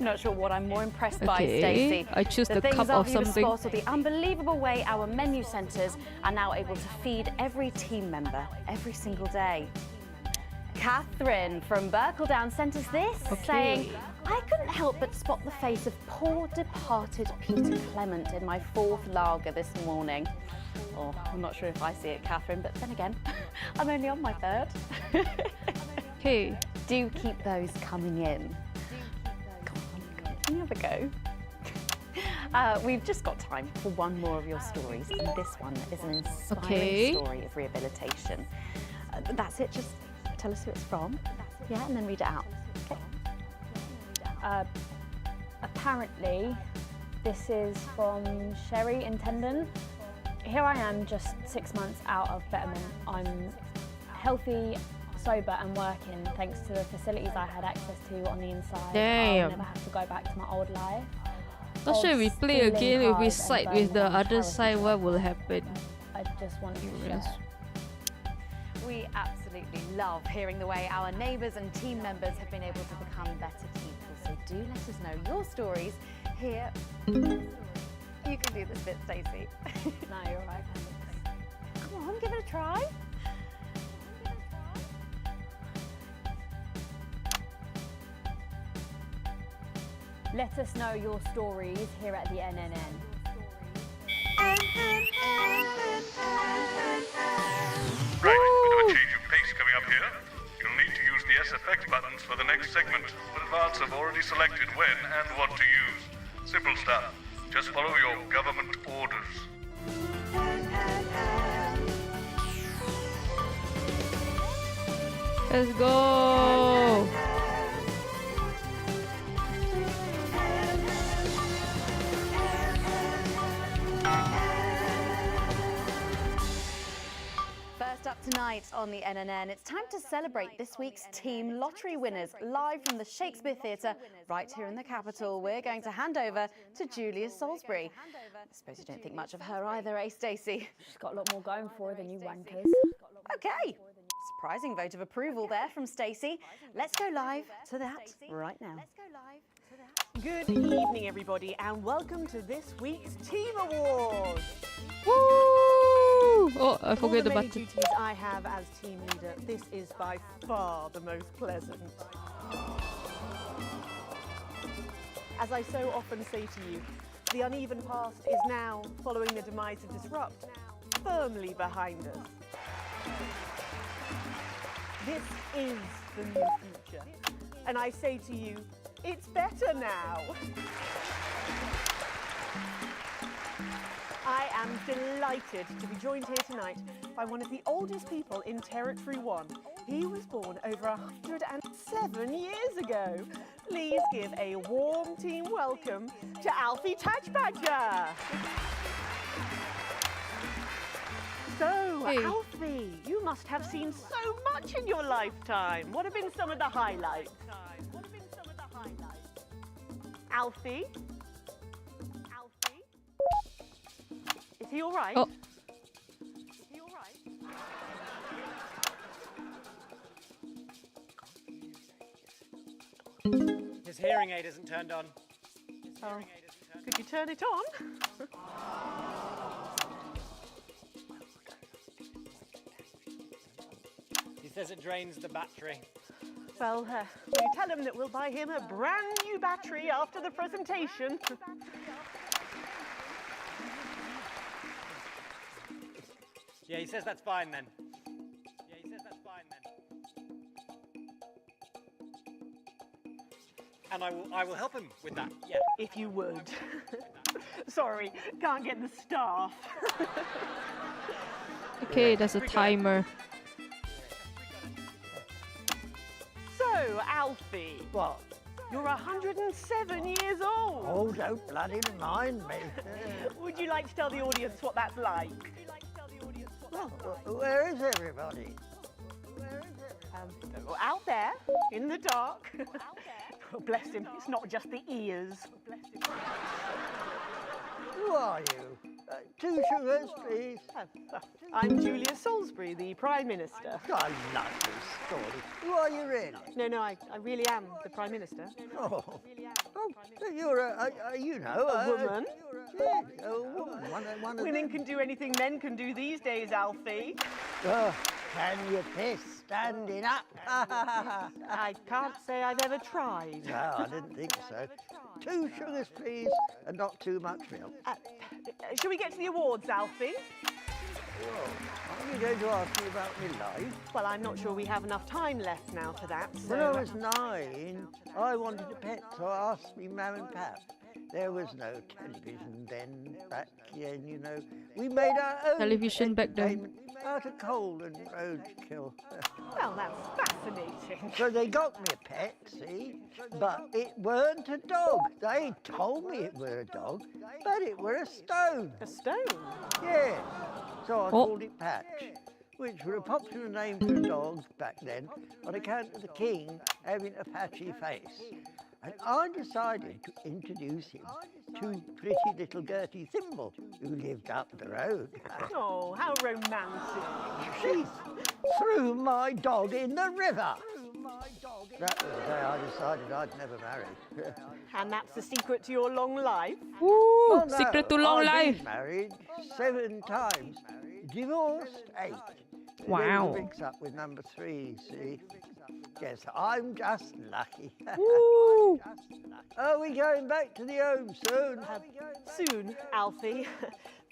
not sure what I'm more impressed by, Okay, Stacey. I choose the things cup our of viewers something. spot, or the unbelievable way our menu centres are now able to feed every team member every single day. Catherine from Berkeldown sent us this, saying, I couldn't help but spot the face of poor departed Peter Clement in my 4th lager this morning. Oh, I'm not sure if I see it, Catherine, but then again, I'm only on my 3rd. Hey. Do keep those coming in. Come on, can you have a go? We've just got time for one more of your stories, and this one is an inspiring Okay. story of rehabilitation. That's it, just tell us who it's from, yeah, and then read it out. Okay. Apparently, this is from Sherry Intendant. Here I am, just 6 months out of Betterment. I'm healthy, sober and working thanks to the facilities I had access to on the inside. Damn. I'll never have to go back to my old life. Not sure if we play Of again, stealing if we cars side and with the burning other down side, what will happen? I just want to Curious. share. We absolutely love hearing the way our neighbours and team members have been able to become better people. So do let us know your stories here. You can do this bit, Stacey. No, you're right. Come on, give it a try. Let us know your stories here at the NNN. Right, bit of a change of pace coming up here. You'll need to use the press effect buttons for the next segment, but advance have already selected when and what to use. Simple stuff. Just follow your government orders. Let's go. First up tonight on the NNN, it's time to celebrate this week's Team Lottery winners live from the Shakespeare Theatre right here in the capital. We're going to hand over to Julia Salisbury. I suppose you don't think much of her either, eh, Stacey? She's got a lot more going for her than you wankers. Okay. Surprising vote of approval there from Stacey. Let's go live to that right now. Good evening, everybody, and welcome to this week's Team Awards. Woo! Oh, I forget the many button. duties I have as team leader, this is by far the most pleasant. As I so often say to you, the uneven past is now, following the demise of Disrupt, firmly behind us. This is the new future. And I say to you, it's better now. I am delighted to be joined here tonight by one of the oldest people in Territory 1. He was born over 107 years ago. Please give a warm team welcome to Alfie Touchbadger. So, Hey. Alfie, you must have seen so much in your lifetime. What have been some of the highlights? Alfie? Alfie? Is he all right? Oh. Is he all right? His hearing aid isn't turned on. Oh. Could you turn it on? He says it drains the battery. Well, will you tell him that we'll buy him a brand new battery after the presentation? Yeah, he says that's fine then. Yeah, he says that's fine then. And I will help him with that. Yeah. If you would. Sorry, can't get the staff. Okay, there's a timer. So, Alfie. What? You're 107 years old. Oh, don't bloody remind me. Would you like to tell the audience what that's like? Well, where is everybody? Out there, in the dark. Oh, bless him, it's not just the ears. Who are you? 2 sugars, please. I'm Julia Salisbury, the Prime Minister. I love this story. Who are you really? No, I really am the Prime Minister. Oh, so you're a you know, A woman? Yes, a woman. One of Women them. can do anything men can do these days, Alfie. Oh, can you piss standing up? I can't say I've ever tried. No, I didn't think so. 2 sugars, please, and not too much milk. Shall we get to the awards, Alfie? Are you going to ask me about my life? Well, I'm not sure we have enough time left now for that. So When I was 9, I wanted a pet, so I asked me mum and pap. There was no television then, back then, you know. We made our own Television back then. entertainment out of coal and roadkill. Well, that's fascinating. So they got me a pet, see? But it weren't a dog. They told me it were a dog, but it were a stone. A stone? Yeah. So I called it Patch, which were a popular name for a dog back then on account of the king having a patchy face. And I decided to introduce him to pretty little Gertie Thimble, who lived up the road. Oh, how romantic. She threw my dog in the river. That was the day I decided I'd never marry. And that's the secret to your long life? Woo! Oh, no, Secret to long I've life. been married 7 times, divorced 8. Wow. Then mix up with number 3, see? Yes, I'm just lucky. Woo! Are we going back to the home soon? Soon, Alfie.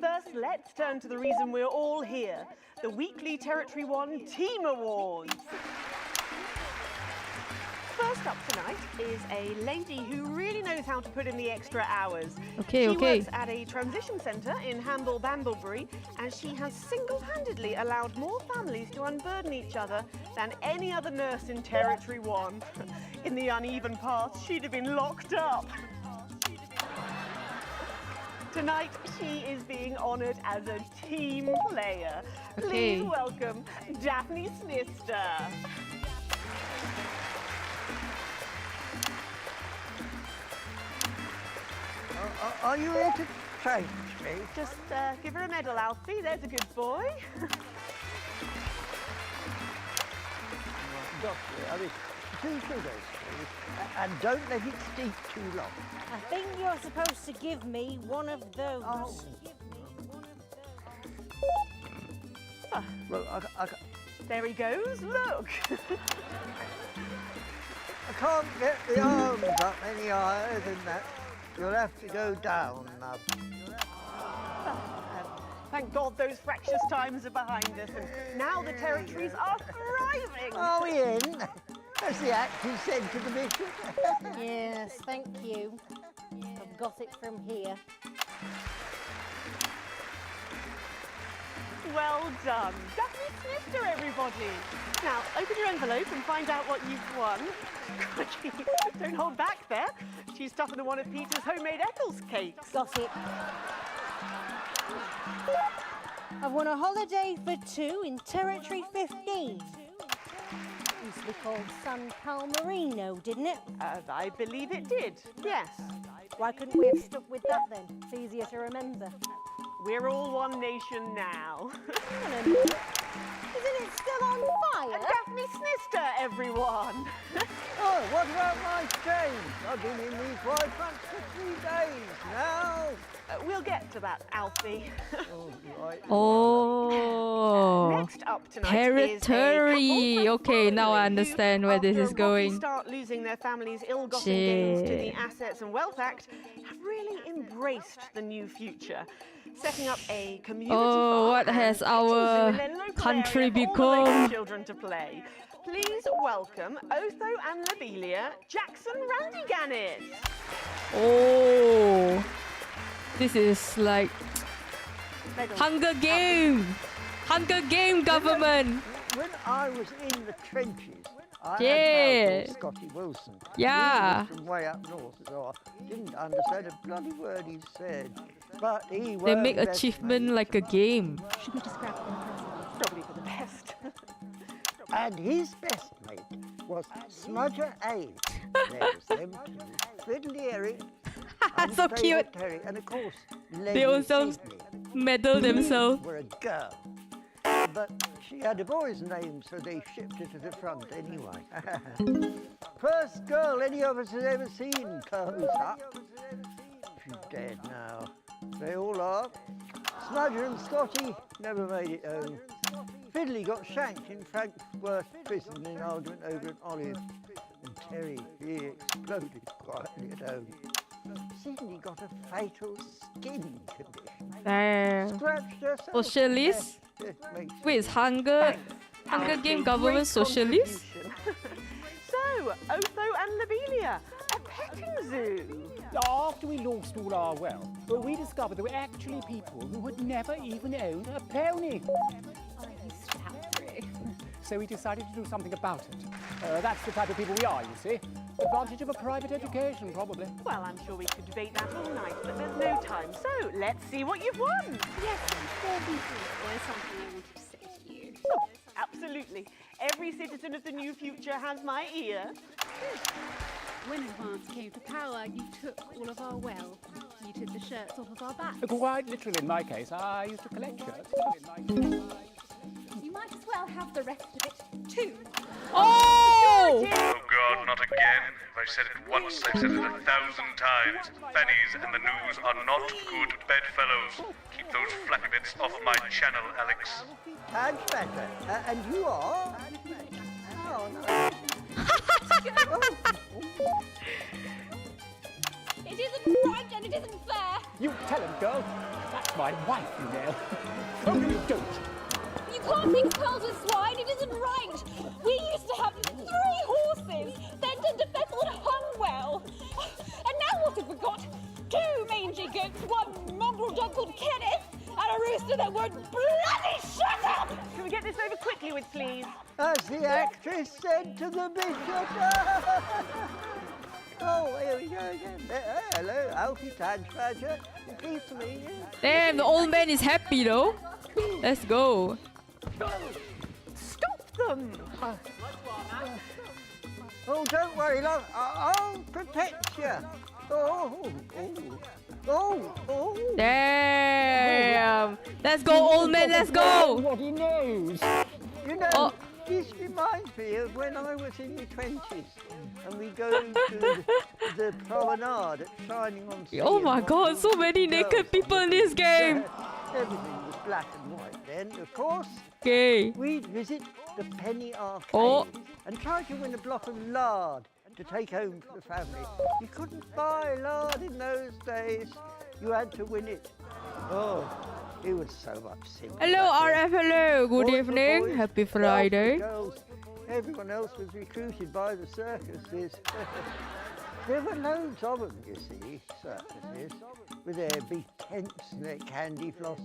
First, let's turn to the reason we're all here, the weekly Territory 1 Team Awards. First up tonight is a lady who really knows how to put in the extra hours. Okay, she okay. works at a transition centre in Hamble-Bamblebury, and she has single-handedly allowed more families to unburden each other than any other nurse in Territory 1. In the uneven past, she'd have been locked up. Tonight, she is being honoured as a team player. Okay. Please welcome Daphne Snister. Are you here to change me? Just give her a medal, Alfie. There's a good boy. Doctor, I mean, 2 sugars, please. And don't let it steep too long. I think you're supposed to give me one of those. Oh. Well, I There he goes, look. I can't get the arms up any higher than that. You'll have to go down, love. Thank God those fractious times are behind us, and now the territories are thriving. Are we in? As the actors said to the bishop. Yes, thank you. I've got it from here. Well done. Daphne Snister, everybody. Now, open your envelope and find out what you've won. Don't hold back there. She's tougher than one of Peter's homemade Eccles cakes. Got it. I've won a holiday for 2 in Territory 15. Used to be called San Palmerino, didn't it? I believe it did, yes. Why couldn't we have stuck with that then? It's easier to remember. We're all one nation now. Isn't it still on fire? Daphne Snister, everyone. Oh, what about my change? I've been in these wide fronts for 3 days now. We'll get to that, Alfie. Oh. Next up tonight Territory. Okay, now I understand where this is going. Start losing their families' ill-gotten gains to the Assets and Wealth Act, have really embraced the new future, setting up a community Oh, what has our country become? Children to play. Please welcome Otho and Lobelia, Jackson Randy-Gannett. Oh, this is like Hunger Game government. When I was in the trenches, I Yeah. had Scotty Wilson. Yeah. He was from way up north, so I didn't understand a bloody word he said. But he They were make best achievement like a game. Should we just grab them? Probably for the best. And his best mate was Smudger A. There was them two, Fiddly Eric, So cute. Terry, and of course, They Lady also Sydney. medal themselves. Were a girl. But she had a boy's name, so they shipped her to the front anyway. First girl any of us has ever seen close up. She's dead now. They all are. Smudger and Scotty never made it home. Fiddly got shanked in Frankworth prison in an argument over an olive. And Terry, he exploded quietly at home. Sydney got a fatal skin condition. Scratched herself. Socialist? Wait, is Hunger Game government socialist? So, Otho and Lobelia, a petting zoo. After we lost all our wealth, we discovered there were actually people who had never even owned a pony. So we decided to do something about it. That's the type of people we are, you see. Advantage of a private education, probably. Well, I'm sure we could debate that all night, but there's no time. So, let's see what you've won. Yes, there's something I wanted to say to you. Oh, absolutely. Every citizen of the new future has my ear. When advance came to power, you took all of our wealth. You took the shirts off of our backs. Quite literally, in my case, I used to collect shirts. You might as well have the rest of it, too. Oh! Oh God, not again. If I've said it once, I've said it 1,000 times. Fannies and the news are not good bedfellows. Keep those flappy bits off my channel, Alex. And better. And you are? Oh, no. It isn't right and it isn't fair. You tell him, girl. That's my wife, you know. Oh, no, you don't. You can't mix pearls with swine, it isn't right. We used to have 3 horses, sent into Bethel and hung well. And now what have we got? 2 mangy goats, 1 mongrel dog called Kenneth, and a rooster that won't bloody shut up! Can we get this over quickly with, please? As the actress said to the bishop. Oh, here we go again. Hello, Alfie Badger. Pleased to meet you. Damn, the old man is happy though. Let's go. Stop them! Oh, don't worry, love. I'll protect you. Oh. Damn. Let's go, old man. Let's go. What he knows. You know, this reminds me of when I was in my 20s and we go to the promenade at Shining on Sea. Oh my god, so many naked people in this game. Everything was black and white then, of course. Okay. We'd visit the Penny Arcade and try to win a block of lard to take home for the family. You couldn't buy lard in those days. You had to win it. Oh, it was so much simpler. Hello, RF. Hello. Good evening. Boys, Happy Friday. girls. Everyone else was recruited by the circuses. There were loads of them, you see, circuses, with their big tents and their candy floss.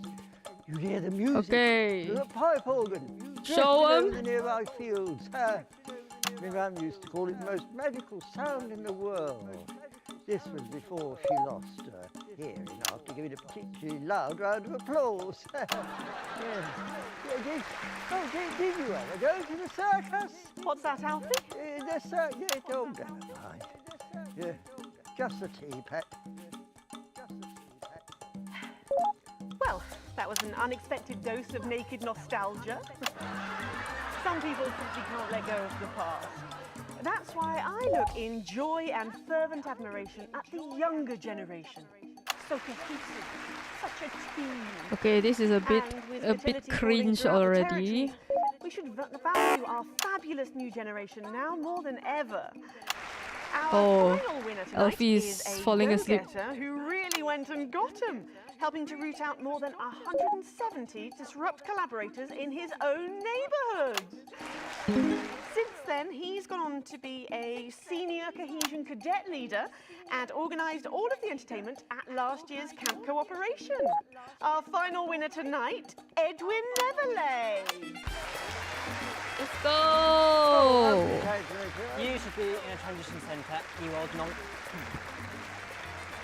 You'd hear the music. Okay. The pipe organ. Show 'em. The nearby fields. My mum used to call it the most magical sound in the world. This was before she lost her hearing after giving a particularly loud round of applause. Did you ever go to the circus? What's that, Alfie? The circus. Oh, never mind. Yeah, just a tea, pet. Well, that was an unexpected dose of naked nostalgia. Some people simply can't let go of the past. That's why I look in joy and fervent admiration at the younger generation. So cohesive, such a team. Okay, this is a bit cringe already. We should value our fabulous new generation now more than ever. Our final winner tonight Alfie is is a falling asleep. go-getter who really went and got him, helping to root out more than 170 disrupt collaborators in his own neighbourhood. Since then, he's gone on to be a senior cohesion cadet leader and organised all of the entertainment at last year's Camp Cooperation. Our final winner tonight, Edwin Neverley. Let's go! You should be in a transition centre, you old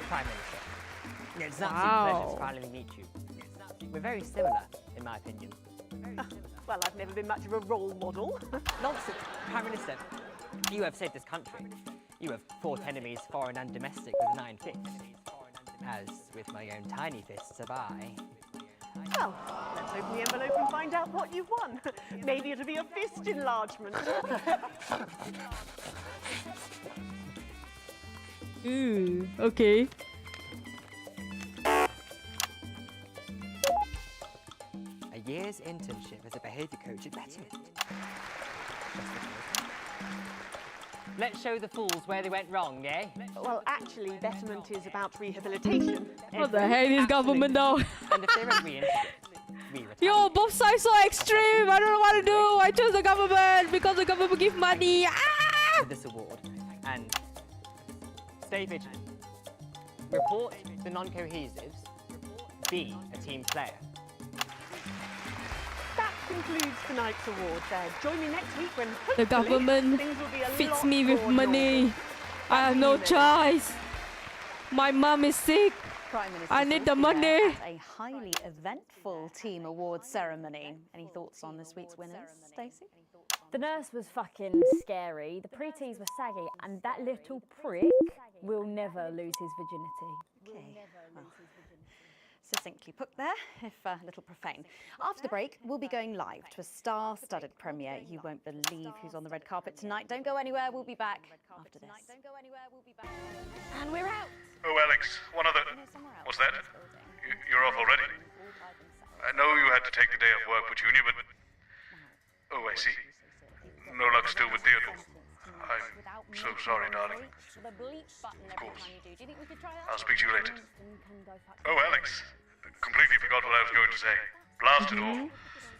Prime Minister. It's an absolute pleasure to finally meet you. We're very similar, in my opinion. Well, I've never been much of a role model. Nonsense, Prime Minister. You have saved this country. You have fought enemies, foreign and domestic, with an iron fist. As with my own tiny fists have I. Well, let's open the envelope and find out what you've won. Maybe it'll be a fist enlargement. Ooh, okay. A year's internship as a behaviour coach at Betterment. Let's show the fools where they went wrong, eh? Well, actually, Betterment is about rehabilitation. What the hell is government now? And if they're a reintegrate, Yo, both sides so extreme. I don't know what to do. I chose the government because the government give money. with this award. And stay vigilant. Report the non-cohesives. Be a team player. That concludes tonight's awards. Join me next week when The government things will be a feeds lot me with more money. normal. I have no choice. My mum is sick. Prime Minister I need the Salty money. there at a highly eventful team awards ceremony. Any thoughts on this week's winners, Stacey? The nurse was fucking scary, the preteens were saggy, and that little prick will never lose his virginity. Okay. Well, succinctly put there, if a little profane. After the break, we'll be going live to a star-studded premiere. You won't believe who's on the red carpet tonight. Don't go anywhere, we'll be back after this. And we're out! Oh, Alex, one other... What's that? You're off already? I know you had to take the day off work for Junior, but... Oh, I see. No luck still with Theodore. I'm so sorry, darling. Of course. I'll speak to you later. Oh, Alex. Completely forgot what I was going to say. Blasted awful.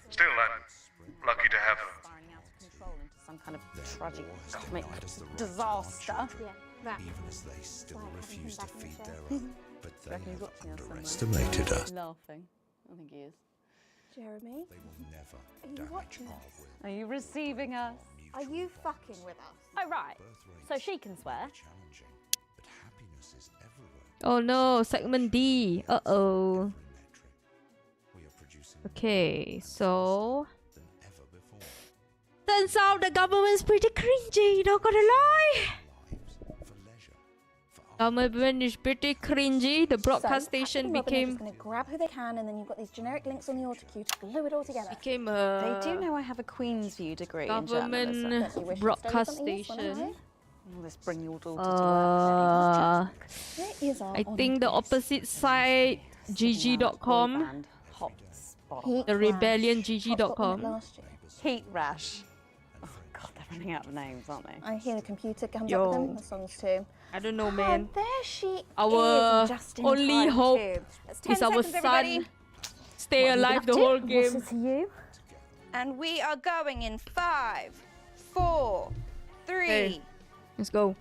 Still, I'm lucky to have her. Some kind of tragic cosmic disaster. That. Even as they still refuse to feed their own, but they Reckon he's have watching us somewhere. underestimated us. Laughing. I think he is. Jeremy, They will never are you damage watching our us? Are you receiving us? Are you fucking with us? Oh, right. So she can swear. challenging, but happiness is everywhere. Oh no, segment D. Uh-oh. We are producing Okay, so... Turns out the government's pretty cringy, not gonna lie. Government is pretty cringy. The broadcast station became... going to grab who they can, and then you've got these generic links on the auto cue to glue it all together. Became They do know I have a Queen's View degree in journalism. government Don't you wish to broadcast study something useful, station. Let's bring your daughter to work. Where is our I think the opposite side, gg.com. The rebellion gg.com. Heat Rash. Oh God, they're running out of names, aren't they? I hear the computer comes Yo. up with them, the songs too. I don't know, man. Oh, there she Our is, just in only time hope too. That's 10 is our seconds, everybody. son stay alive the whole game. you? And we are going in 5, 4, 3. Hey, let's go.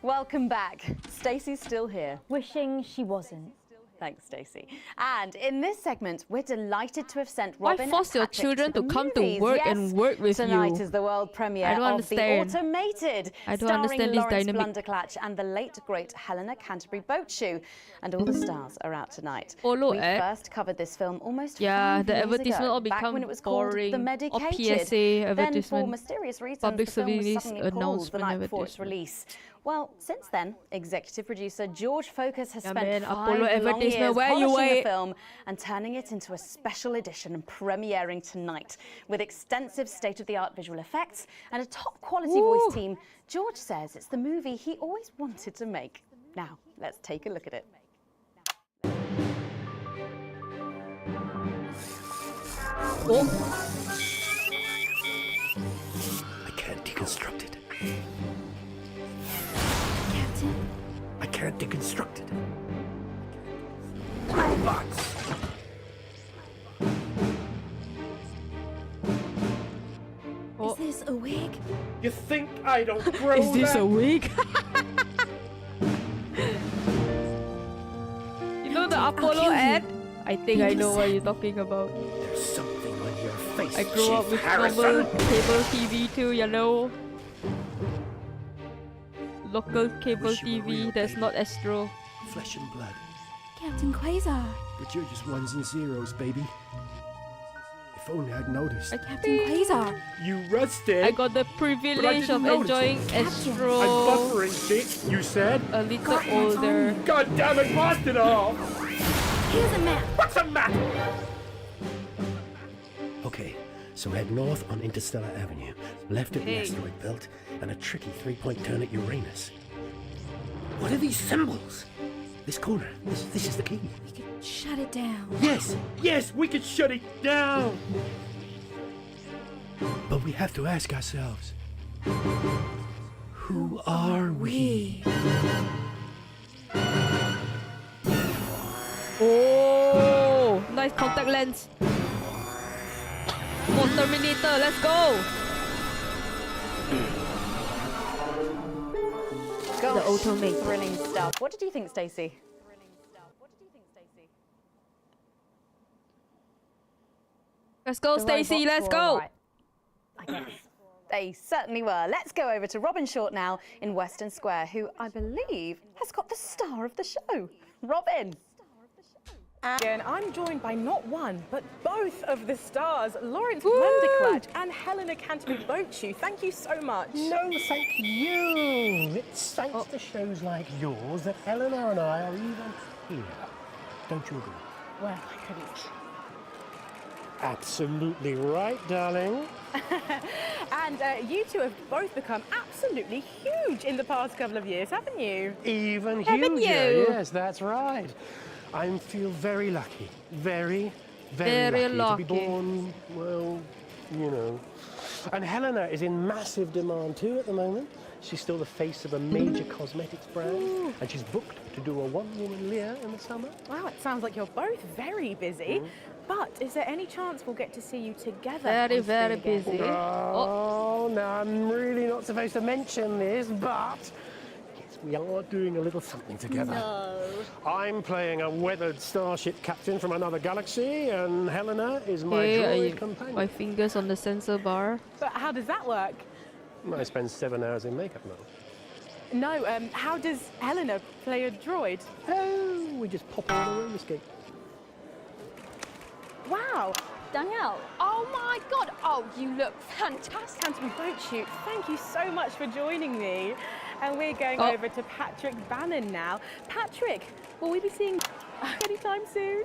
Welcome back. Stacey's still here. Wishing she wasn't. Thanks, Stacey. And in this segment, we're delighted to have sent Why Robin force and your Patrick children to the come to movies. work Yes, and work with tonight you? is the world premiere I don't of understand. The Automated, I don't starring understand this Lawrence dynamic. Blunderclatch and the late great Helena Canterbury Boatshoe. And all the stars are out tonight. Follow we it. first covered this film almost Yeah, 5 the years advertisement ago, all back when become it was called boring. The Or Medicated. PSA Then, for advertisement. mysterious reasons, Public the film was service suddenly pulled the announcement night before its advertisement. release. Well, since then, executive producer George Focus has Yeah, spent man, 5 Apollo long advertisement, years where you polishing the at? film and turning it into a special edition and premiering tonight with extensive state-of-the-art visual effects and a top-quality voice team. George says it's the movie he always wanted to make. Now, let's take a look at it. I can't deconstruct it. Captain? I can't deconstruct it. Robots! Is this a wig? You think I don't grow Is this that? a wig? You know the Apollo ad? I think I know what you're talking about. There's something on your face, I grew up Chief with Harrison. normal cable TV too, you know. Local cable Wish you were real, TV that's baby. not Astro. Flesh and blood. Captain Quasar. But you're just ones and zeros, baby. If only I'd noticed. Captain Quasar. You rusted. I got the privilege of enjoying Astro I'm buffering, chick, you said. a little older. God damn it, blast it off! Here's a map. What's a map? Okay, so head north on Interstellar Avenue, left at the Hey. asteroid belt, and a tricky three-point turn at Uranus. What are these symbols? This corner, this is the key. Shut it down. Yes, we could shut it down! But we have to ask ourselves, who are we? Oh, nice contact lens. More Terminator, let's go. Gosh, The Automated. thrilling stuff. What did you think, Stacey? Let's go, The Stacey, robots let's were go. all right, I guess. They certainly were. Let's go over to Robin Short now in Western Square, who I believe has got the star of the show. Robin. And I'm joined by not one, but both of the stars, Lawrence Blunderclatch and Helena Canterbury Boatshoe. Thank you so much. No, thank you. It's thanks to shows like yours that Eleanor and I are even here. Don't you agree? Well, I couldn't. Absolutely right, darling. And you two have both become absolutely huge in the past couple of years, haven't you? Even Haven't huger. you? Yes, that's right. I feel very lucky. Very, Very lucky to be lucky. born, well, you know. And Helena is in massive demand too at the moment. She's still the face of a major cosmetics brand, and she's booked to do a one-woman Lear in the summer. Wow, it sounds like you're both very busy. But is there any chance we'll get to see you together? Very, on screen very again? busy. Oh, no, I'm really not supposed to mention this, but yes, we are doing a little something together. No. I'm playing a weathered starship captain from another galaxy, and Helena is my droid companion. My fingers on the sensor bar. But how does that work? I spend 7 hours in makeup now. No, how does Helena play a droid? Oh, we just pop her on a roller skate. Wow. Danielle, oh my God, oh, you look fantastic. Canterbury Boat Shoot, thank you so much for joining me. And we're going over to Patrick Bannon now. Patrick, will we be seeing anytime soon?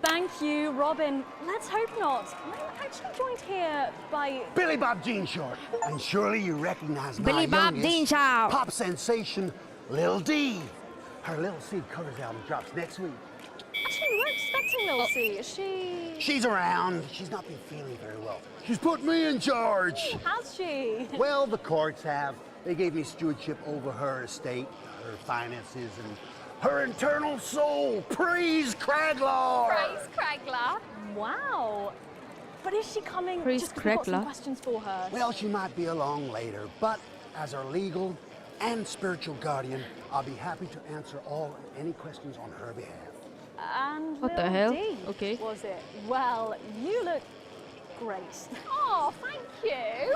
Thank you, Robin. Let's hope not. I'm actually joined here by Billy Bob Jean Short. And surely you recognize Billy my Bob youngest Jean Short. pop sensation, Lil D. Her Lil C covers album drops next week. Actually, we weren't expecting Lil C. Is she? She's around. She's not been feeling very well. She's put me in charge. Has she? Well, the courts have. They gave me stewardship over her estate, her finances, and her internal soul. Praise Craglaw! Praise Craglaw. Wow. But is she coming Praise just 'cause we've got some Craglaw. questions for her? Well, she might be along later, but as her legal and spiritual guardian, I'll be happy to answer all and any questions on her behalf. And What the Lil hell? D, Okay. was it? Well, you look great. Oh, thank you.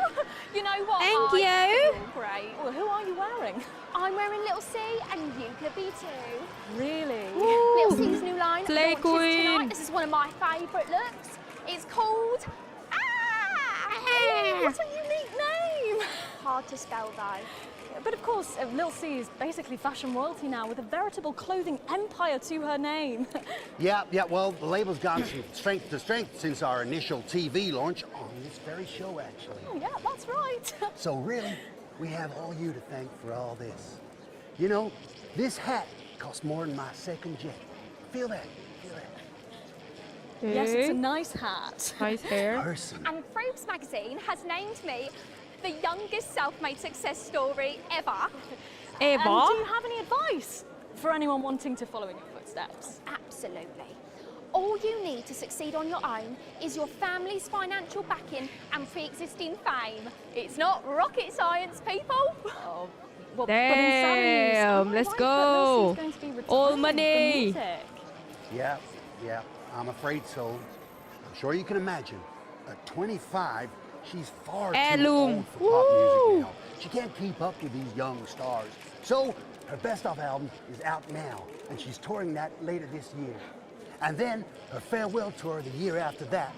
You know what? Thank I you. feel great. Well, who are you wearing? I'm wearing Little C, and you could be too. Really? Little C's new line Slay launches Queen. tonight. This is one of my favourite looks. It's called What a unique name! Hard to spell though. But of course, Lil C is basically fashion royalty now, with a veritable clothing empire to her name. Yeah, well, the label's gone from strength to strength since our initial TV launch on this very show, actually. Oh yeah, that's right. So really, we have all you to thank for all this. You know, this hat cost more than my second jet. Feel that? Feel that? Yes, it's a nice hat. Nice hair. Person. And Forbes magazine has named me the youngest self-made success story ever. And do you have any advice for anyone wanting to follow in your footsteps? Absolutely. All you need to succeed on your own is your family's financial backing and pre-existing fame. It's not rocket science, people. Oh, well, Damn, let's go. All money. Yeah, I'm afraid so. I'm sure you can imagine. At 25, she's far too Heirloom. old for pop music now. She can't keep up with these young stars. So her best of album is out now, and she's touring that later this year. And then her farewell tour the year after that.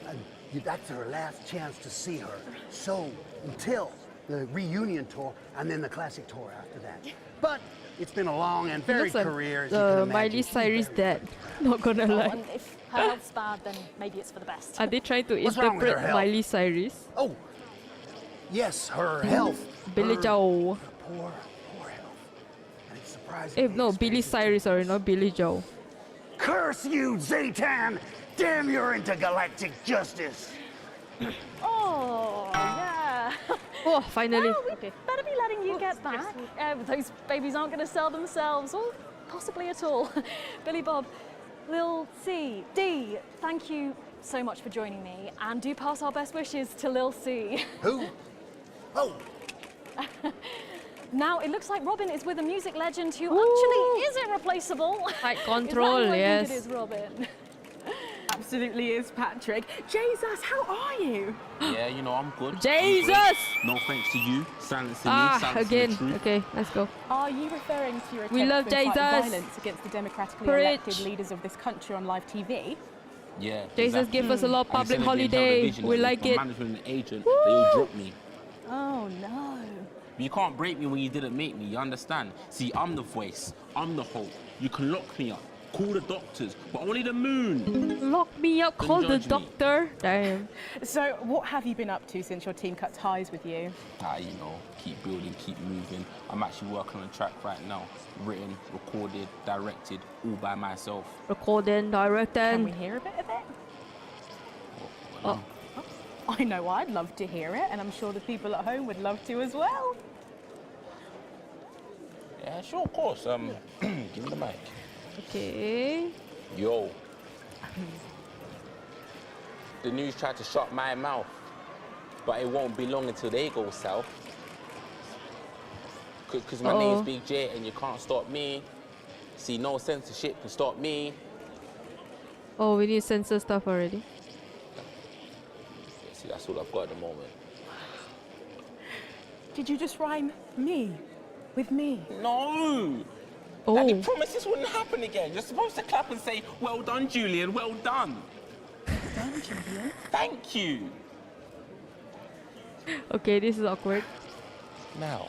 And that's her last chance to see her. So until the reunion tour, and then the classic tour after that. But it's been a long and varied career, as you can imagine. Miley Cyrus dead. Not gonna lie. And if her health's bad, then maybe it's for the best. Are they trying to What's wrong with her interpret health? Miley Cyrus? Oh, yes, her health. Billy Joe. Poor health. And it's surprising. No, Billy Cyrus, sorry, not Billy Joe. Curse you, Zaytan! Damn your intergalactic justice! Oh, yeah. Oh, finally. Well, we better be letting you get back. Those babies aren't going to sell themselves, or possibly at all. Billy Bob, Lil C, D, thank you so much for joining me, and do pass our best wishes to Lil C. Who? Oh! Now, it looks like Robin is with a music legend who actually is irreplaceable. Tight control, is that who I yes. think it is, Robin? Absolutely is, Patrick. Jesus, how are you? Yeah, you know, I'm good. Jesus! I'm good. No thanks to you, silencing me, silencing again. the truth. Okay, let's go. Are you referring to your We love attempt to incite Jesus. violence against the democratically Preach. elected leaders of this country on live TV? Yeah. Jesus exactly. give us a lot of And public instead of being held holiday. vigilant We with like my it. management and agent, they all dropped me. Oh, no. You can't break me when you didn't make me, you understand? See, I'm the voice, I'm the hope. You can lock me up, call the doctors, but only the moon. Lock me up, Don't call the judge me. doctor. Damn. So, what have you been up to since your team cut ties with you? You know, keep building, keep moving. I'm actually working on a track right now. Written, recorded, directed, all by myself. Recording, directing. Can we hear a bit of it? Oh. I know I'd love to hear it, and I'm sure the people at home would love to as well. Yeah, sure, of course. Give me the mic. Okay. Yo. The news tried to shut my mouth, but it won't be long until they go south. Because my name's Big J and you can't stop me. See, no censorship can stop me. Oh, we need to censor stuff already. Yeah, see, that's all I've got at the moment. Did you just rhyme me with me? No! Oh. Like, you promised this wouldn't happen again. You're supposed to clap and say, well done, Julian, well done. Well done, Julian. Thank you. Okay, this is awkward. Now,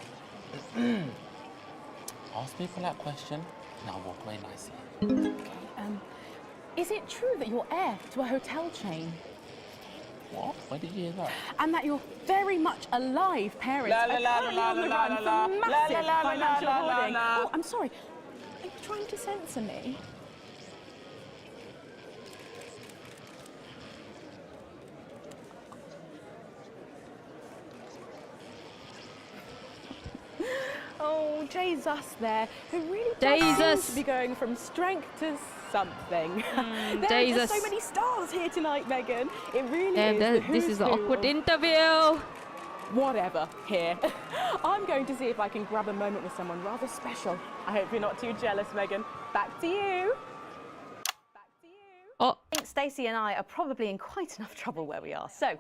ask me a polite question, and I'll walk away nicely. Okay, is it true that you're heir to a hotel chain? What? Where did you hear that? And that you're very much alive parents are currently on the run for massive financial hoarding. Oh, I'm sorry. Are you trying to censor me? Oh, Jesus there, who really does seem to be going from strength to something. There's so many stars here tonight, Megan. It really is. This is an awkward interview. Whatever, here. I'm going to see if I can grab a moment with someone rather special. I hope you're not too jealous, Megan. Back to you. Oh. I think Stacey and I are probably in quite enough trouble where we are. So,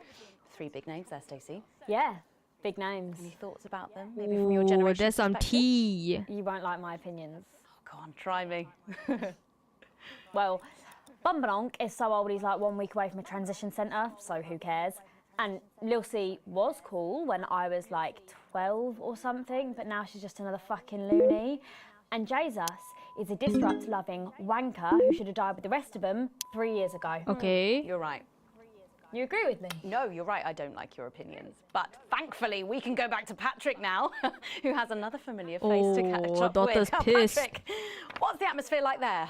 3 big names there, Stacey. Yeah, big names. Any thoughts about them? Maybe from your generation there's some perspective? tea. You won't like my opinions. Oh, go on, try me. Well, Bumbanonk is so old he's like 1 week away from a transition centre, so who cares? And Lil C was cool when I was like 12 or something, but now she's just another fucking loony. And Jesus is a disrupt-loving wanker who should have died with the rest of them 3 years ago. Okay. You're right. You agree with me? No, you're right, I don't like your opinions. But thankfully, we can go back to Patrick now, who has another familiar face to catch up daughter's with. pissed. Patrick, what's the atmosphere like there?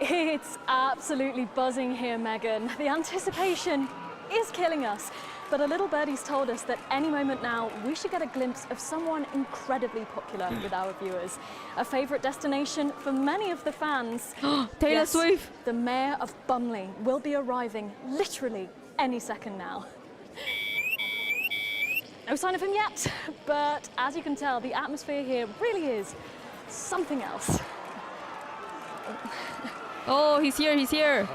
It's absolutely buzzing here, Megan. The anticipation is killing us. But a little birdie's told us that any moment now we should get a glimpse of someone incredibly popular with our viewers. A favourite destination for many of the fans. Taylor Swift! The Mayor of Bumley will be arriving literally any second now. No sign of him yet, but as you can tell, the atmosphere here really is something else. Oh, he's here, he's here.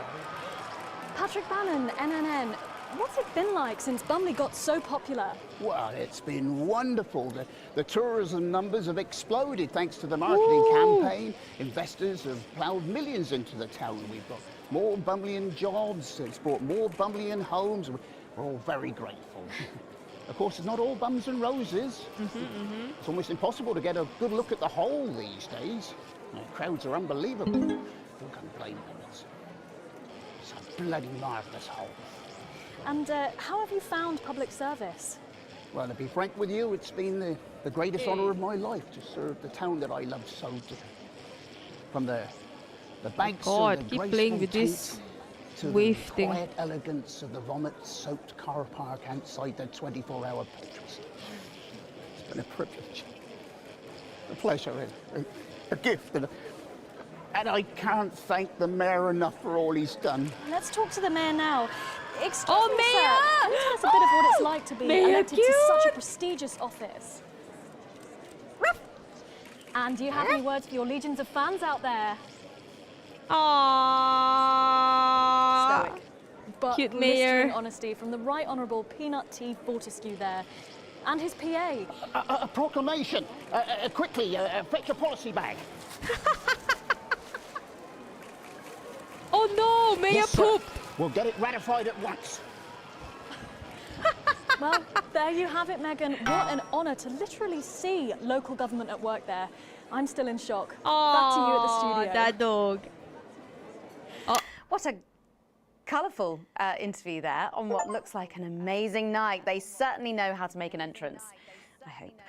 Patrick Bannon, NNN. What's it been like since Bumley got so popular? Well, it's been wonderful. The tourism numbers have exploded thanks to the marketing campaign. Investors have ploughed millions into the town. We've got more Bumleyan jobs. It's brought more Bumleyan homes. We're all very grateful. Of course, it's not all bums and roses. It's almost impossible to get a good look at the whole these days. The crowds are unbelievable. Who can blame them? It's a bloody marvellous whole. And how have you found public service? Well, to be frank with you, it's been the greatest honour of my life to serve the town that I love so dearly. From the banks of the keep graceful playing with Thames this to wave the thing. quiet elegance of the vomit-soaked car park outside the 24-hour Fortress. It's been a privilege, a pleasure, a gift, and I can't thank the mayor enough for all he's done. Let's talk to the mayor now. Excuse Oh, me, Mayor! sir. Can you tell us a bit of what it's like to be Mayor elected cute. to such a prestigious office? And do you have any words for your legions of fans out there? Aww. Stoic. But Cute blistering mayor. honesty from the Right Honourable Peanut T. Fortescue there. And his PA. A proclamation. Quickly, fetch a policy bag. Oh no, Mayor Yes, sir. pooped. We'll get it ratified at once. Well, there you have it, Megan. What an honour to literally see local government at work there. I'm still in shock. Back to you at the studio. That dog. What a colourful interview there on what looks like an amazing night. They certainly know how to make an entrance, I hope.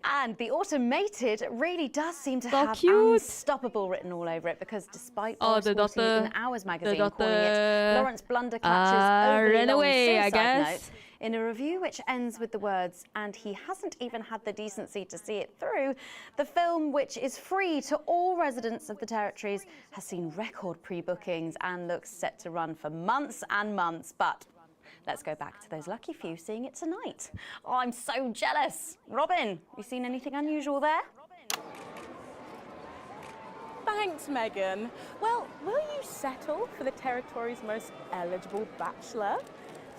And the automated really does seem to have unstoppable written all over it, because despite the Boris Walton daughter- in Hours magazine daughter, calling it Lawrence Blunderclatch's overly ran long away, I suicide guess. note, In a review which ends with the words, "and he hasn't even had the decency to see it through," the film, which is free to all residents of the territories, has seen record pre-bookings and looks set to run for months and months. But let's go back to those lucky few seeing it tonight. Oh, I'm so jealous. Robin, you seen anything unusual there? Thanks, Megan. Well, will you settle for the territory's most eligible bachelor?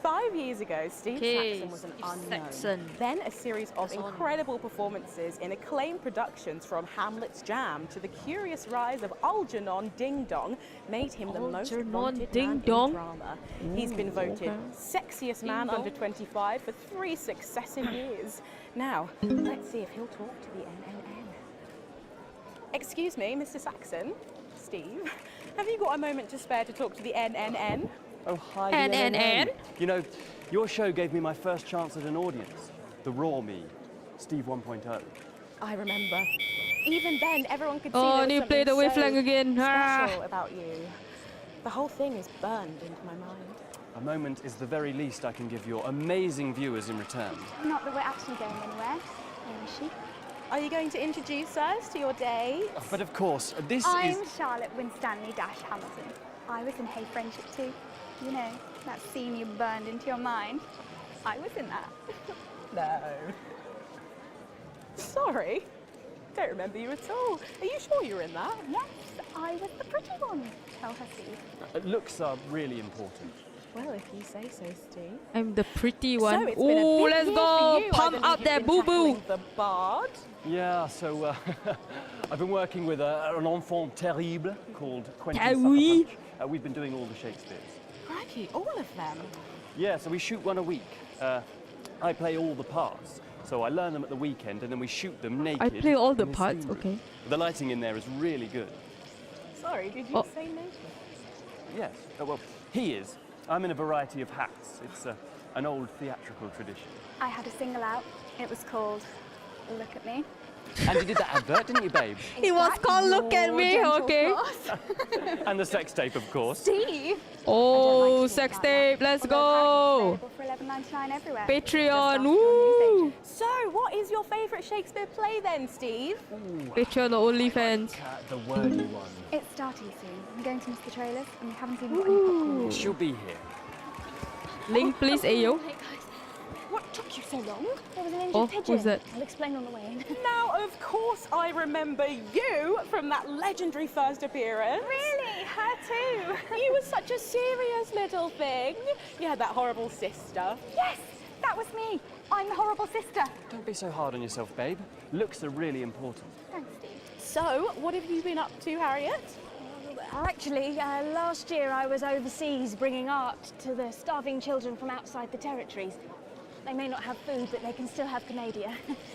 5 years ago, Steve Saxon was an unknown. Then a series of incredible performances in acclaimed productions from Hamlet's Jam to the curious rise of Algernon Ding Dong made him the most wanted man in drama. He's been voted sexiest man under 25 for 3 successive years. Now, let's see if he'll talk to the NNN. Excuse me, Mr. Saxon. Steve, have you got a moment to spare to talk to the NNN? Oh, hi, the NNN. You know, your show gave me my first chance at an audience. The raw me, Steve 1.0. I remember. Even then, everyone could see Oh, there you was play the something wavelength again. special about you. The whole thing is burned into my mind. A moment is the very least I can give your amazing viewers in return. Not that we're actually going anywhere. Where is she? Are you going to introduce us to your date? Oh, but of course, this I'm is... Charlotte Winstanley Hamilton. I was in Hey Friendship too. You know, that scene you burned into your mind. I was in that. No. Sorry. Don't remember you at all. Are you sure you were in that? Yes, I was the pretty one. Tell her, Steve. Looks are really important. Well, if you say so, Steve. I'm the pretty one. So it's been a Ooh, big let's year go. for you. Pump up that boo-boo. The Bard. Yeah, so I've been working with an enfant terrible called Quentin Oui. Suffolk. We've been doing all the Shakespeares. Crikey, all of them? Yeah, so we shoot one a week. I play all the parts. So I learn them at the weekend and then we shoot them naked. I play all the in this parts, scene room. okay. The lighting in there is really good. Sorry, did you say naked? Yes, well, he is. I'm in a variety of hats. It's an old theatrical tradition. I had a single out. It was called Look at Me. And you did that advert, didn't you, babe? It was called Look at Me, okay. And the sex tape, of course. Steve! Oh, sex tape, let's go. For $11.99 everywhere. Patreon, woo. So, what is your favourite Shakespeare play then, Steve? Patreon or OnlyFans? The wordy one. It's starting soon. I'm going to miss the trailers and we haven't even got any popcorn. She'll be here. Link, please, Ayo. What took you so long? There was an injured Oh, pigeon. who's that? I'll explain on the way in. Now, of course, I remember you from that legendary first appearance. Really? Her too? You were such a serious little thing. You had that horrible sister. Yes, that was me. I'm the horrible sister. Don't be so hard on yourself, babe. Looks are really important. Thanks, Steve. So, what have you been up to, Harriet? Actually, last year I was overseas bringing art to the starving children from outside the territories. They may not have food, but they can still have Canada.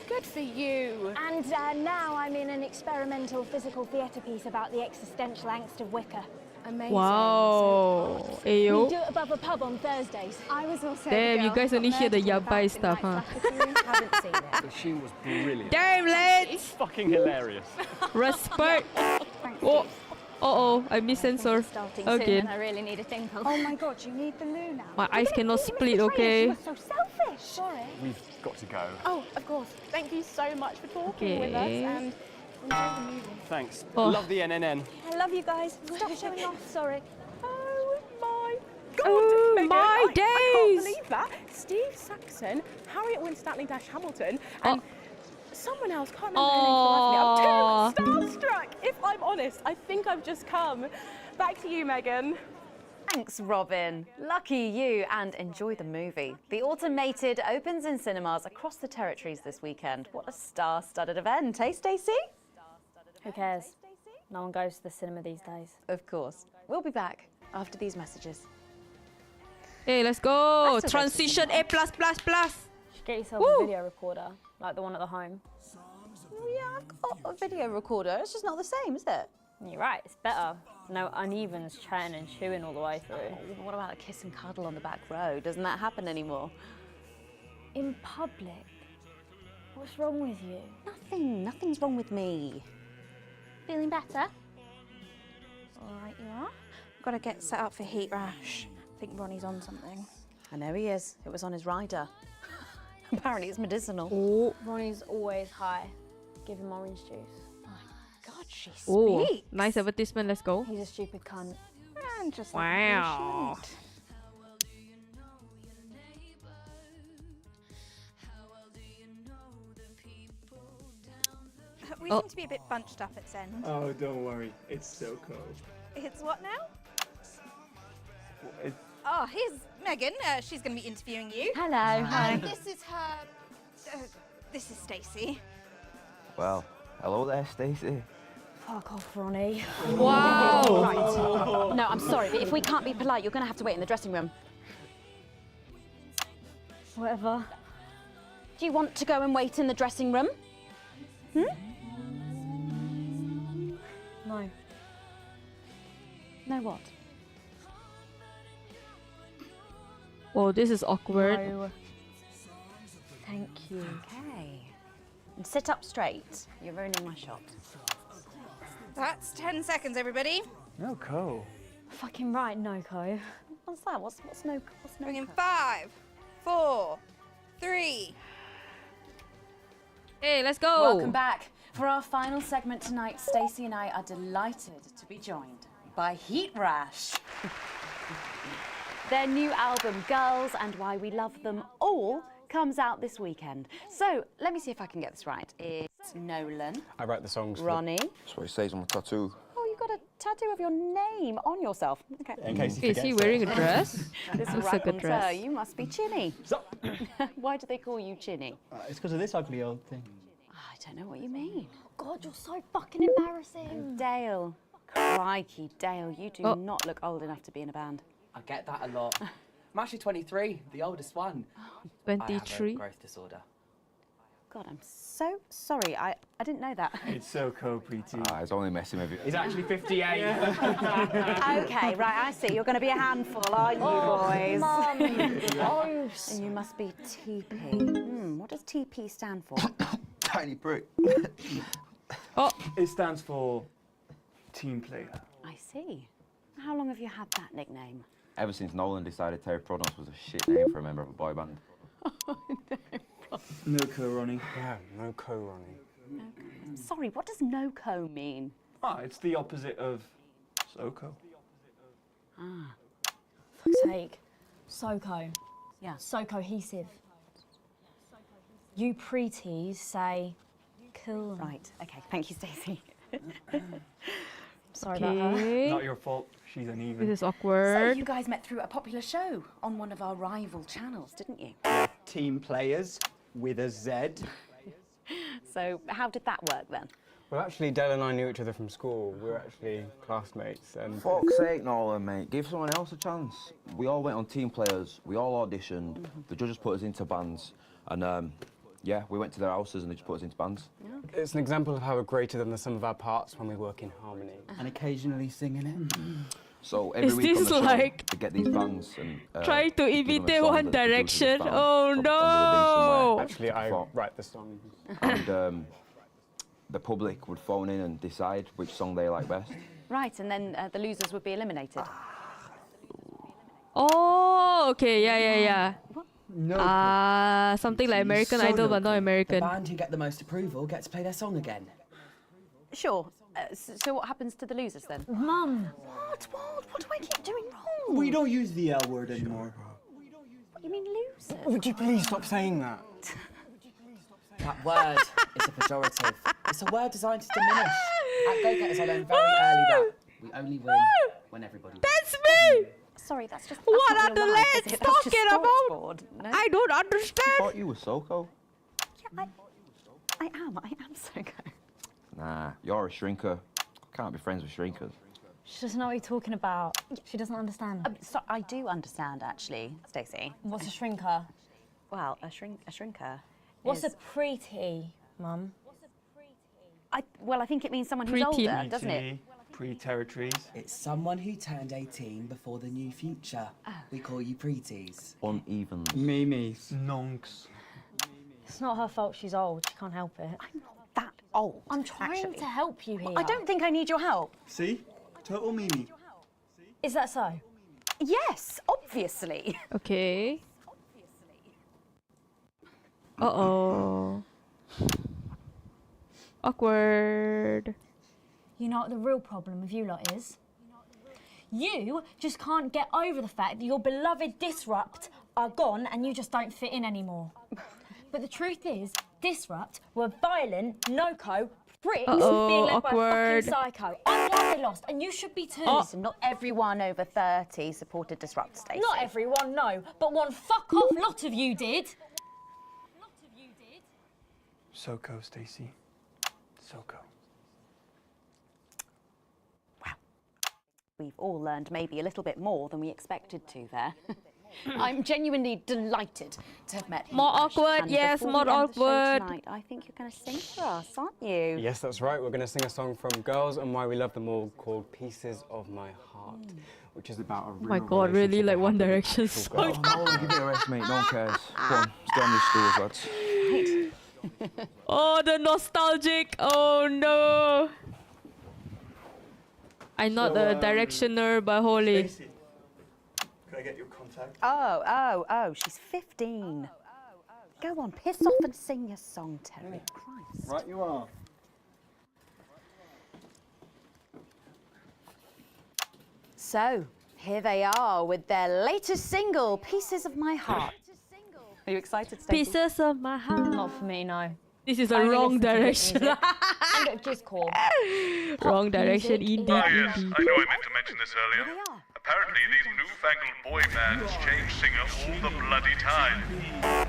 Good for you. And now I'm in an experimental physical theatre piece about the existential angst of Wicker. Amazing. Wow. We Ayo. do it above a pub on Thursdays. I was also Damn, you guys only hear the yabai stuff, huh? Haven't seen it. She was brilliant. Damn, lads. It's fucking hilarious. Respect. Oh. Uh-oh, I missed censor Starting soon again. and I really need a tinkle. Oh my god, you need the loo now. My eyes cannot split, okay? You're so selfish. Sorry. We've got to go. Oh, of course. Thank you so much for talking with us Okay. and enjoy the movie. Thanks. Oh. Love the NNN. I love you guys. Stop showing off. Sorry. Oh my god, Oh, Megan, my I days. can't believe that. Steve Saxon, Harriet Winstanley Hamilton, and someone else, can't remember her name for the life of me. I'm too starstruck. If I'm honest, I think I've just come. Back to you, Megan. Thanks, Robin. Lucky you, and enjoy the movie. The Automated opens in cinemas across the territories this weekend. What a star-studded event, eh, Stacey? Who cares? No one goes to the cinema these days. Of course. We'll be back after these messages. Hey, let's go. That's a Transition A+++. You should get yourself Woo. a video recorder, like the one at the home. Yeah, I've got a video recorder. It's just not the same, is it? You're right, it's better. No unevens chatting and chewing all the way through. Oh, what about a kiss and cuddle on the back row? Doesn't that happen anymore? In public? What's wrong with you? Nothing's wrong with me. Feeling better? All right, you are. I've got to get set up for heat rash. I think Ronnie's on something. And there he is. It was on his rider. Apparently it's medicinal. Oh, Ronnie's always high. Give him orange juice. God, she speaks. Oh, nice advertisement. Let's go. He's a stupid cunt. And just Wow. like We seem to be a bit bunched up at Send. Oh, don't worry. It's so cold. It's what now? It, Oh, here's Megan. She's going to be interviewing you. Hello, hi. This is her. This is Stacey. Well, hello there, Stacey. Fuck off, Ronnie. Wow. Right. No, I'm sorry, but if we can't be polite, you're going to have to wait in the dressing room. Whatever. Do you want to go and wait in the dressing room? Hmm? No. No what? Oh, this is awkward. No. Thank you. Okay. And sit up straight. You're ruining my shot. That's 10 seconds, everybody. no co. Fucking right, Noko. What's that? What's no? Going in 5, 4, 3. Hey, let's go. Welcome back. For our final segment tonight, Stacey and I are delighted to be joined by Heat Rash. Their new album, Girls and Why We Love Them All, comes out this weekend. So, let me see if I can get this right. It's Nolan. I write the songs. Ronnie. That's what it says on my tattoo. Oh, you've got a tattoo of your name on yourself. Okay. In case you Is he wearing a dress? This Looks like a dress. You must be Chinny. Why do they call you Chinny? It's because of this ugly old thing. I don't know what you mean. God, you're so fucking embarrassing. Dale. Crikey, Dale, you do not look old enough to be in a band. I get that a lot. I'm actually 23, the oldest one. I have 23. a growth disorder. God, I'm so sorry. I didn't know that. It's so co-pretty. He's only messing with you. He's actually 58. Okay, right, I see. You're going to be a handful, aren't you, boys? Mum, gross. And you must be TP. What does TP stand for? Tiny prick. It stands for team player. I see. How long have you had that nickname? Ever since Nolan decided Terry Prodance was a shit name for a member of a boy band. No co, Ronnie. Yeah, no co, Ronnie. Sorry, what does no-co mean? It's the opposite of so-co. Ah. Fuck's sake. So-co. Yeah. So cohesive. You preties say cool. Right, okay. Thank you, Stacey. Sorry about her. Not your fault. She's uneven. This is awkward. So you guys met through a popular show on one of our rival channels, didn't you? Team players with a Z. So how did that work then? Well, actually, Dale and I knew each other from school. We were actually classmates. And Fuck's sake, Nolan, mate. Give someone else a chance. We all went on team players. We all auditioned. The judges put us into bands. And, yeah, we went to their houses and they just put us into bands. it's an example of how we're greater than the sum of our parts when we work in harmony. And occasionally singing it. So every Is week on this the show, like we get these bands and trying to give them a imitate song One that the producers Direction? have found Oh from under the bin somewhere. no! Actually, I write the song. And the public would phone in and decide which song they like best. Right, and then the losers would be eliminated. Oh, okay, yeah. No. Something like American Idol, but not American. The band who get the most approval get to play their song again. Sure. So what happens to the losers then? Mum. What do I keep doing wrong? We don't use the L word anymore. What, you mean losers? Would you please stop saying that? That word is a pejorative. It's a word designed to diminish. At Go-Getters, I learned very early that we only win when everybody wins. That's me! Sorry, that's just... What not are the real life, is lads it? That's just talking sports about? board, no? I don't I understand. thought you were Soko. Yeah, I am Soko. Nah, you're a shrinker. Can't be friends with shrinkers. She doesn't know what you're talking about. She doesn't understand. So I do understand, actually, Stacey. What's a shrinker? Well, a shrinker What's is... a pretty, Mum? Well, I think it means someone who's older, doesn't it? Pre-territories. It's someone who turned 18 before the new future. We call you preties. Uneven. Mimis. Nonks. It's not her fault she's old. She can't help it. I'm not that old. I'm trying to help you here. I don't think I need your help. See? Total Mimi. Is that so? Yes, obviously. Okay. Uh-oh. Awkward. You know what the real problem with you lot is? You just can't get over the fact that your beloved Disrupt are gone and you just don't fit in anymore. But the truth is, Disrupt were violent, no-co, pricks being led by a fucking psycho. I'm glad they lost, and you should be too. Listen, not everyone over 30 supported Disrupt, Stacey. Not everyone, no, but one fuck-off lot of you did. So-co, Stacey. So-co. We've all learned maybe a little bit more than we expected to there. I'm genuinely delighted to have met you. More awkward, yes, more awkward. Tonight, I think you're going to sing for us, aren't you? Yes, that's right. We're going to sing a song from Girls and Why We Love Them All called Pieces of My Heart, which is about a real my God, really like One Direction Oh, song. no, give it a rest, mate. No one cares. Go on, stay on these stools, lads. Oh, the nostalgic. Oh no. I'm not a directioner, but holy. Stacey, can I get your contact? Oh, she's 15. Go on, piss off and sing your song, Terry. Christ. Right you are. So, here they are with their latest single, Pieces of My Heart. Are you excited, Stacey? Pieces of my heart. Not for me, no. This is a wrong direction. And just call. Wrong direction, indeed. Ah, yes, I know I meant to mention this earlier. Apparently, these newfangled boy bands change singer all the bloody time.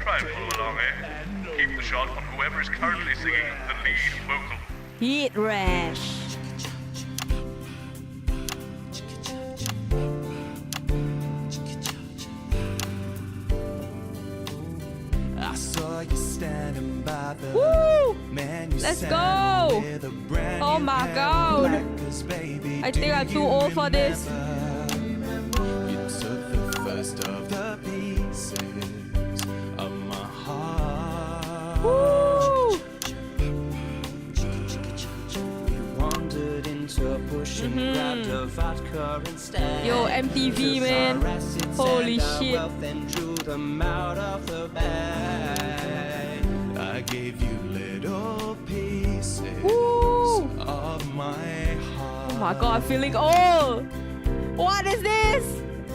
Try and follow along, eh? Keep the shot on whoever is currently singing the lead vocal. Heat rash. I saw you standing by the Woo! man. You Let's go! Oh my God! I think I'm too old for this. You took the first of the pieces of my heart. Woo! You wandered into a bush and grabbed a vodka instead. Yo, MTV, man. Holy shit. Then drew them out of the bag. I gave you little pieces of my heart. Oh my God, I'm feeling old. What is this?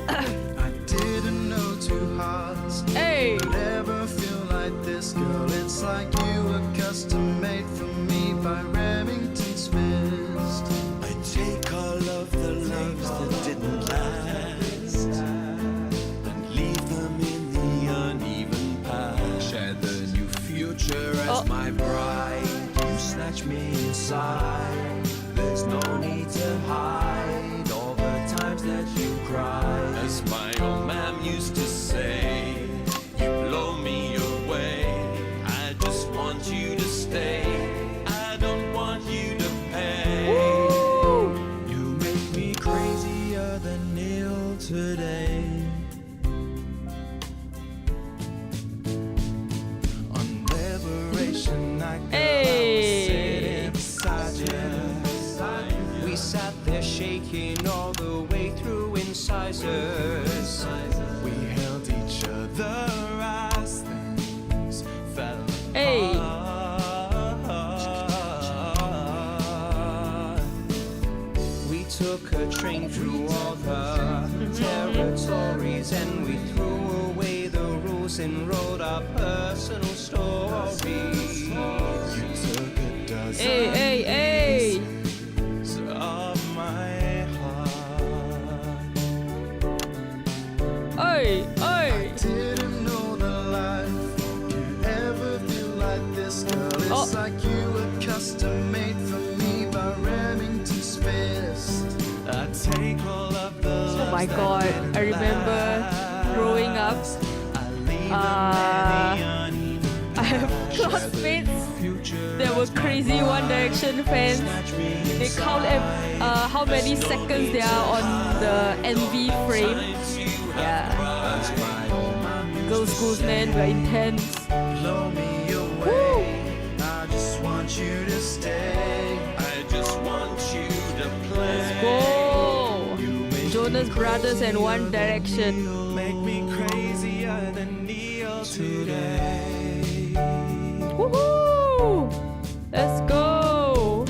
I didn't know two hearts would ever feel like this, girl. It's like you were custom made for me by Remington's fist. I take all of the loves that didn't last and leave them in the uneven past. Share the new future as my bride. You snatch me inside. There's no need to hide all the times that you cried. As my old man used to say, you blow me away. I just want you to stay. I don't want you to pay. You make me crazier than Neil today. On Liberation Night, girl, I was sitting beside you. We sat there shaking all the way through incisors. We held each other as things fell apart. We took a train through all the territories and we threw away the rules and wrote our personal stories. You took a dozen pieces of my heart. I didn't know that life could ever feel like this, girl. It's like you were custom made for me by Remington's fist. I take all of the Oh my God, I remember growing up. I have classmates that were crazy One Direction fans. They count how many seconds they are on the MV frame. Yeah. Girls' schools, man, we're intense. Blow me away. I just want you to stay. I just want you to play. Let's go. Jonas Brothers and One Direction. Make me crazier than Neo today. Woohoo! Let's go!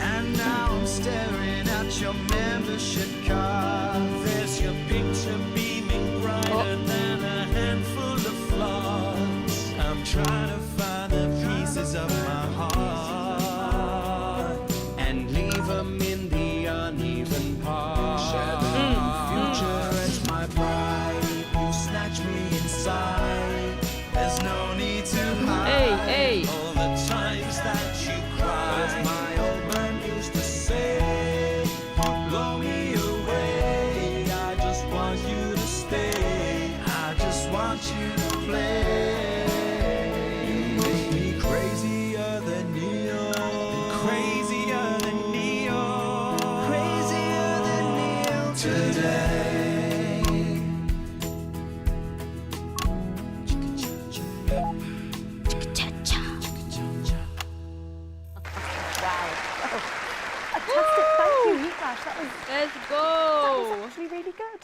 And now I'm staring at your membership card. There's your picture beaming brighter than a handful of flaws. I'm trying to find the pieces of my heart and leave them in the uneven parts. Future as my bride, you snatch me inside. There's no need to hide. Hey. All the times that you cried. My old man used to say, blow me away. I just want you to stay. I just want you to play. You make me crazier than Neo. Crazier than Neo. Crazier than Neo today. Let's go! That was actually really good.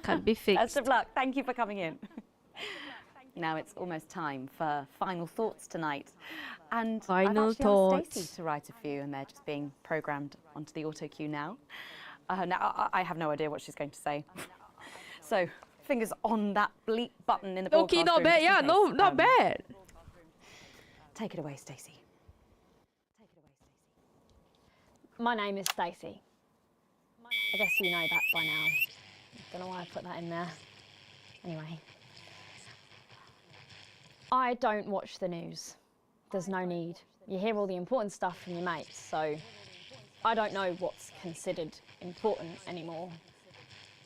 Can't be fixed. Best of luck. Thank you for coming in. Now it's almost time for final thoughts tonight. And Final I've actually thoughts. asked Stacey to write a few, and they're just being programmed onto the auto cue now. Now, I have no idea what she's going to say. So, fingers on that bleep button in the broadcast Okay, not room bad. just in Yeah, case. not bad. Take it away, Stacey. My name is Stacey. I guess you know that by now. Don't know why I put that in there. Anyway. I don't watch the news. There's no need. You hear all the important stuff from your mates, so I don't know what's considered important anymore.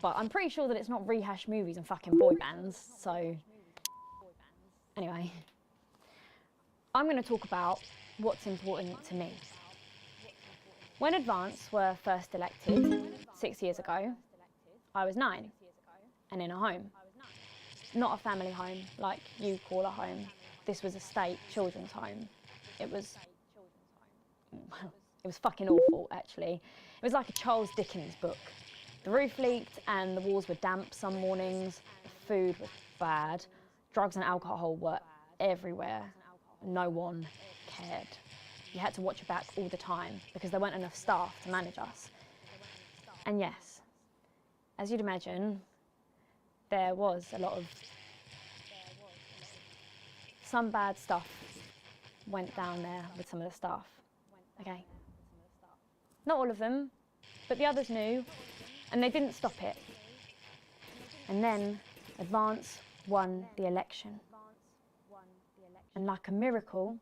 But I'm pretty sure that it's not rehashed movies and fucking boy bands, so... Anyway. I'm going to talk about what's important to me. When Advance were first elected 6 years ago, I was 9 and in a home. Not a family home like you call a home. This was a state children's home. It was fucking awful, actually. It was like a Charles Dickens book. The roof leaked and the walls were damp some mornings. The food was bad. Drugs and alcohol were everywhere. No one cared. You had to watch your back all the time because there weren't enough staff to manage us. And yes, as you'd imagine, there was a lot of... Some bad stuff went down there with some of the staff, okay? Not all of them, but the others knew, and they didn't stop it. And then Advance won the election. And like a miracle,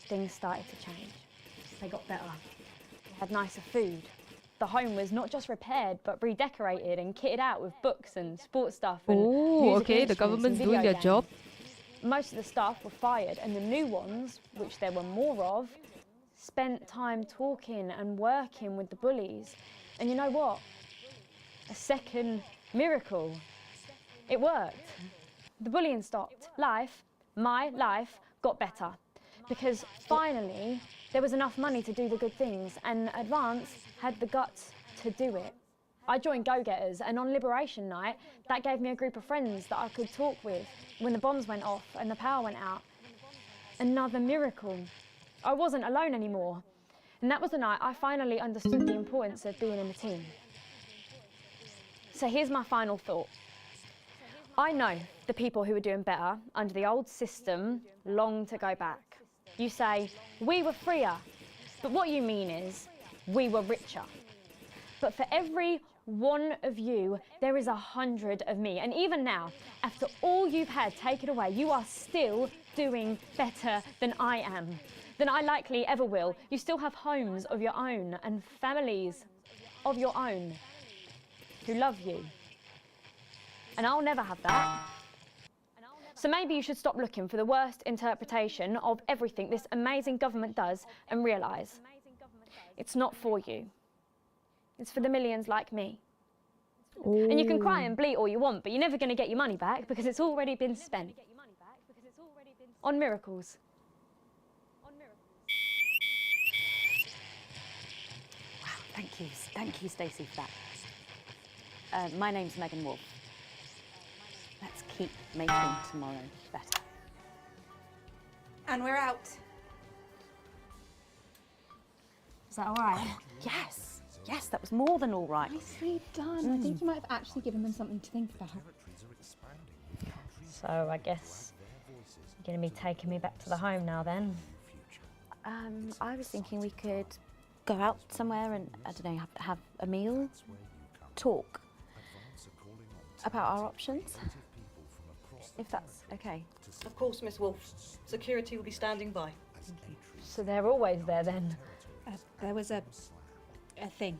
things started to change. They got better. We had nicer food. The home was not just repaired, but redecorated and kitted out with books and sports stuff and Oh, music okay, the instruments and government's video doing their games. job. Most of the staff were fired, and the new ones, which there were more of, spent time talking and working with the bullies. And you know what? A second miracle. It worked. The bullying stopped. My life, got better. Because finally, there was enough money to do the good things, and Advance had the guts to do it. I joined Go Getters, and on Liberation Night, that gave me a group of friends that I could talk with when the bombs went off and the power went out. Another miracle. I wasn't alone anymore. And that was the night I finally understood the importance of being in a team. So here's my final thought. I know the people who were doing better under the old system long to go back. You say, we were freer, but what you mean is, we were richer. But for every one of you, there is 100 of me. And even now, after all you've had taken away, you are still doing better than I am, than I likely ever will. You still have homes of your own and families of your own who love you. And I'll never have that. So maybe you should stop looking for the worst interpretation of everything this amazing government does and realise it's not for you. It's for the millions like me. Ooh. And you can cry and bleat all you want, but you're never going to get your money back because it's already been spent on miracles. Wow, thank you, Stacey, for that. My name's Megan Wolf. Let's keep making tomorrow better. And we're out. Is that all right? Yes. Yes, that was more than all right. Nicely done. I think you might have actually given them something to think about. So I guess you're going to be taking me back to the home now then? I was thinking we could go out somewhere and, I don't know, have a meal, talk about our options, if that's okay. Of course, Miss Wolf. Security will be standing by. So they're always there then? There was a thing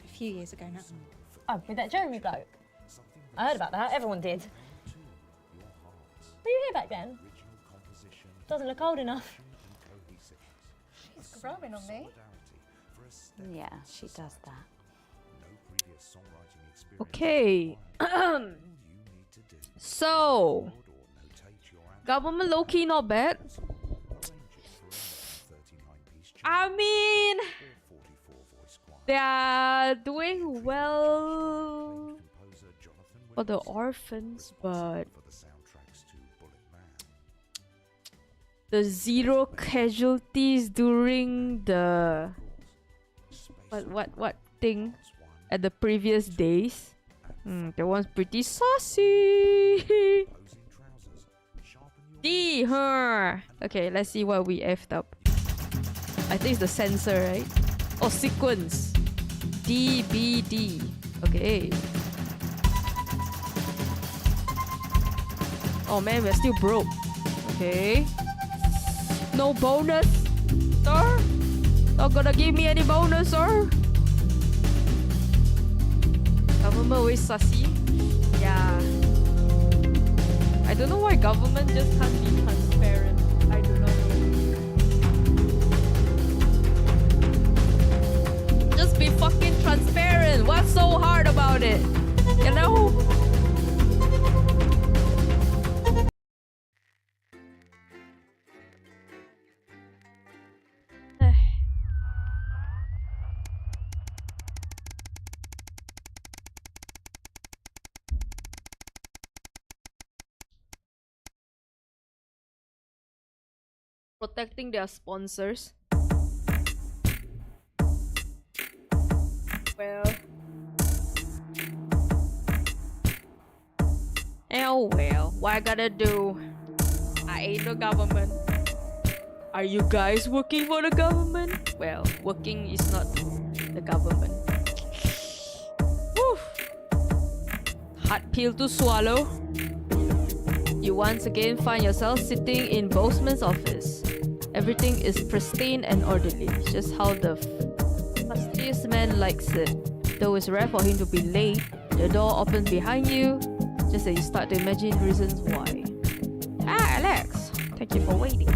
a few years ago now. Oh, with that Jeremy bloke? I heard about that, everyone did. Were you here back then? Doesn't look old enough. She's growing on me. Yeah, she does that. Okay. So, government low-key not bad. I mean, they are doing well for the orphans, but the 0 casualties during the what thing at the previous days. That one's pretty saucy. D, her. Okay, let's see what we effed up. I think it's the censor, right? Oh, sequence. DBD. Okay. Oh man, we're still broke. Okay. No bonus, sir? Not gonna give me any bonus, sir? Government always sussy. Yeah. I don't know why government just can't be transparent. I do not know. Just be fucking transparent. What's so hard about it? You know? Protecting their sponsors. Well. Oh well, what I gotta do? I ain't the government. Are you guys working for the government? Well, working is not the government. Woo! Hard pill to swallow. You once again find yourself sitting in Boseman's office. Everything is pristine and orderly, just how the fastidious man likes it. Though it's rare for him to be late, the door opens behind you, just as you start to imagine reasons why. Ah, Alex, thank you for waiting.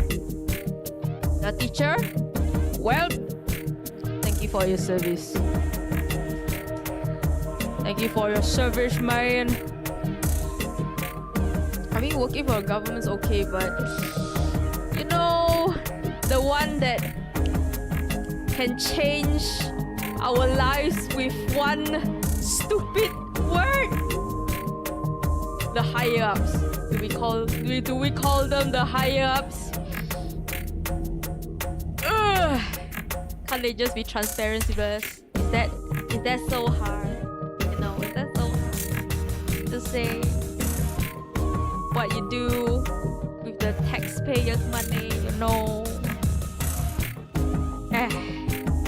The teacher? Well, thank you for your service. Thank you for your service, man. I mean, working for a government's okay, but you know, the one that can change our lives with one stupid word. The higher ups. Do we call them the higher ups? Ugh. Can't they just be transparent with us? Is that so hard? You know, is that so hard to say what you do with the taxpayers' money, you know?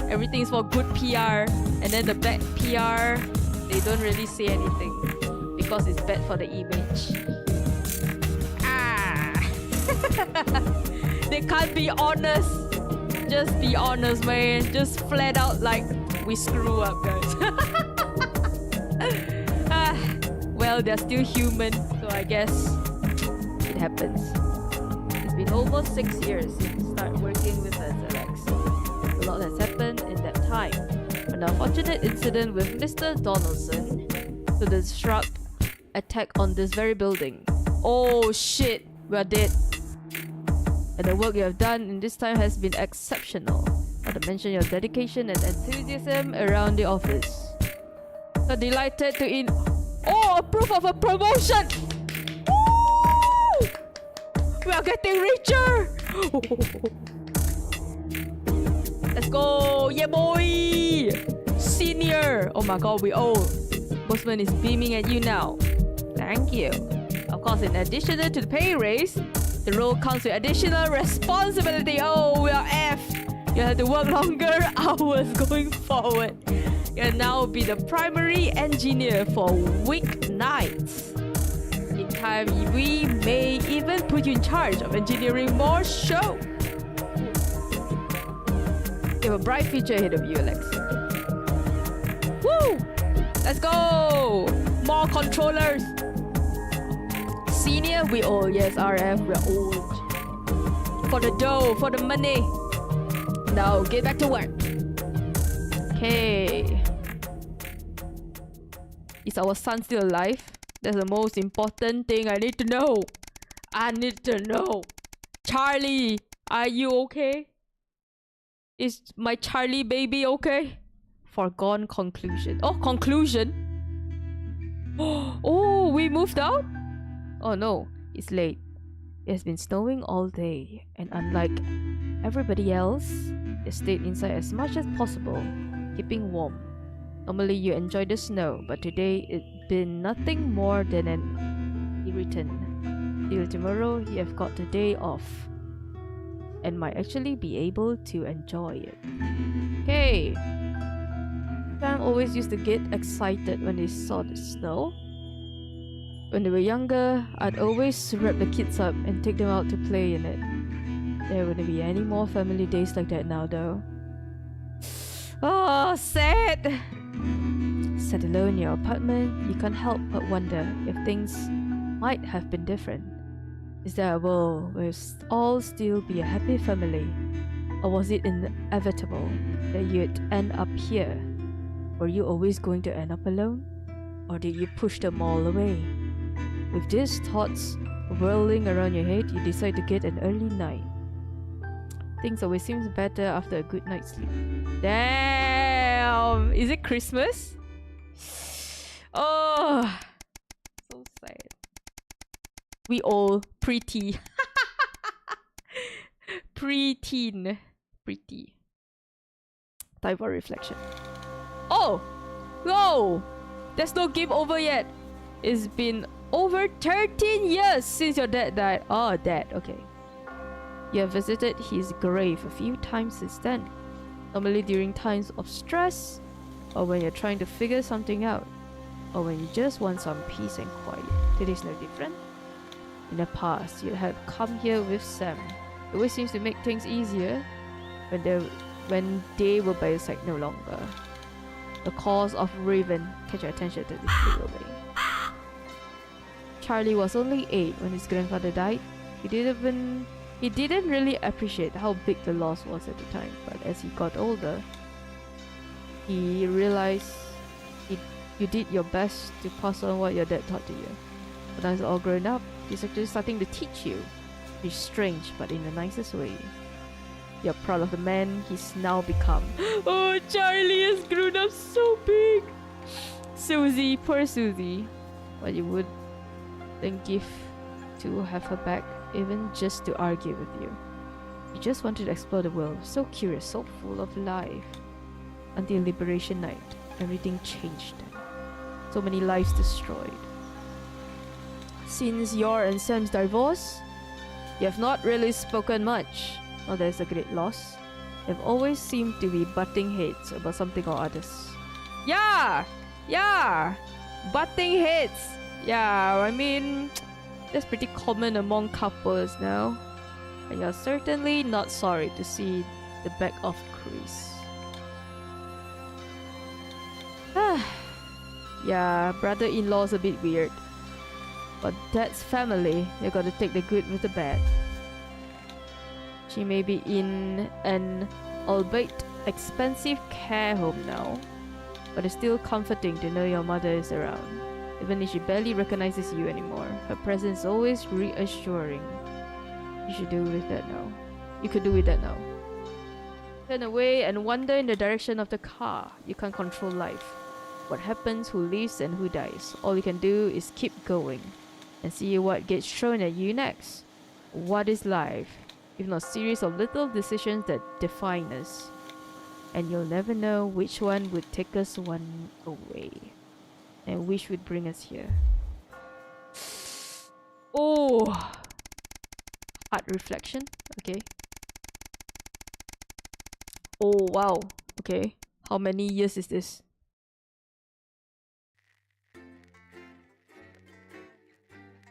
Everything's for good PR, and then the bad PR, they don't really say anything because it's bad for the image. They can't be honest. Just be honest, man. Just flat out like, we screw up, guys. Well, they're still human, so I guess it happens. It's been almost 6 years since you started working with us, Alex. A lot has happened in that time. An unfortunate incident with Mr. Donaldson to disrupt attack on this very building. Oh shit, we're dead. And the work you have done in this time has been exceptional. Not to mention your dedication and enthusiasm around the office. So delighted to Oh, a proof of a promotion! Woo! We are getting richer! Let's go! Yeah, boy! Senior! Oh my god, we old. Bossman is beaming at you now. Thank you. Of course, in addition to the pay raise, the role comes with additional responsibility. Oh, we are F. You have to work longer hours going forward. You'll now be the primary engineer for weeknights. In time, we may even put you in charge of engineering more show. You have a bright future ahead of you, Alex. Woo! Let's go! More controllers. Senior, we old. Yes, RF, we're old. For the dough, for the money. Now get back to work. Okay. Is our son still alive? That's the most important thing I need to know. I need to know. Charlie, are you okay? Is my Charlie baby okay? Foregone conclusion. Oh, conclusion? Oh, we moved out? Oh no, it's late. It has been snowing all day, and unlike everybody else, they stayed inside as much as possible, keeping warm. Normally you enjoy the snow, but today it's been nothing more than an irritant. Till tomorrow you have got the day off, and might actually be able to enjoy it. Okay. Sam always used to get excited when they saw the snow. When they were younger, I'd always wrap the kids up and take them out to play in it. There wouldn't be any more family days like that now, though. Oh, sad! Sat alone in your apartment, you can't help but wonder if things might have been different. Is there a world where we'll all still be a happy family? Or was it inevitable that you'd end up here? Were you always going to end up alone? Or did you push them all away? With these thoughts whirling around your head, you decide to get an early night. Things always seems better after a good night's sleep. Damn! Is it Christmas? Oh, so sad. We all pretty. Pre-teen. Pretty. Time for reflection. Oh! Whoa! There's no game over yet. It's been over 13 years since your dad died. Oh, dad. Okay. You have visited his grave a few times since then. Normally during times of stress, or when you're trying to figure something out, or when you just want some peace and quiet. Today's no different. In the past, you had come here with Sam. It always seems to make things easier when they were by your side no longer. The cause of Raven catch your attention to this flew away. Charlie was only 8 when his grandfather died. He didn't really appreciate how big the loss was at the time, but as he got older, he realized you did your best to pass on what your dad taught to you. But as all grown up, he's actually starting to teach you. It's strange, but in the nicest way. You're proud of the man he's now become. Oh, Charlie has grown up so big. Susie, poor Susie. What you would then give to have her back, even just to argue with you. You just wanted to explore the world, so curious, so full of life. Until Liberation Night, everything changed. So many lives destroyed. Since your and Sam's divorce, you have not really spoken much. Well, there's a great loss. You've always seemed to be butting heads about something or others. Yeah! Yeah! Butting heads! Yeah, I mean, that's pretty common among couples now. And you're certainly not sorry to see the back of Chris. Yeah, brother-in-law's a bit weird. But that's family. You gotta take the good with the bad. She may be in an albeit expensive care home now, but it's still comforting to know your mother is around. Even if she barely recognizes you anymore, her presence is always reassuring. You should do with that now. You could do with that now. Turn away and wander in the direction of the car. You can't control life. what happens, who lives and who dies. All you can do is keep going and see what gets thrown at you next. What is life, if not a series of little decisions that define us? And you'll never know which one would take us one away and which would bring us here. Oh, art reflection. Okay. Oh wow. Okay. How many years is this?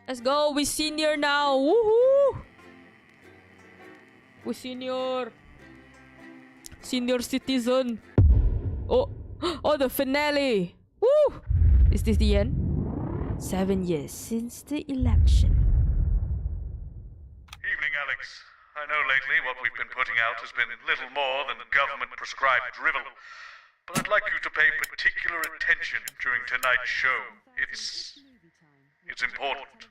Let's go. We senior now. Woohoo! We senior. Senior citizen. Oh, oh, the finale. Woo! Is this the end? 7 years since the election. Evening, Alex. I know lately what we've been putting out has been little more than government-prescribed drivel. But I'd like you to pay particular attention during tonight's show. It's important.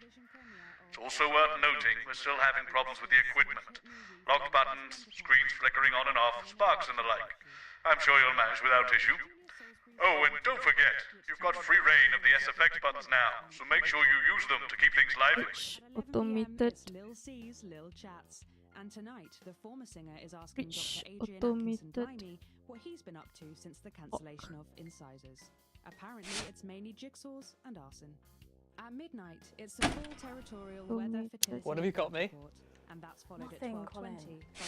It's also worth noting we're still having problems with the equipment. Locked buttons, screens flickering on and off, sparks and the like. I'm sure you'll manage without issue. Oh, and don't forget, you've got free reign of the SFX buttons now, so make sure you use them to keep things lively. Automated. Lil C's Lil Chats. And tonight, the former singer is asking Dr. Adrian Atkinson-Blimey what he's been up to since the cancellation of Incisors. Apparently, it's mainly jigsaws and arson. At midnight, it's the full territorial weather fertility. What have you got me? And that's followed Nothing, at 12:20 Colin. by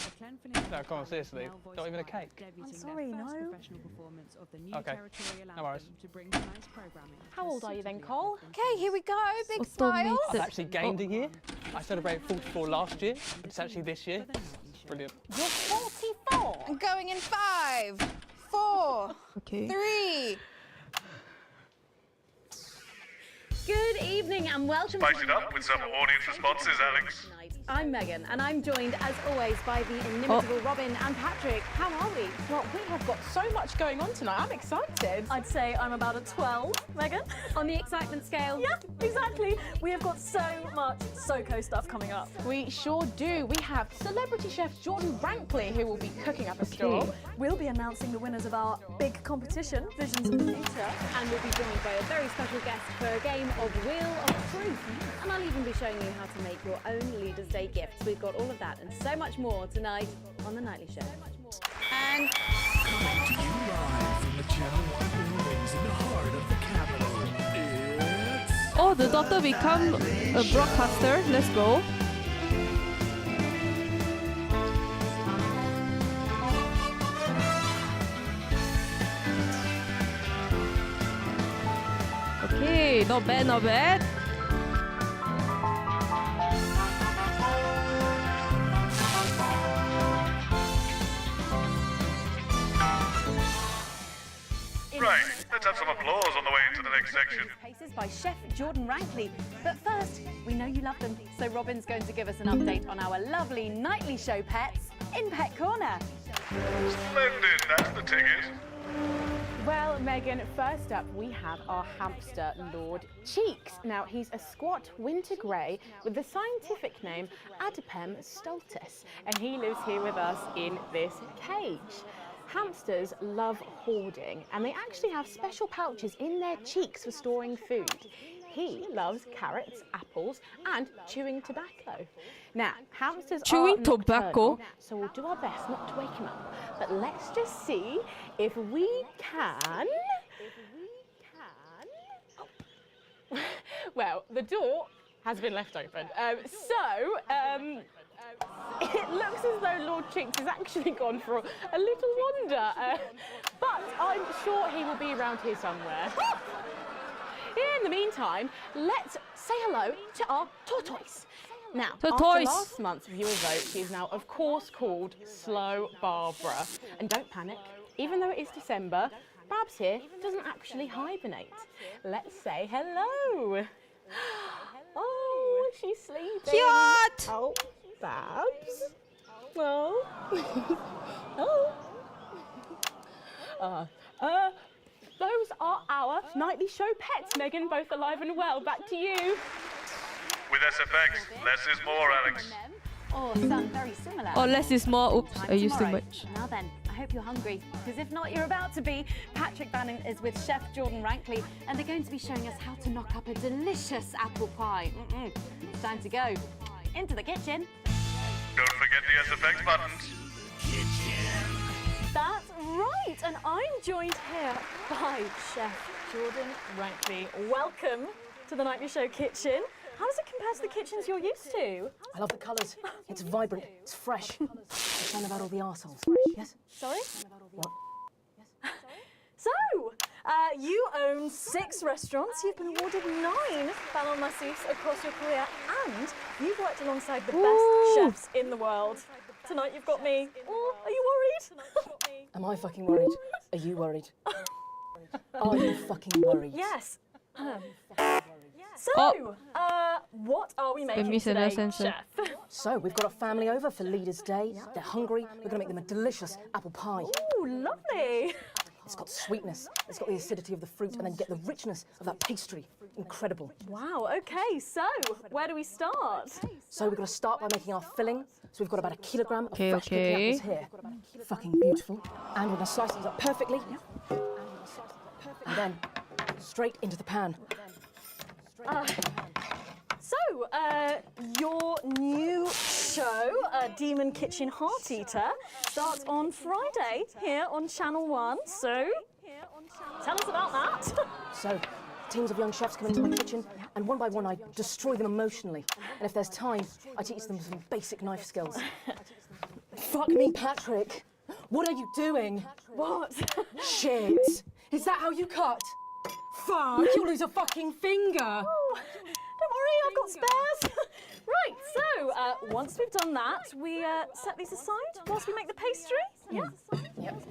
the Glenfinnan. No, come on, seriously. Not even a cake. I'm sorry, no. Professional performance of the new Okay. territorial No worries. anthem to bring tonight's programming. How old are you then, Cole? Okay, here we go. Big smiles. I've actually gained a year. I celebrated 44 last year, but it's actually this year. Brilliant. You're 44. I'm going in 5, 4, 3. Good evening and welcome Spice to it up with some audience responses, Alex. I'm Megan and I'm joined as always by the inimitable Robin and Patrick. How are we? Well, we have got so much going on tonight. I'm excited. I'd say I'm about at 12, Megan. On the excitement scale? Yeah, exactly. We have got so much SoCo stuff coming up. We sure do. We have celebrity chef Jordan Rankley who will be cooking up a storm. We'll be announcing the winners of our big competition, Visions of the Future. And we'll be joined by a very special guest for a game of Wheel of Truth. And I'll even be showing you how to make your own Leaders' Day gifts. We've got all of that and so much more tonight on The Nightly Show. And coming to you live from the Channel 1 buildings in the heart of the capital. It's Oh, the daughter become a broadcaster. Let's go. Okay, not bad, not bad. Right, let's have some applause on the way into the next section. Paces by Chef Jordan Rankley. But first, we know you love them, so Robin's going to give us an update on our lovely Nightly Show pets in Pet Corner. Splendid, that's the ticket. Well, Megan, first up we have our hamster, Lord Cheeks. Now, he's a squat winter grey with the scientific name Adipem stultus, and he lives here with us in this cage. Hamsters love hoarding, and they actually have special pouches in their cheeks for storing food. He loves carrots, apples, and chewing tobacco. Now, hamsters Chewing are tobacco? nocturnal, so we'll do our best not to wake him up. But let's just see if we can... Well, the door has been left open. It looks as though Lord Cheeks has actually gone for a little wander, but I'm sure he will be around here somewhere. In the meantime, let's say hello to our tortoise. Now, Tortoise. after last month's viewer vote, she is now, of course, called Slow Barbara. And don't panic, even though it is December, Babs here doesn't actually hibernate. Let's say hello. Oh, she's sleeping. Cute. Oh, Babs. Well. Oh. Those are our Nightly Show pets, Megan, both alive and well. Back to you. With SFX, less is more, Alex. Or some very similar. Oh, less is more. Oops, I used too Tomorrow. much. Now then, I hope you're hungry, because if not, you're about to be. Pack Patrick Bannon is with Chef Jordan Rankley, and they're going to be showing us how to knock up a delicious apple pie. It's time to go into the kitchen. Don't forget the SFX buttons. That's right, and I'm joined here by Chef Jordan Rankley. Welcome to the Nightly Show kitchen. How does it compare to the kitchens you're used to? I love the colours. It's vibrant, it's fresh. It's not about all the arseholes. Yes? Sorry? What? So, you own 6 restaurants, you've been awarded 9 Ballon d'Or across your career, and you've worked alongside the best chefs in the world. Tonight you've got me. Oh, are you worried? Am I fucking worried? Are you worried? Are you fucking worried? Yes. So, what are we making today, Chef? So, we've got a family over for Leaders' Day. They're hungry. We're going to make them a delicious apple pie. Ooh, lovely. It's got sweetness, it's got the acidity of the fruit, and then you get the richness of that pastry. Incredible. Wow, okay, so where do we start? So we've got to start by making our filling. So we've got about 1 kilogram of fresh cooking okay. apples here. Fucking beautiful. And we're going to slice these up perfectly. And then straight into the pan. So, your new show, Demon Kitchen Heart Eater, starts on Friday here on Channel 1. So, tell us about that. So, teams of young chefs come into my kitchen, and one by one I destroy them emotionally. And if there's time, I teach them some basic knife skills. Fuck me, Patrick. What are you doing? What? Shit. Is that how you cut? Fuck, you'll lose a fucking finger. Oh, don't worry, I've got spares. Right, so once we've done that, we set these aside whilst we make the pastry. Yeah? Yep.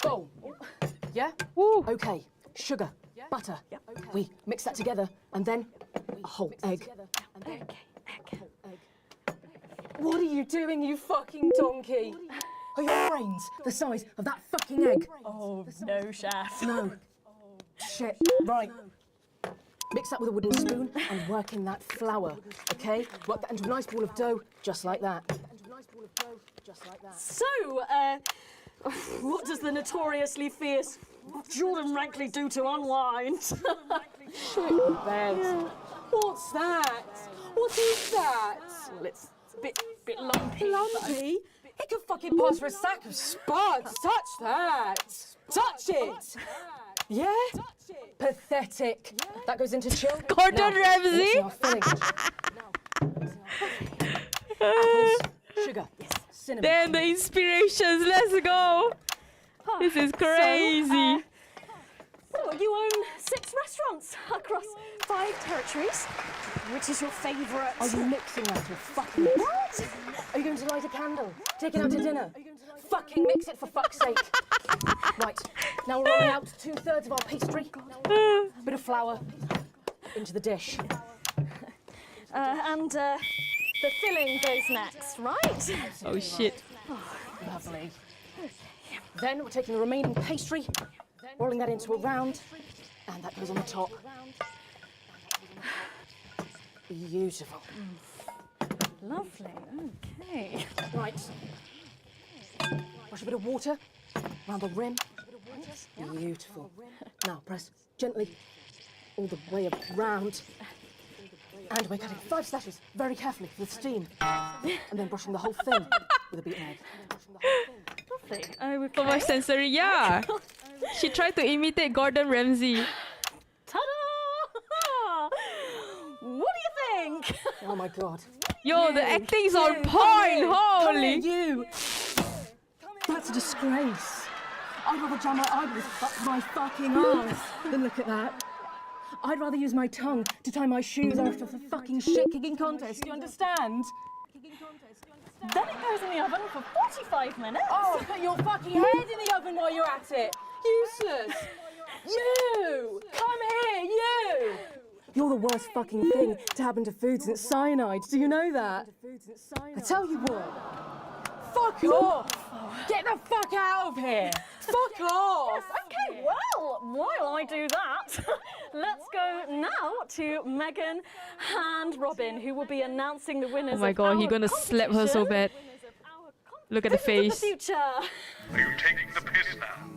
Go. Yeah? Woo. Okay, sugar, butter. We mix that together, and then a whole egg. Okay, egg. What are you doing, you fucking donkey? Are your brains the size of that fucking egg? Oh, no, Chef. No. Shit. Right. Mix that with a wooden spoon and work in that flour, okay? Work that into a nice ball of dough, just like that. So, what does the notoriously fierce Jordan Rankley do to unwind? Shit in bed. Yeah. What's that? What is that? Well, it's a bit lumpy. Lumpy? It could fucking pass for a sack of spuds. Touch that. Touch it. Yeah? Pathetic. That goes into chill. Gordon Ramsay? Apples, sugar, cinnamon. Damn the inspirations, let's go. This is crazy. So, you own 6 restaurants across 5 territories. Which is your favourite? Are you mixing that with fucking it? What? Are you going to light a candle? Take it out to dinner? Fucking mix it for fuck's sake. Right, now we're rolling out 2/3 of our pastry. Bit of flour into the dish. And the filling goes next, right? Oh shit. Lovely. Then we're taking the remaining pastry, rolling that into a round, and that goes on the top. Beautiful. Lovely, okay. Right. Wash a bit of water around the rim. Beautiful. Now press gently all the way around. And we're cutting 5 slashes very carefully with steam. And then brushing the whole thing with a beaten egg. Lovely. Okay. So much sensory, yeah. She tried to imitate Gordon Ramsay. Ta-da! What do you think? Oh my god. Yo, the acting's on point, holy. You! That's a disgrace. I'd rather jam my eyelids up my fucking arse than look at that. I'd rather use my tongue to tie my shoes after the fucking shit-kicking contest, do you understand? Then it goes in the oven for 45 minutes. Oh, put your fucking head in the oven while you're at it. Useless. You! Come here, you! You're the worst fucking thing to happen to food since cyanide. Do you know that? I tell you what. Fuck off! Get the fuck out of here! Fuck off! Okay, well, while I do that, let's go now to Megan and Robin, who will be announcing the winners. Oh my god, he's gonna slap her so bad. Look at the face. The future. Are you taking the piss now?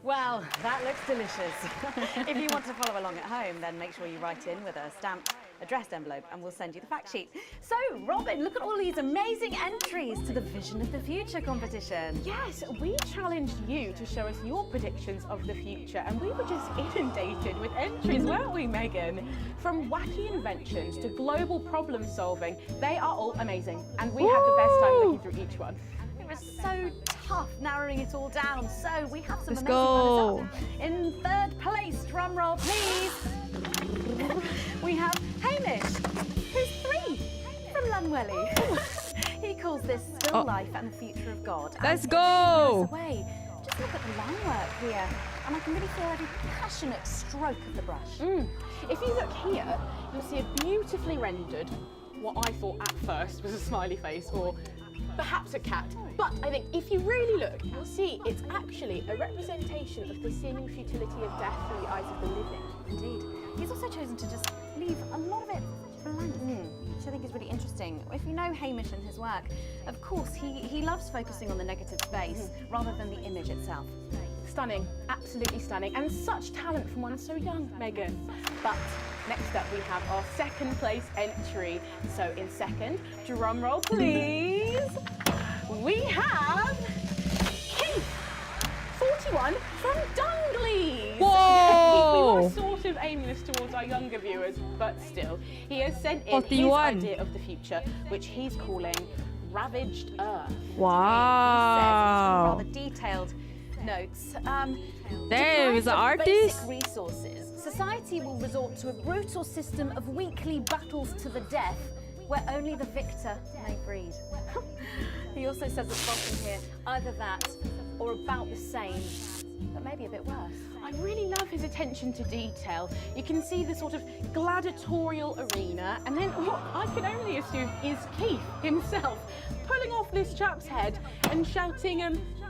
Well, that looks delicious. If you want to follow along at home, then make sure you write in with a stamped addressed envelope and we'll send you the fact sheet. So, Robin, look at all these amazing entries to the Vision of the Future competition. Yes, we challenged you to show us your predictions of the future, and we were just inundated with entries, weren't we, Megan? From wacky inventions to global problem solving, they are all amazing, and we had the best time looking through each one. It was so tough narrowing it all down, so we have some Let's amazing go. runners-up. In third place, drum roll please, we have Hamish, who's 3 from Lunwelly. He calls this still life and the future of God. Let's And go. away. Just look at the line work here, and I can really feel every passionate stroke of the brush. If you look here, you'll see a beautifully rendered, what I thought at first was a smiley face or perhaps a cat. But I think if you really look, you'll see it's actually a representation of the seeming futility of death through the eyes of the living. Indeed. He's also chosen to just leave a lot of it blank, which I think is really interesting. If you know Hamish and his work, of course, he loves focusing on the negative space rather than the image itself. Stunning, absolutely stunning, and such talent from one so young, Megan. But next up we have our second place entry. So in second, drum roll please, we have Keith, 41 from Dungley. Whoa! We were sort of aiming this towards our younger viewers, but still, he has sent in 41. his idea of the future, which he's calling Ravaged Earth. Wow. He says it's rather detailed notes. Damn, he's an artist? Basic resources. Society will resort to a brutal system of weekly battles to the death, where only the victor may breed. He also says at the bottom here, either that or about the same, but maybe a bit worse. I really love his attention to detail. You can see the sort of gladiatorial arena, and then what I can only assume is Keith himself pulling off this chap's head and shouting,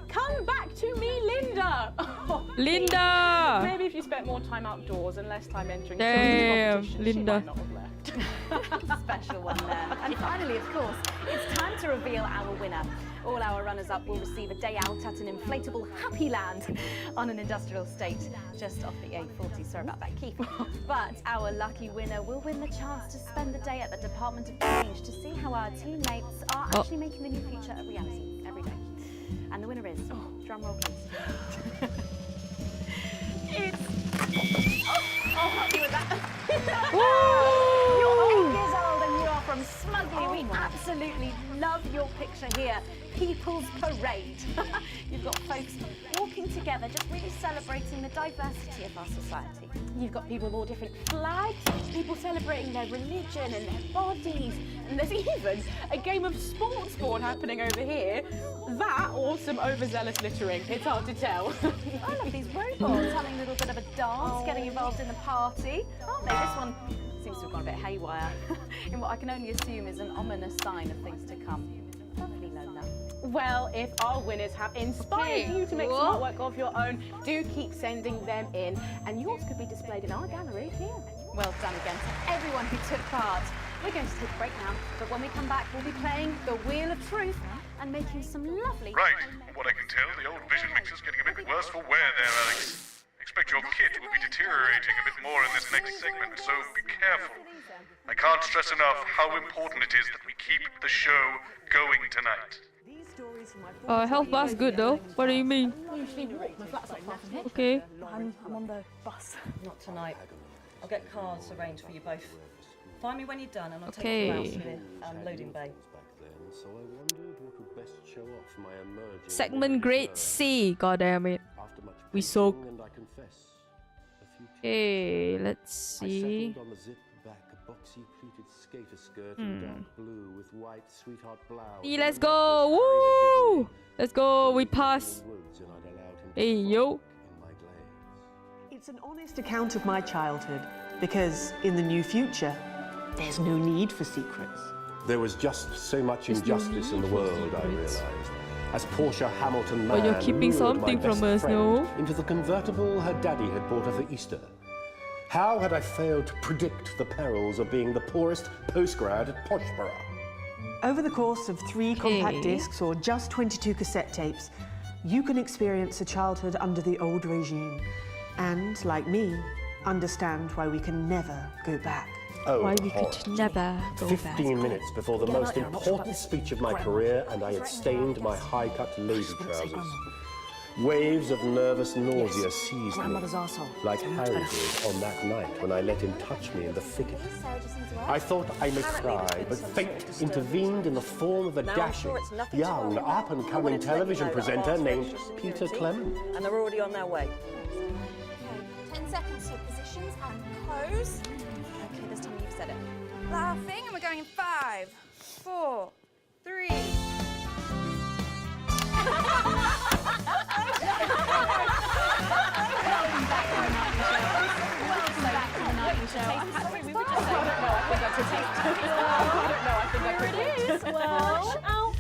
"Come back to me, Linda!" Oh, Linda! Maybe if you spent more time outdoors and less time entering Damn, children's competitions, Linda. she might not have left. Special one there. And finally, of course, it's time to reveal our winner. All our runners-up will receive a day out at an inflatable Happy Land on an industrial estate just off the A40. Sorry about that, Keith. But our lucky winner will win the chance to spend the day at the Department of Change to see how our teammates are actually making the new future a reality every day. And the winner is, drum roll please. It's... Oh, happy with that. You're 8 years old and you are from Smugly. We absolutely love your picture here. People's Parade. You've got folks walking together, just really celebrating the diversity of our society. You've got people with all different flags, people celebrating their religion and their bodies, and there's even a game of sports board happening over here. That or some overzealous littering, it's hard to tell. I love these robots having a little bit of a dance, getting involved in the party, aren't they? This one seems to have gone a bit haywire in what I can only assume is an ominous sign of things to come. Lovely, Lola. Well, if our winners have inspired you to make some artwork of your own, do keep sending them in, and yours could be displayed in our gallery here. Well done again to everyone who took part. We're going to take a break now, but when we come back, we'll be playing the Wheel of Truth and making some lovely... Right, what I can tell, the old vision mixer's getting a bit worse for wear there, Alex. Expect your kit will be deteriorating a bit more in this next segment, so be careful. I can't stress enough how important it is that we keep the show going tonight. Health bar's good though. What do you mean? My flat's not far from here. Okay. I'm on the bus. Not tonight. I'll get cars arranged for you both. Find me when you're done and I'll take you out to the loading bay. So I wondered what would best show off my emerging Segment grade C. God damn it. We so. and I confess, a few Okay, let's I see. settled on the zip-back, boxy pleated skater skirt in dark blue with white sweetheart blouse. See, let's go. Woo! Let's go. We pass. Hey yo. It's an honest account of my childhood, because in the new future, there's no need for secrets. There was just so much injustice in the world, I realised. As Portia Hamilton But Mann you're keeping lured my something from best us, friend no? into the convertible her daddy had bought her for Easter. How had I failed to predict the perils of being the poorest postgrad at Poshborough? Over the course of 3 compact discs or just 22 cassette tapes, you can experience a childhood under the old regime and, like me, understand why we can never go back. Oh, Why we could never go 15 minutes before the most important speech of my career, and I had stained my high-cut lady trousers. Waves of nervous nausea seized me, like Harry did on that night when I let him touch me in the thicket. I thought I may cry, but fate intervened in the form of a dashing, young, up-and-coming television presenter named Peter Clement. And they're already on their way. 10 seconds to positions and pose. Okay, this time you've said it. Laughing, and we're going in 5, 4, 3.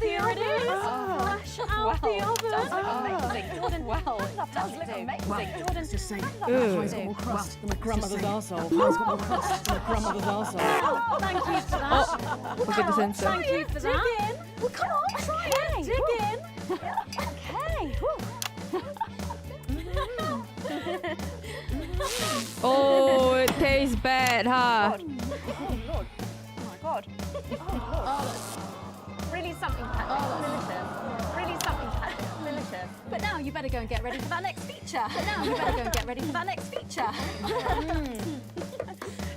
Here it is. Fresh out the oven. Amazing. Jordan, well, that does look amazing. Jordan, just say, mine's got more crust than my grandmother's arsehole. Mine's got more crust than my grandmother's arsehole. Thank you for that. Look at the censor. Thank you for that. Dig in. Well, come on, try it. Dig in. Okay. Oh, it tastes bad, huh? Oh, Lord. Oh, my God. Oh, really something delicious. Really something delicious. But now you better go and get ready for that next feature.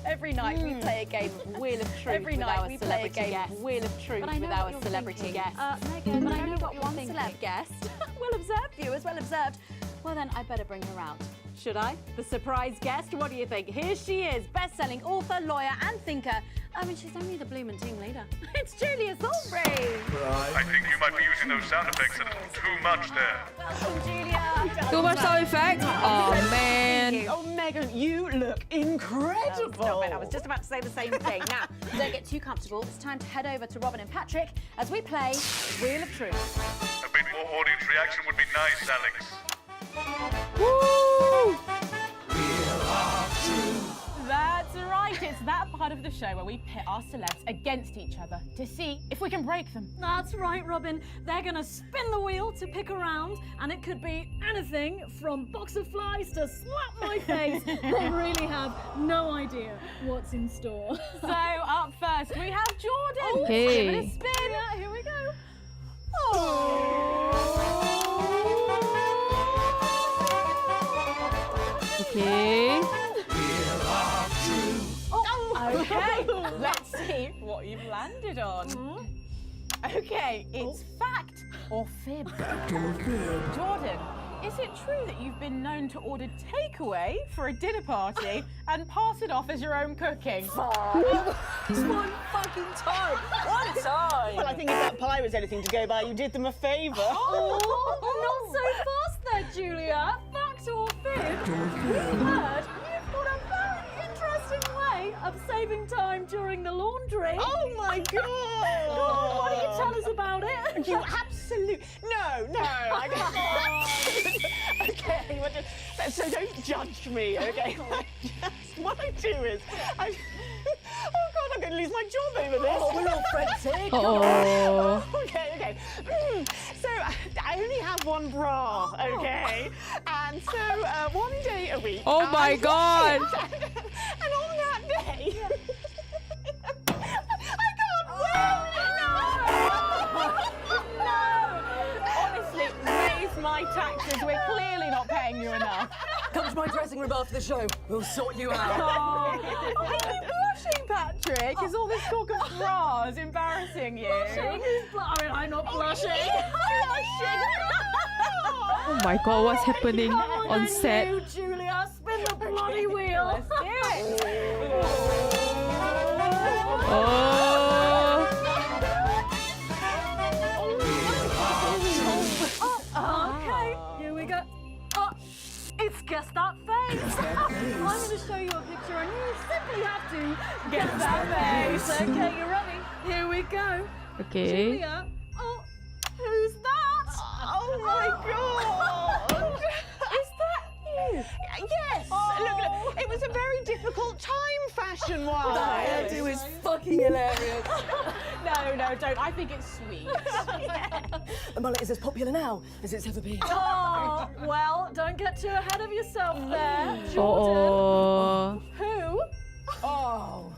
Every night we play a game of Wheel of Truth with our celebrity guest. Wheel of Truth with our celebrity guest. Megan, but I know what one celeb guest will observe you as well observed. Well then, I better bring her out. Should I? The surprise guest? What do you think? Here she is, best-selling author, lawyer and thinker. I mean, she's only the bloomin' team leader. It's Julia Thornbury. I think you might be using those sound effects a little too much there. Welcome, Julia. Too much sound effects? Oh, man. Oh, Megan, you look incredible. Stop it. I was just about to say the same thing. Now, don't get too comfortable. It's time to head over to Robin and Patrick as we play Wheel of Truth. A bit more audience reaction would be nice, Alex. Woo! That's right, it's that part of the show where we pit our celebs against each other to see if we can break them. That's right, Robin. They're going to spin the wheel to pick a round, and it could be anything from box of flies to slap my face. They really have no idea what's in store. So, up first, we have Jordan. Okay. Give it a spin. Yeah, here we go. Okay. Okay, let's see what you've landed on. Okay, it's fact or fib. Jordan, is it true that you've been known to order takeaway for a dinner party and pass it off as your own cooking? It's one fucking time. One time. Well, I think if that pie was anything to go by, you did them a favour. Not so fast there, Julia. Fact or fib? We heard you've got a very interesting way of saving time during the laundry. Oh my God! Go on, why don't you tell us about it? You absolute no, I don't. Okay, so don't judge me, okay? What I do is, oh God, I'm going to lose my job over this. Oh, we're all friends here. Oh. Okay. So I only have one bra, okay? And so one day a week. Oh my God. And on that day, I can't wear it. No! Honestly, raise my taxes. We're clearly not paying you enough. Come to my dressing room after the show. We'll sort you out. Are you blushing, Patrick? Is all this talk of bras embarrassing you? Blushing? I mean, I'm not blushing. Oh my God, what's happening on set? You, Julia, spin the bloody wheel. Let's do it. Okay, here we go. It's guess that face. I'm going to show you a picture and you simply have to guess that face. Okay, you ready? Here we go. Okay. Julia, who's that? Oh my God! Is that you? Yes! Look, it was a very difficult time fashion-wise. That hairdo is fucking hilarious. No, don't. I think it's sweet. The mullet is as popular now as it's ever been. Oh, well, don't get too ahead of yourself there, Jordan. Oh. Who? Oh.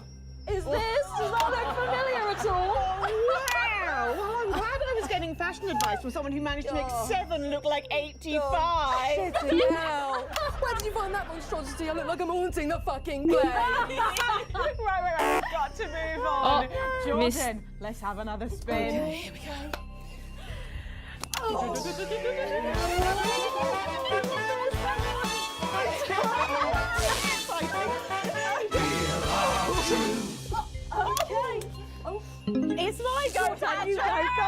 Is this? Does that look familiar at all? Wow! Well, I'm glad I was getting fashion advice from someone who managed to make 7 look like 85. Shit, hell. Where did you find that monstrosity? I look like I'm haunting the fucking place. Right. We've got to move on. Jordan, let's have another spin. Okay, here we go. Okay. Oh. It's my go, Dad. You go. Go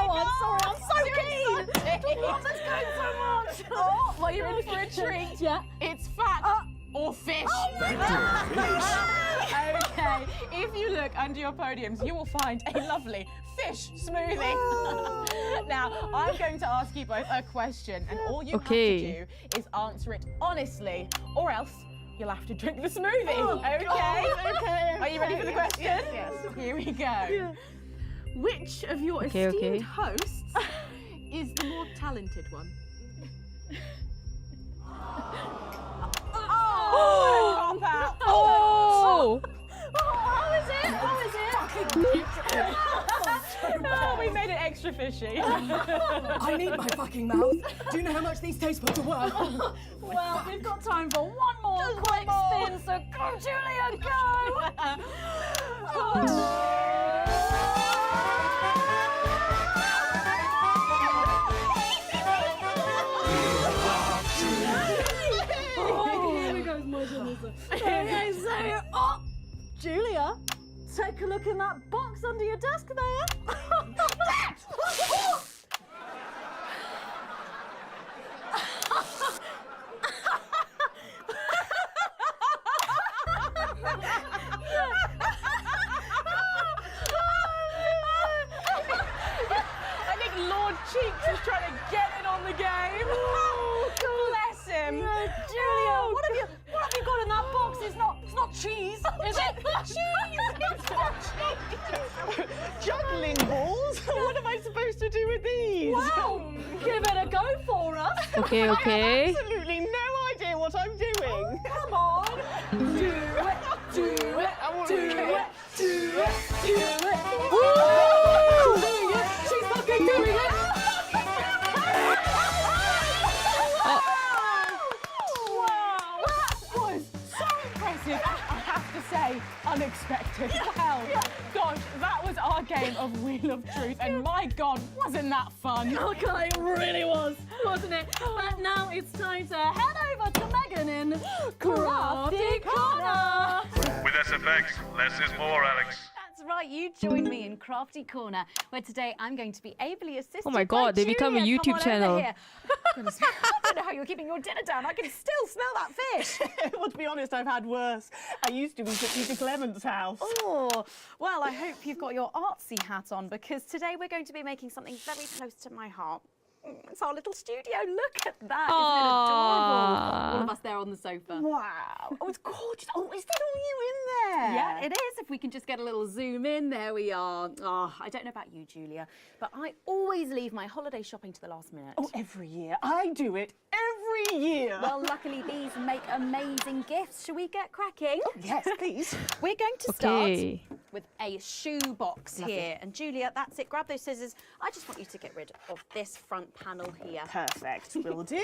on. Sorry, I'm so keen. The water's going so much. Oh, well, you're in for a treat. Yeah. It's fat or fish. Okay, if you look under your podiums, you will find a lovely fish smoothie. Now, I'm going to ask you both a question, and all you have to do is answer it honestly, or else you'll have to drink the smoothie. Okay? Are you ready for the question? Yes. Here we go. Yeah. Which of your esteemed hosts is the more talented one? Oh! Cop out. Oh! How is it? Oh, we made it extra fishy. I need my fucking mouth. Do you know how much these taste buds are worth? Well, we've got time for one more quick spin, so go, Julia, go! Here we go, my goodness. Okay, so, Julia, take a look in that box under your desk there. I think Lord Cheeks is trying to get in on the game. Bless him. Julia, what have you got in that box? It's not cheese, is it? It's not cheese. Juggling balls? What am I supposed to do with these? Well, give it a go for us. Okay. I have absolutely no idea what I'm doing. Come on. Do it. She's fucking doing it. Wow, that was so impressive. I have to say, unexpected. Wow, gosh, that was our game of Wheel of Truth, and my God, wasn't that fun? Okay, it really was, wasn't it? But now it's time to head over to Megan in Crafty Corner. With SFX, less is more, Alex. That's right, you join me in Crafty Corner, where today I'm going to be ably assisted. Oh my God, they become a Julia. YouTube Come on channel. over here. Goodness me, I don't know how you're keeping your dinner down. I can still smell that fish. Well, to be honest, I've had worse. I used to be at Peter Clement's house. Oh, well, I hope you've got your artsy hat on, because today we're going to be making something very close to my heart. It's our little studio. Look at that. Isn't it adorable? All of us there on the sofa. Wow. Oh, it's gorgeous. Oh, is that all you in there? Yeah, it is. If we can just get a little zoom in, there we are. Oh, I don't know about you, Julia, but I always leave my holiday shopping to the last minute. Oh, every year. I do it every year. Well, luckily these make amazing gifts. Shall we get cracking? Yes, please. We're going to start with a shoe box here. And Julia, that's it. Grab those scissors. I just want you to get rid of this front panel here. Perfect. Will do.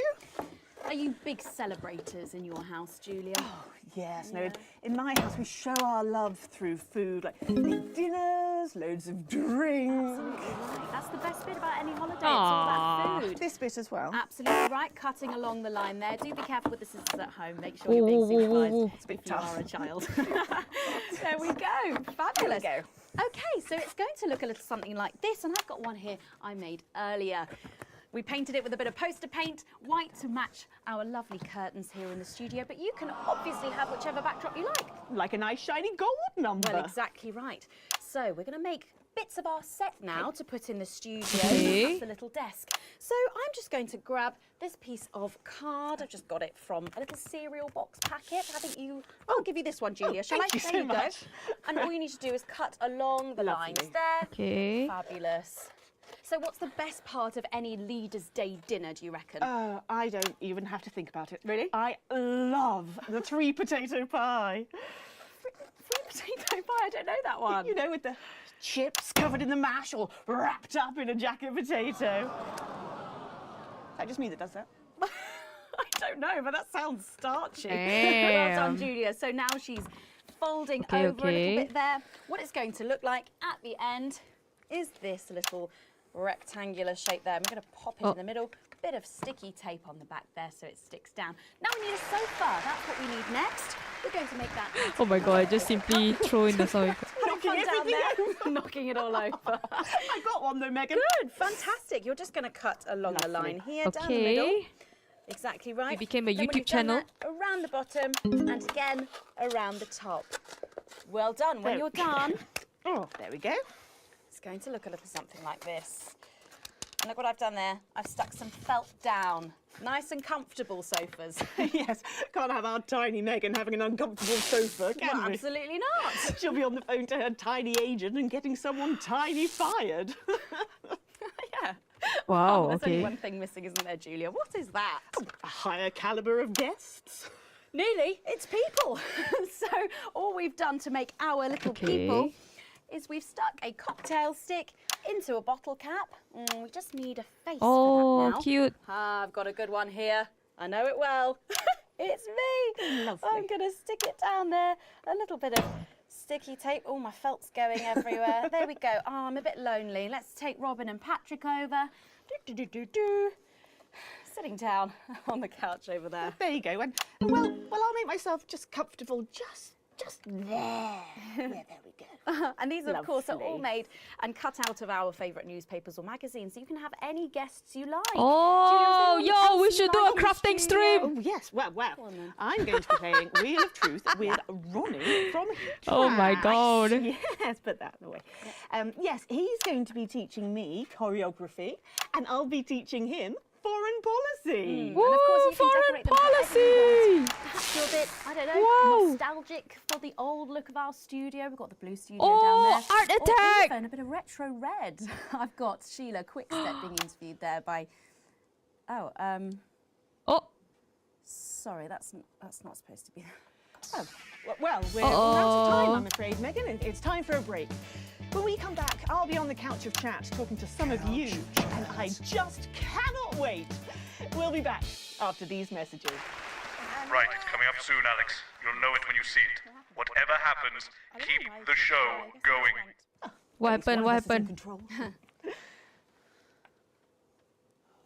Are you big celebrators in your house, Julia? Oh, yes. No, in my house we show our love through food, like big dinners, loads of drinks. Absolutely right. That's the best bit about any holiday. It's all about food. This bit as well. Absolutely right. Cutting along the line there. Do be careful with the scissors at home. Make sure you're being supervised. It's a bit if you tough. are a child. There we go. Fabulous. There we go. Okay, so it's going to look a little something like this, and I've got one here I made earlier. We painted it with a bit of poster paint, white to match our lovely curtains here in the studio, but you can obviously have whichever backdrop you like. Like a nice shiny gold number. Well, exactly right. So we're going to make bits of our set now to put in the studio. Okay. That's the little desk. So I'm just going to grab this piece of card. I've just got it from a little cereal box packet. I think you... I'll give you this one, Julia. Shall I? Thank you There so you much. go. And all you need to do is cut along the lines Lovely. there. Okay. Fabulous. So what's the best part of any Leaders' Day dinner, do you reckon? I don't even have to think about it. Really? I love the 3 potato pie. 3 potato pie? I don't know that one. You know, with the chips covered in the mash or wrapped up in a jacket potato. Is that just me that does that? I don't know, but that sounds starchy. Damn. Well done, Julia. So now she's folding over a little bit there. What it's going to look like at the end is this little rectangular shape there. I'm going to pop it in the middle. Bit of sticky tape on the back there so it sticks down. Now we need a sofa. That's what we need next. We're going to make that. Oh my god, I just simply throw in the sofa. Knocking down there. Knocking it all over. I got one though, Megan. Good, fantastic. You're just going to cut along the line here, down the middle. Exactly right. It became a Then when YouTube you've done channel. that, around the bottom and again around the top. Well done. When you're done, oh, there we go. It's going to look a little something like this. And look what I've done there. I've stuck some felt down. Nice and comfortable sofas. Yes, can't have our tiny Megan having an uncomfortable sofa, can Well, we? absolutely not. She'll be on the phone to her tiny agent and getting someone tiny fired. Yeah. Wow, Oh, there's only okay. one thing missing, isn't there, Julia? What is that? A higher calibre of guests. Nearly. It's people. So all we've done to make our little people is we've stuck a cocktail stick into a bottle cap. We just need a face for that now. Cute. I've got a good one here. I know it well. It's me. Lovely. I'm going to stick it down there. A little bit of sticky tape. Oh, my felt's going everywhere. There we go. Oh, I'm a bit lonely. Let's take Robin and Patrick over. Sitting down on the couch over there. There you go. And well, I'll make myself just comfortable just there. Yeah, there we go. And these, of course, are all Lovely. made and cut out of our favourite newspapers or magazines, so you can have any guests you like. Oh, Julia, is there anyone yo, we else should you do a like in the crafting studio? stream. Oh, yes. Well, Go on then. I'm going to be playing Wheel of Truth with Ronnie from Hitchhiker. Oh my god. Yes, put that away. Yes, he's going to be teaching me choreography, and I'll be teaching him foreign policy. And of course, you can foreign decorate them however you want. policy. Perhaps you're a bit, I don't know, Wow. nostalgic for the old look of our studio. We've got the blue studio Oh, down there. Art Or Attack. even a bit of retro red. I've got Sheila Quickstep being interviewed there by... Oh, Oh. sorry, that's not supposed to be... Oh, well, we're out of time, I'm afraid, Megan. It's time for a break. When we come back, I'll be on the couch of chat talking to some of you, and I just cannot wait. We'll be back after these messages. Right, coming up soon, Alex. You'll know it when you see it. Whatever happens, keep the show going. What happened? What happened? Control.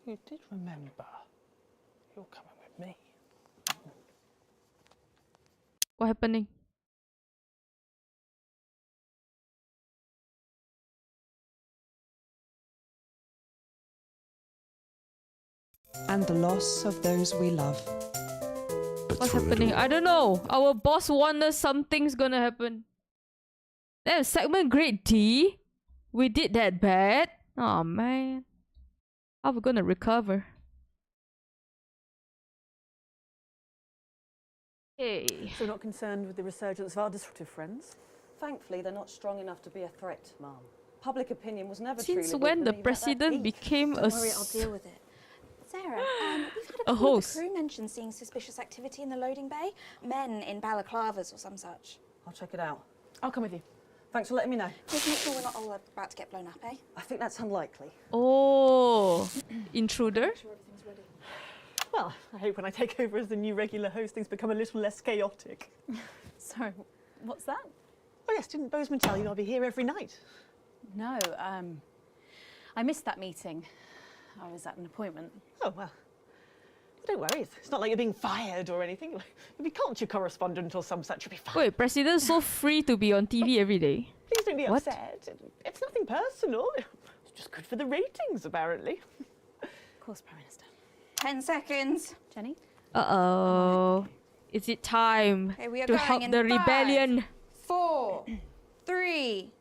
You did remember. You're coming with me. What happening? And the loss of those we love. What's happening? I don't know. Our boss warned us something's gonna happen. Then segment grade D. We did that bad. Oh man. How are we gonna recover? Hey. So not concerned with the resurgence of our destructive friends? Thankfully, they're not strong enough to be a threat, Mum. Public opinion was never Since truly when with the them, even at their president peak. became Don't a worry, I'll deal with it. Sarah, we've had A a couple of host. the crew mention seeing suspicious activity in the loading bay. Men in balaclavas or some such. I'll check it out. I'll come with you. Thanks for letting me know. Just make sure we're not all about to get blown up, eh? I think that's unlikely. Oh, intruder. Make sure everything's ready. Well, I hope when I take over as the new regular host, things become a little less chaotic. Sorry, what's that? Oh yes, didn't Bozeman tell you I'll be here every night? No, I missed that meeting. I was at an appointment. Oh, well, don't worry. It's not like you're being fired or anything. You'll be culture correspondent or some such. You'll be fine. Wait, president's so free to be on TV every day. Please don't be What? upset. It's nothing personal. It's just good for the ratings, apparently. Of course, Prime Minister. 10 seconds. Jenny? Uh-oh. Is it time Okay, we are to going help in the 5, rebellion? 4, 3.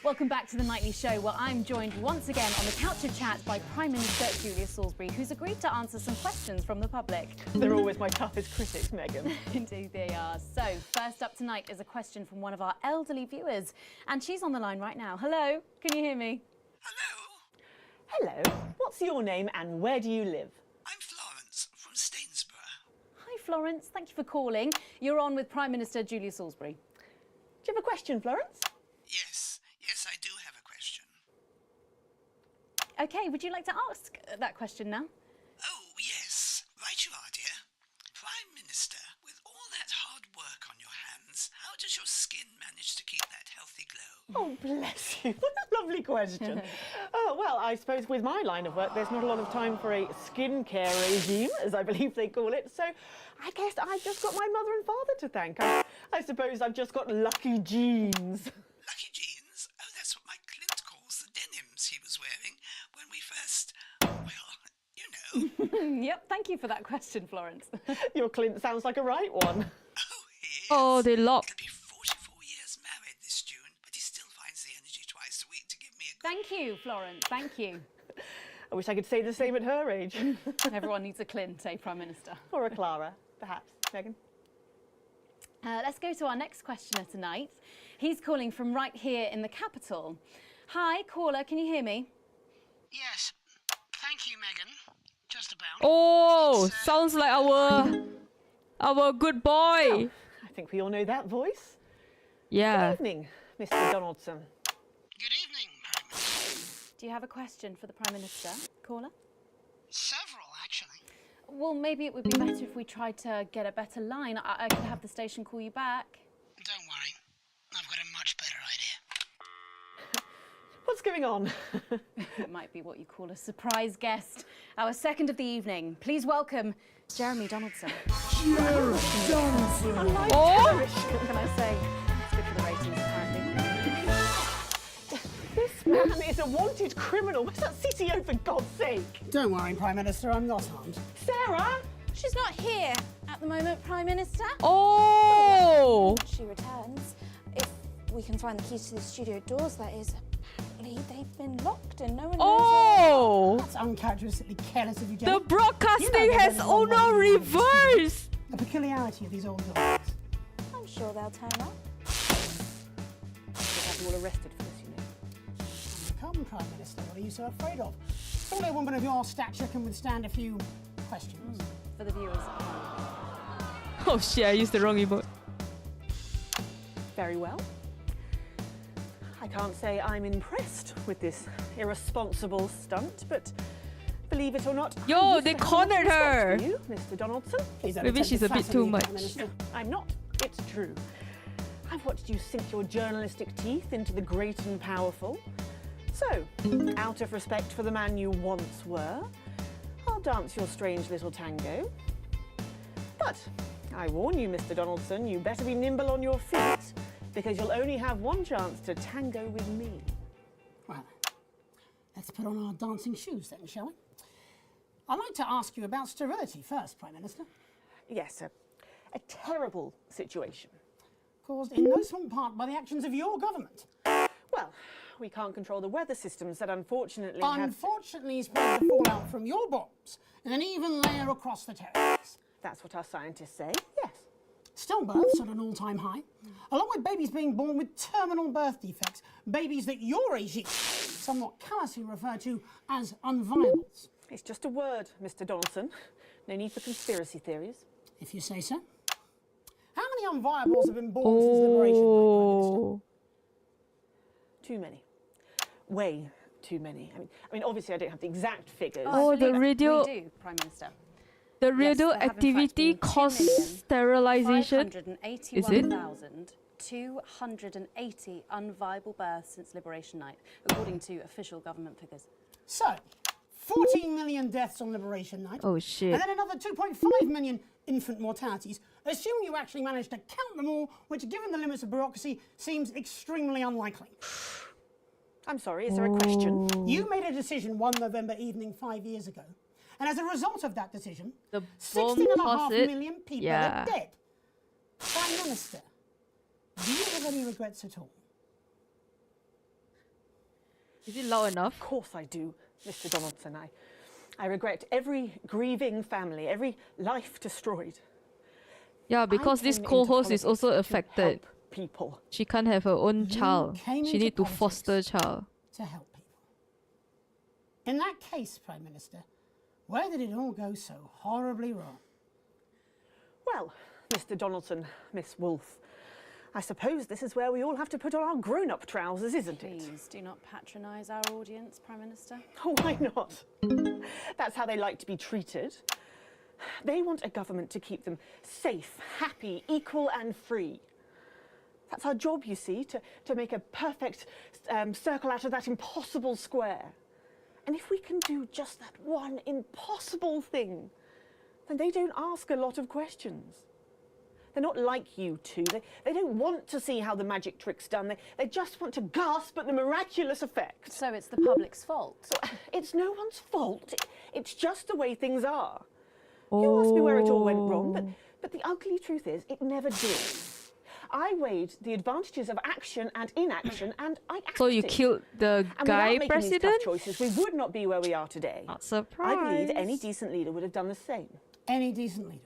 Welcome back to the Nightly Show, where I'm joined once again on the couch of chat by Prime Minister Julia Salisbury, who's agreed to answer some questions from the public. They're always my toughest critics, Megan. Indeed they are. So, first up tonight is a question from one of our elderly viewers, and she's on the line right now. Hello, can you hear me? Hello, what's your name and where do you live? I'm Florence from Stainsborough. Hi Florence, thank you for calling. You're on with Prime Minister Julia Salisbury. Do you have a question, Florence? Yes, I do have a question. Okay, would you like to ask that question now? Oh, yes. Right you are, dear. Prime Minister, with all that hard work on your hands, how does your skin manage to keep that healthy glow? Oh, bless you. What a lovely question. Oh, well, I suppose with my line of work, there's not a lot of time for a skincare regime, as I believe they call it. So I guess I've just got my mother and father to thank. I suppose I've just got lucky genes. Lucky jeans? Oh, that's what my Clint calls the denims he was wearing when we first, well, you know. Yep, thank you for that question, Florence. Your Clint sounds like a right one. Oh, they locked. He'll be 44 years married this June, but he still finds the energy twice a week to give me a Thank you, Florence, thank you. I wish I could say the same at her age. Everyone needs a Clint, eh, Prime Minister? Or a Clara, perhaps. Megan? Let's go to our next questioner tonight. He's calling from right here in the capital. Hi, caller, can you hear me? Yes. Thank you, Megan. Just about. Oh, sounds like our good boy. I think we all know that voice. Yeah. Good evening, Mr. Donaldson. Good evening, Prime Minister. Do you have a question for the Prime Minister, caller? Several, actually. Well, maybe it would be better if we tried to get a better line. I could have the station call you back. Don't worry. I've got a much better idea. What's going on? It might be what you call a surprise guest. Our second of the evening. Please welcome Jeremy Donaldson. Jeremy Donaldson. Oh! What can I say? It's good for the ratings, apparently. This man is a wanted criminal. Where's that CTO, for God's sake? Don't worry, Prime Minister, I'm not harmed. Sarah? She's not here at the moment, Prime Minister. Oh! She returns. If we can find the keys to the studio doors, that is. Apparently, they've been locked and no one knows. Oh! That's uncharacteristically careless of you, The Jenny. broadcasting has now reversed. The peculiarity of these old buildings. I'm sure they'll turn up. We'll have you all arrested for this, you know. Come, Prime Minister, what are you so afraid of? Surely a woman of your stature can withstand a few questions. For the viewers. Oh shit, I used the wrong emote. Very well. I can't say I'm impressed with this irresponsible stunt, but believe it or not, I Yo, used they to have cornered respect her. for you, Mr. Donaldson. Maybe she's a bit too much. I'm not. It's true. I've watched you sink your journalistic teeth into the great and powerful. So, out of respect for the man you once were, I'll dance your strange little tango. But I warn you, Mr. Donaldson, you better be nimble on your feet, because you'll only have one chance to tango with me. Well, let's put on our dancing shoes then, shall we? I'd like to ask you about sterility first, Prime Minister. Yes, a terrible situation. Caused in no small part by the actions of your government. Well, we can't control the weather systems that unfortunately Unfortunately spread the fallout from your bombs in an even layer across the territories. That's what our scientists say, yes. Stillbirths at an all-time high, along with babies being born with terminal birth defects, babies that your regime somewhat callously refer to as unviables. It's just a word, Mr. Donaldson. No need for conspiracy theories. If you say so. How many unviables have been born since liberation, Prime Minister? Too many. Way too many. I mean, obviously I don't have the exact figures. Oh, the radio. We do, Prime Minister. The radioactivity causes sterilization. Is it? 581,280 unviable births since Liberation Night, according to official government figures. So, 14 million deaths on Liberation Night. Oh shit. And then another 2.5 million infant mortalities. Assume you actually managed to count them all, which, given the limits of bureaucracy, seems extremely unlikely. I'm sorry, is there a question? You made a decision one November evening 5 years ago. And as a result of that decision, 16.5 million people are dead. Prime Minister, do you have any regrets at all? Is it loud enough? Of course I do, Mr. Donaldson. I regret every grieving family, every life destroyed. Yeah, because this co-host is also affected. People. She can't have her own child. came She into need to politics foster a child. to help people. In that case, Prime Minister, where did it all go so horribly wrong? Well, Mr. Donaldson, Miss Wolfe, I suppose this is where we all have to put on our grown-up trousers, isn't it? Please do not patronise our audience, Prime Minister. Oh, why not? That's how they like to be treated. They want a government to keep them safe, happy, equal and free. That's our job, you see, to make a perfect circle out of that impossible square. And if we can do just that one impossible thing, then they don't ask a lot of questions. They're not like you two. They don't want to see how the magic trick's done. They just want to gasp at the miraculous effect. So it's the public's fault? It's no one's fault. It's just the way things are. You asked me where it all went wrong, but the ugly truth is it never did. I weighed the advantages of action and inaction, and I acted. So you killed the guy and president? These tough choices, we would not be where we are today. Not surprised. I believe any decent leader would have done the same. Any decent leader?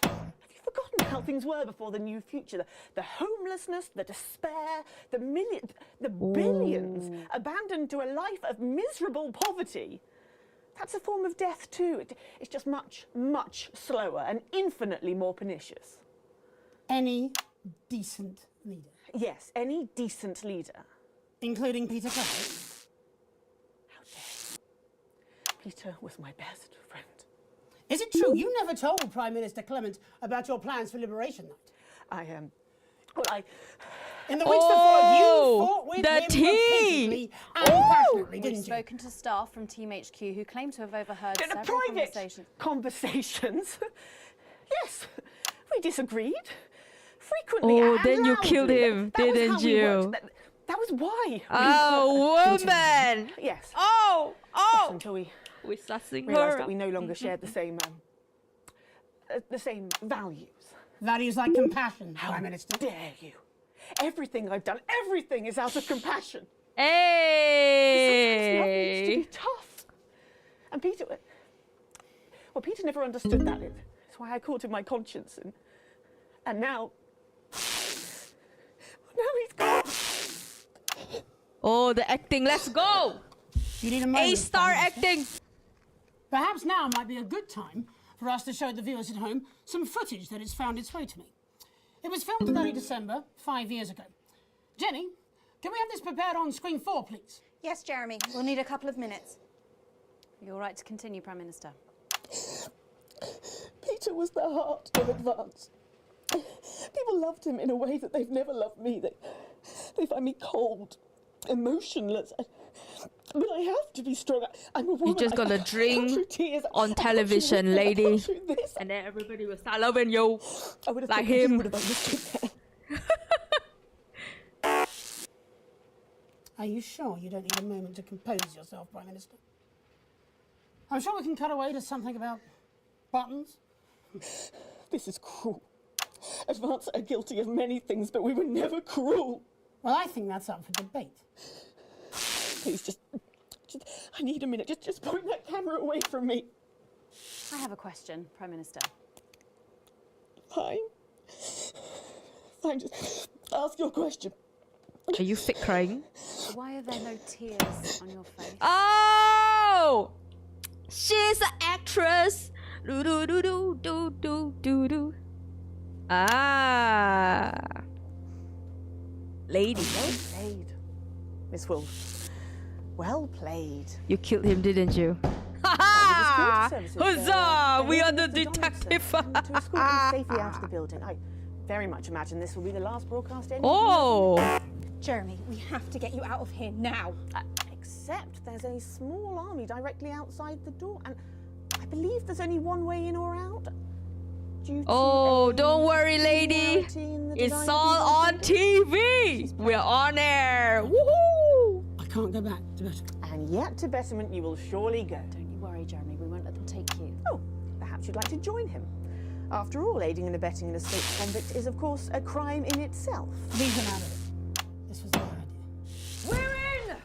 Have you forgotten how things were before the new future? The homelessness, the despair, the billions abandoned to a life of miserable poverty. That's a form of death too. It's just much, much slower and infinitely more pernicious. Any decent leader? Yes, any decent leader. Including Peter Clement? How dare you? Peter was my best friend. Is it true you never told Prime Minister Clement about your plans for Liberation Night? In the weeks that followed, you fought with him repeatedly and passionately, didn't you? We've spoken to staff from Team HQ who claim to have overheard several private conversations. Yes, we disagreed. Frequently Oh, and then you loudly. killed him, That was didn't how we you? worked. That was why. Oh, woman! Yes. Oh! Yes, until we We're sussing realised her. that we no longer shared the same values. Values like compassion, Prime Minister. How dare you? Everything I've done, everything is out of compassion. Hey! Sometimes love needs to be tough. And Peter never understood that. That's why I called him my conscience. And now he's gone. Oh, the acting. Let's go! You need a moment, A-star Prime Minister. acting. Perhaps now might be a good time for us to show the viewers at home some footage that has found its way to me. It was filmed in early December, 5 years ago. Jenny, can we have this prepared on screen 4, please? Yes, Jeremy. We'll need a couple of minutes. Are you all right to continue, Prime Minister? Peter was the heart of Advance. People loved him in a way that they've never loved me. They find me cold, emotionless. But I have to be strong. I'm a woman. You just gotta drink on television, lady. And then everybody will start loving you. Like him. Are you sure you don't need a moment to compose yourself, Prime Minister? I'm sure we can cut away to something about buttons. This is cruel. Advance are guilty of many things, but we were never cruel. Well, I think that's up for debate. Please, just I need a minute. Just point that camera away from me. I have a question, Prime Minister. Fine. Fine, just ask your question. Are you fake crying? Why are there no tears on your face? Oh! She's an actress. Do do do do do do do do. Ah. Lady. Well played, Miss Wolfe. Well played. You killed him, didn't you? Ha! Huzzah! We are the detective. To escort him safely out of the building. I very much imagine this will be the last broadcast anyway. Oh! Jeremy, we have to get you out of here now. Except there's a small army directly outside the door, and I believe there's only one way in or out. Oh, don't worry, lady. It's all on TV. We're on air. Woohoo! I can't go back to Betterment. And yet to Betterment you will surely go. Don't you worry, Jeremy. We won't let them take you. Oh, perhaps you'd like to join him. After all, aiding and abetting an escaped convict is, of course, a crime in itself. Leave him out of it. This was my idea. We're in!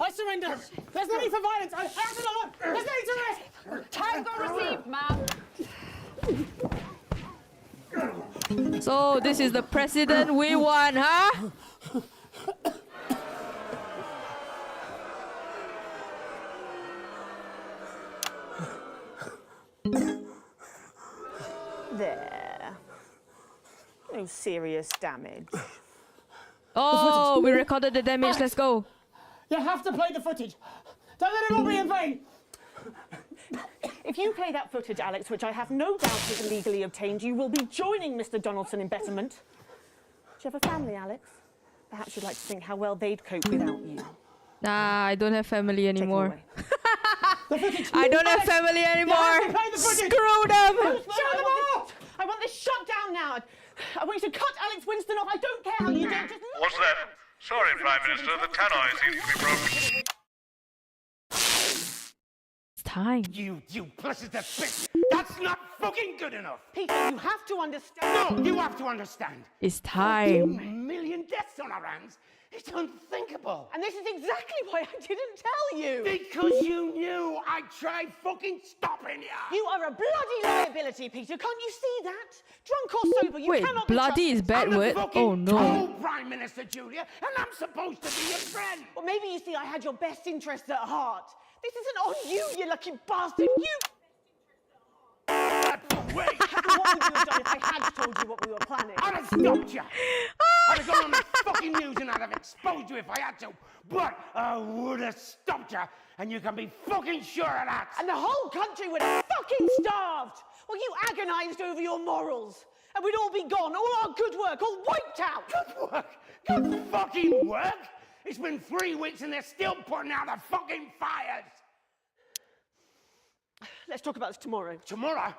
I surrender. horrendous. There's no need for violence. There's no need to arrest. Tag got received, ma'am. So this is the president we want, huh? There. No serious damage. Oh, we recorded the damage. Let's go. You have to play the footage. Don't let it all be in vain. If you play that footage, Alex, which I have no doubt is illegally obtained, you will be joining Mr. Donaldson in betterment. Do you have a family, Alex? Perhaps you'd like to think how well they'd cope without you. Nah, I don't have family anymore. I don't have family anymore. Screw them. Shut them off! I want this shut down now. I want you to cut Alex Winston off. I don't care how you do it. Just What's that? Sorry, Prime Minister, the tannoy seems to be broken. It's time. You implicit bitch! That's not fucking good enough! Peter, you have to understand. No, you have to understand. It's time. 2 million deaths on our hands. It's unthinkable. And this is exactly why I didn't tell you. Because you knew I tried fucking stopping you. You are a bloody liability, Peter. Can't you see that? Drunk or sober, you Wait, cannot be bloody is bad I'm the word? fucking Oh no. Prime Minister, Julia, and I'm supposed to be your friend. Well, maybe you see I had your best interests at heart. This isn't on you, you lucky bastard. You... Wait! What would you have done if I had told you what we were planning? I'd have stopped you. I'd have gone on the fucking news and I'd have exposed you if I had to. But I would have stopped you, and you can be fucking sure of that. And the whole country would have fucking starved. Well, you agonised over your morals. And we'd all be gone, all our good work, all wiped out. Good work? Good fucking work? It's been 3 weeks and they're still putting out the fucking fires. Let's talk about this tomorrow. Tomorrow?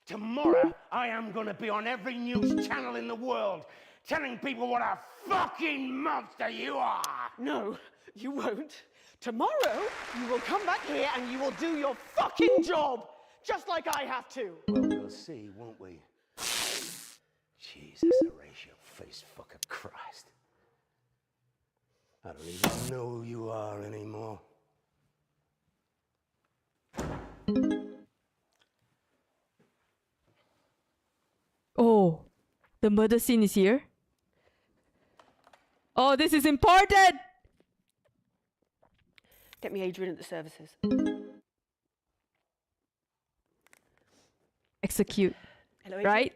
Tomorrow, I am going to be on every news channel in the world telling people what a fucking monster you are. No, you won't. Tomorrow, you will come back here and you will do your fucking job, just like I have to. Well, we'll see, won't we? Jesus, Horatio, face fucker Christ. I don't even know who you are anymore. Oh, the murder scene is here. Oh, this is important. Get me Adrian at the services. Execute. Hello, Adrian. Right?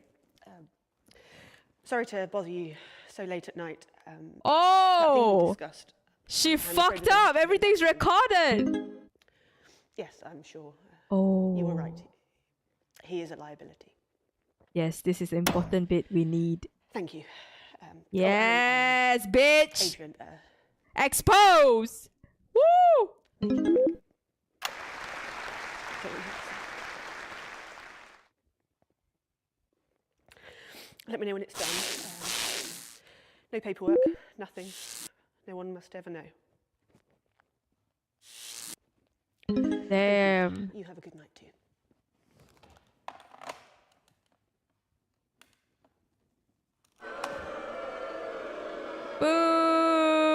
Sorry to bother you so late at night. Oh! Discussed. She fucked up. Everything's recorded. Yes, I'm sure. Oh. You were right. He is a liability. Yes, this is the important bit we need. Thank you. Yes, bitch. Adrian, Expose. Woo! Let me know when it's done. No paperwork, nothing. No one must ever know. Damn. You have a good night too. Boo!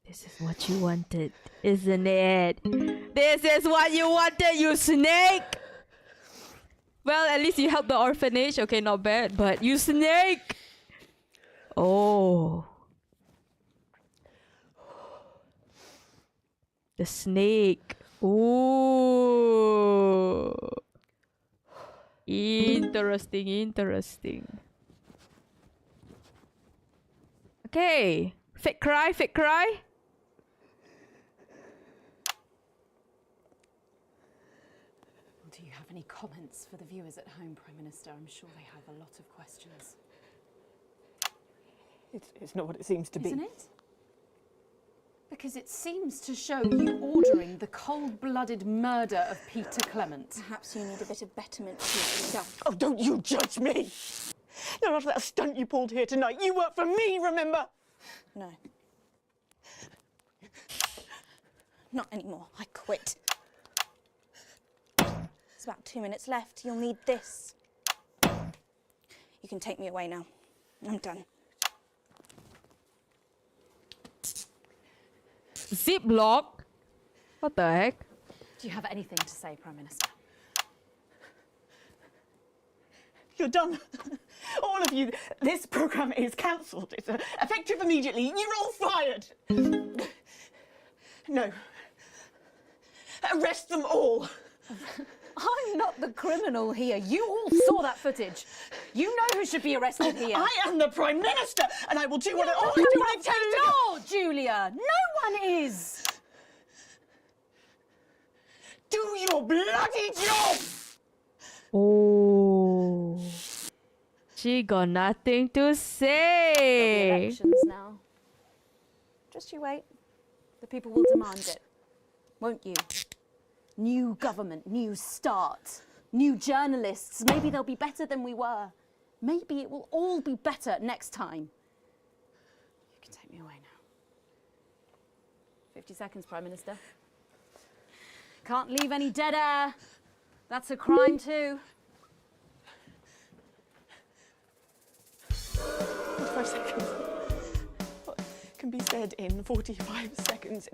This is what you wanted, isn't it? This is what you wanted, you snake! Well, at least you helped the orphanage. Okay, not bad, but you snake! Oh. The snake. Ooh. Interesting, interesting. Okay. Fake cry, fake cry. Do you have any comments for the viewers at home, Prime Minister? I'm sure they have a lot of questions. It's not what it seems to be. Isn't it? Because it seems to show you ordering the cold-blooded murder of Peter Clement. Perhaps you need a bit of betterment for yourself. Oh, don't you judge me! Not after that stunt you pulled here tonight. You work for me, remember? No. Not anymore. I quit. There's about 2 minutes left. You'll need this. You can take me away now. I'm done. Ziploc? What the heck? Do you have anything to say, Prime Minister? You're done. All of you. This programme is cancelled. It's effective immediately. You're all fired. No. Arrest them all. I'm not the criminal here. You all saw that footage. You know who should be arrested here. I am the Prime Minister, and I will do what I do. I take the law, Julia. No one is. Do your bloody job. Oh. She got nothing to say. Elections now. Just you wait. The people will demand it. Won't you? New government, new start, new journalists. Maybe they'll be better than we were. Maybe it will all be better next time. You can take me away now. 50 seconds, Prime Minister. Can't leave any dead air. That's a crime too. 45 seconds. What can be said in 45 seconds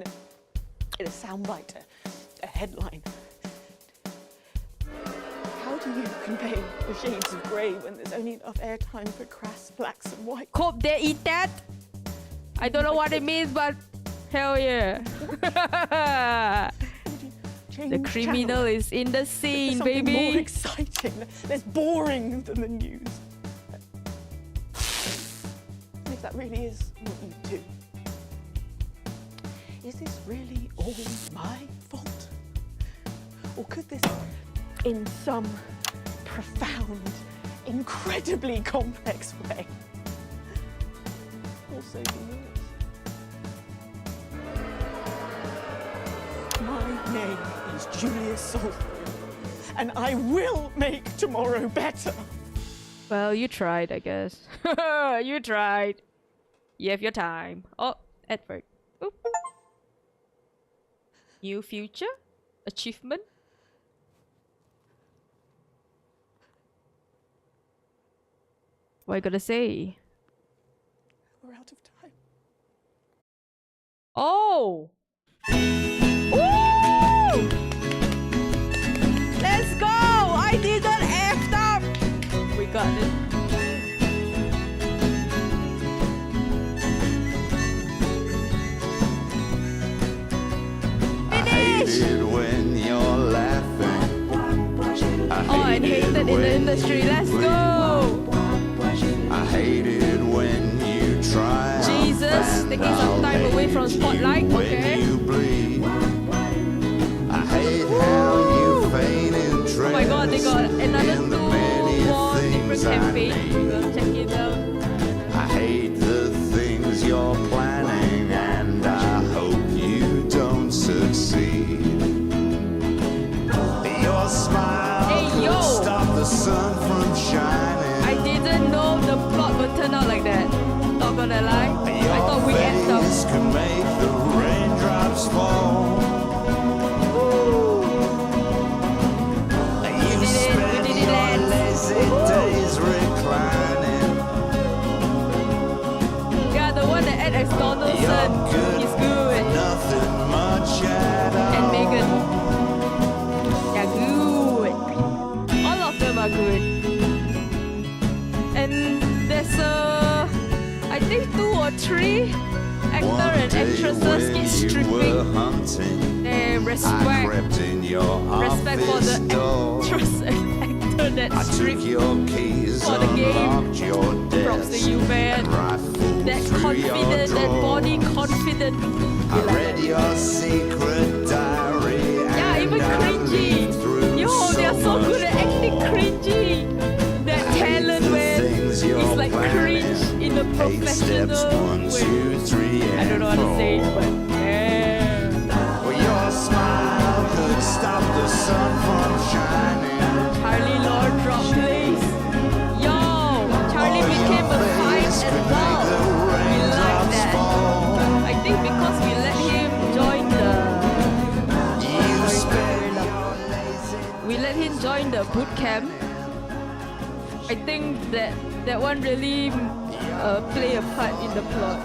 in a soundbite, a headline? How do you convey the shades of grey when there's only enough airtime for crass blacks and whites? Hope they eat that. I don't know what it means, but hell yeah. The criminal is in the scene, Something baby. more exciting, less boring than the news. And if that really is what you do, is this really all my fault? Or could this, in some profound, incredibly complex way, also be yours? My name is Julia Salter, and I will make tomorrow better. Well, you tried, I guess. You tried. You have your time. Oh, Edward. Oop. New future? Achievement? What you gonna say? We're out of time. Oh! Woo! Let's go! I didn't F up! We got it. Hated when you're laughing. Oh, and hated in the industry. Let's go! I hated when you try. Jesus, taking some time away from spotlight. Okay. You bleed. I hate how you faint in trance. Oh my god, they got another 2 more different campaigns. We'll check it out. I hate the things you're planning, and I hope you don't succeed. Your smile could stop the sun from shining. I didn't know the plot would turn out like that. Not gonna lie. I thought we end up. Could make the raindrops fall. You spend your lazy days reclining. Yeah, the one that Ed X. Donaldson. He's good. Nothing much at all. And Megan. They're good. All of them are good. And there's I think 2 or 3 actor and actresses get stripping and respect for the actress and actor that stripped for the game. Props to you, man. That confident, that body confident. I read your secret diary. Yeah, even cringy. Yo, they are so good at acting cringy. That talent where it's like cringe in a professional way. I don't know how to say it, but yeah. Well, your smile could stop the sun from shining. Charlie Lord drop place. Yo, Charlie became a fine adult. We like that. I think because we let him join the boot camp. I think that one really play a part in the plot.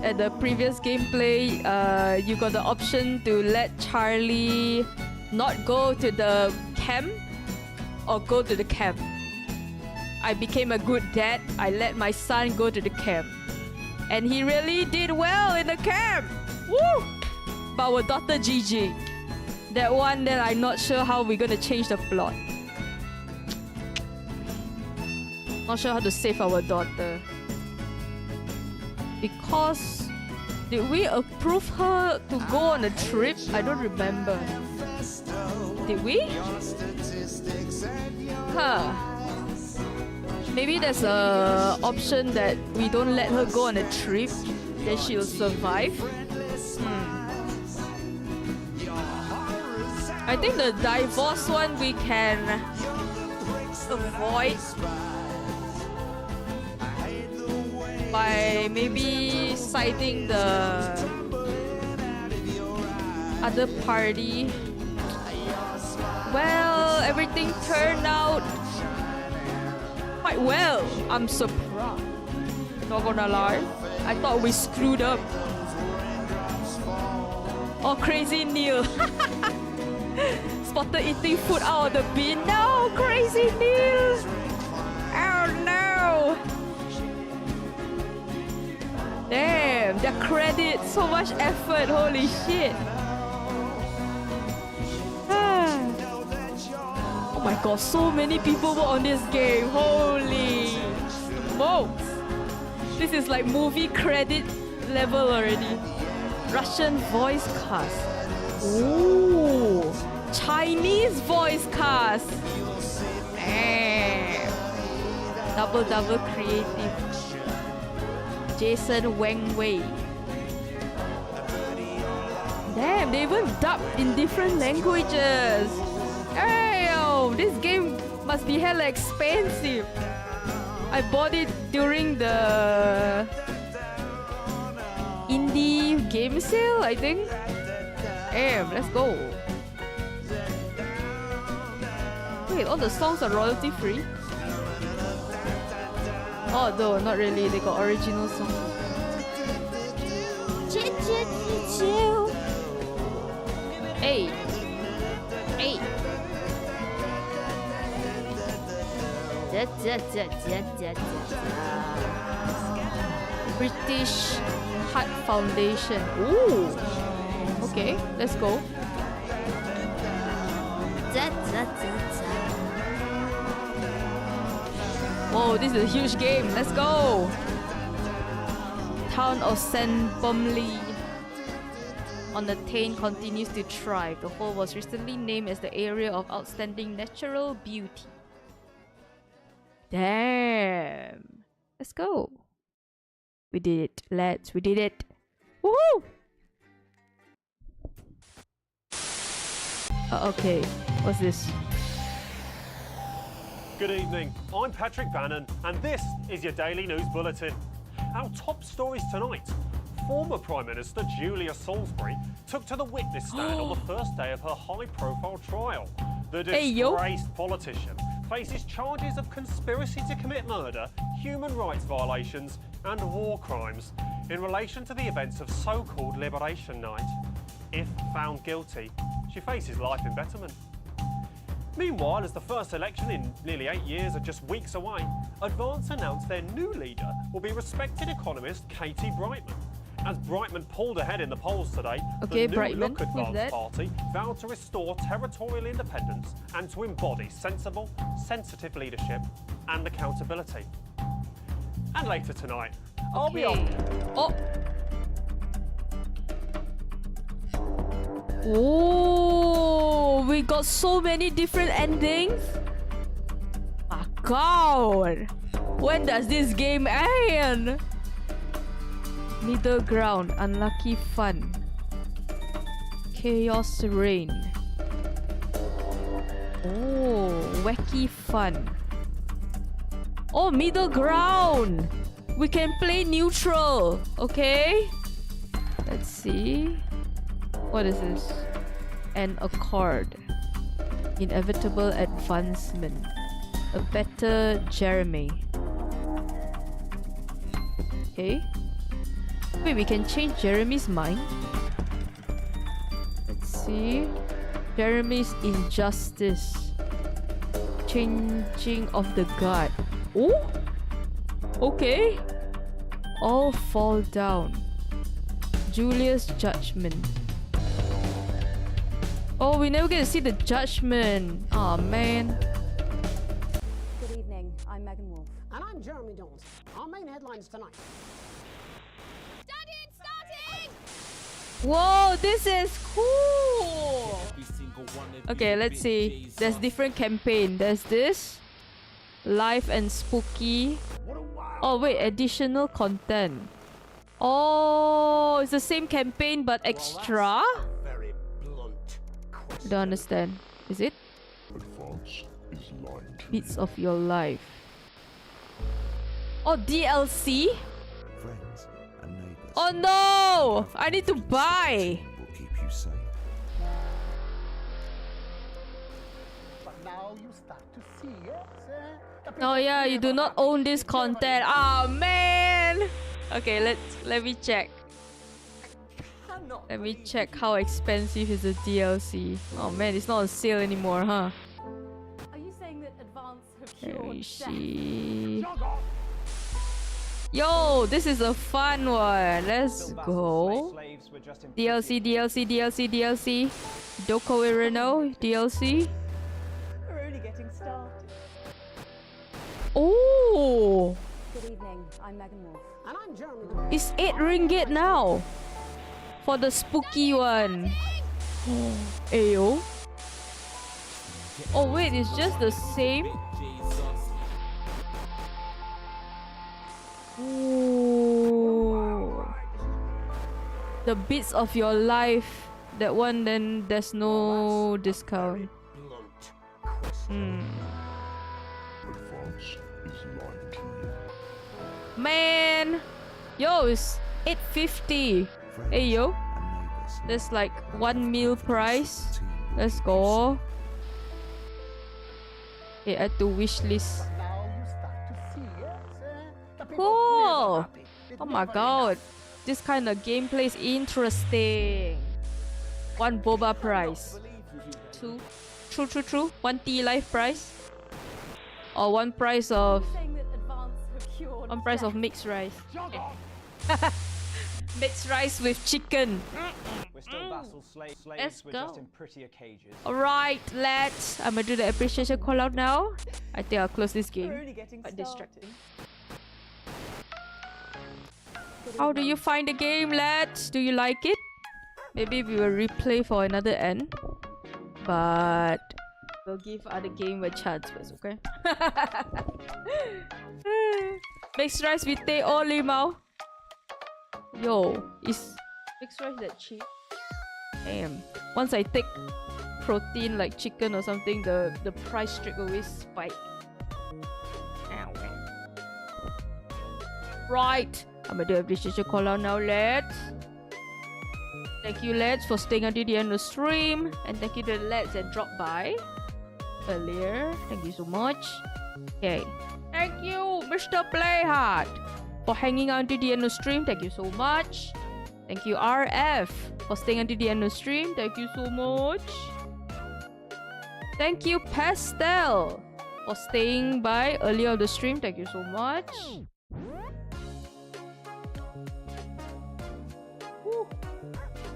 at the previous gameplay, you got the option to let Charlie not go to the camp or go to the camp. I became a good dad. I let my son go to the camp. And he really did well in the camp. Woo! But our daughter Gigi, that one that I'm not sure how we're gonna change the plot. Not sure how to save our daughter. Because did we approve her to go on a trip? I don't remember. Did we? Huh. Maybe there's a option that we don't let her go on a trip, then she'll survive. I think the divorce one we can avoid by maybe citing the other party. Well, everything turned out quite well. I'm surprised. Not gonna lie. I thought we screwed up. Oh, crazy Neil. Spotted eating food out of the bin. No, crazy Neil. Oh no. Damn, the credit, so much effort. Holy shit. Oh my god, so many people were on this game. Holy smokes. This is like movie credit level already. Russian voice cast. Ooh. Chinese voice cast. Damn. Double creative. Jason Wang Wei. Damn, they even dubbed in different languages. Hey, yo, this game must be hella expensive. I bought it during the indie game sale, I think. Damn, let's go. Wait, all the songs are royalty free? Oh, no, not really. They got original songs. Hey. Hey. British Heart Foundation. Ooh. Okay, let's go. Whoa, this is a huge game. Let's go. Town of St. Bomley on the Tane continues to thrive. The whole was recently named as the area of outstanding natural beauty. Damn. Let's go. We did it, lads. We did it. Woohoo! Okay. What's this? Good evening. I'm Patrick Bannon, and this is your Daily News Bulletin. Our top stories tonight. Former Prime Minister Julia Salisbury took to the witness stand on the first day of her high-profile trial. The disgraced politician faces charges of conspiracy to commit murder, human rights violations and war crimes in relation to the events of so-called Liberation Night. If found guilty, she faces life imprisonment. Meanwhile, as the first election in nearly 8 years are just weeks away, Advance announced their new leader will be respected economist Katie Brightman. As Brightman pulled ahead in the polls today, the new Look Advance party vowed to restore territorial independence and to embody sensible, sensitive leadership and accountability. And later tonight, I'll be on. Oh, we got so many different endings. My God, when does this game end? Middle ground, unlucky fun. Chaos reign. Oh, wacky fun. Oh, middle ground. We can play neutral. Okay. Let's see. What is this? An accord. Inevitable advancement. A better Jeremy. Okay. Wait, we can change Jeremy's mind. Let's see. Jeremy's injustice. Changing of the guard. Oh? Okay. All fall down. Julia's judgment. Oh, we never get to see the judgment. Oh man. Good evening. I'm Megan Wolf. And I'm Jeremy Dawes. Our main headlines tonight. Whoa, this is cool. Okay, let's see. There's different campaign. There's this. Live and spooky. Oh wait, additional content. Oh, it's the same campaign but extra? Don't understand. Is it? Bits of your life. Oh, DLC? Oh no! I need to buy! Oh yeah, you do not own this content. Oh man! Okay, let me check. Let me check how expensive is the DLC. Oh man, it's not on sale anymore, huh? Are you saying that advance have Let cured me death? see. Yo, this is a fun one. Let's go. DLC, DLC, DLC, DLC. Doko Ireno, DLC. We're only getting started. Oh! Good evening. I'm Megan Wolf. And I'm Jeremy Dawes. It's 8 ringgit now. For the spooky one. Ayo. Oh wait, it's just the same? Ooh. The bits of your life. That one, then there's no discount. Man! Yo, it's 8.50. Hey yo. That's like 1 meal price. Let's go. Okay, add to wish list. Cool! Oh my god. This kind of gameplay is interesting. 1 boba price. 2. True. 1 tea life price. Or 1 price of... 1 price of mixed rice. Mixed rice with chicken. We're still vassal slaves. Let's We're go. just in prettier cages. Alright, let's... I'm gonna do the appreciation call out now. I think I'll close this game. Quite distracting. How do you find the game, lads? Do you like it? Maybe we will replay for another end. But... we'll give other game a chance first, okay? Mixed rice with teh o limau. Yo, is mixed rice that cheap? Damn. Once I take protein like chicken or something, the price straight away spike. Ow. Right. I'm gonna do a appreciation call out now, lads. Thank you, lads, for staying until the end of the stream. And thank you to the lads that dropped by earlier. Thank you so much. Okay. Thank you, Mr. Playhard, for hanging out until the end of the stream. Thank you so much. Thank you, RF, for staying until the end of the stream. Thank you so much. Thank you, Pastel, for staying by earlier of the stream. Thank you so much. Woo.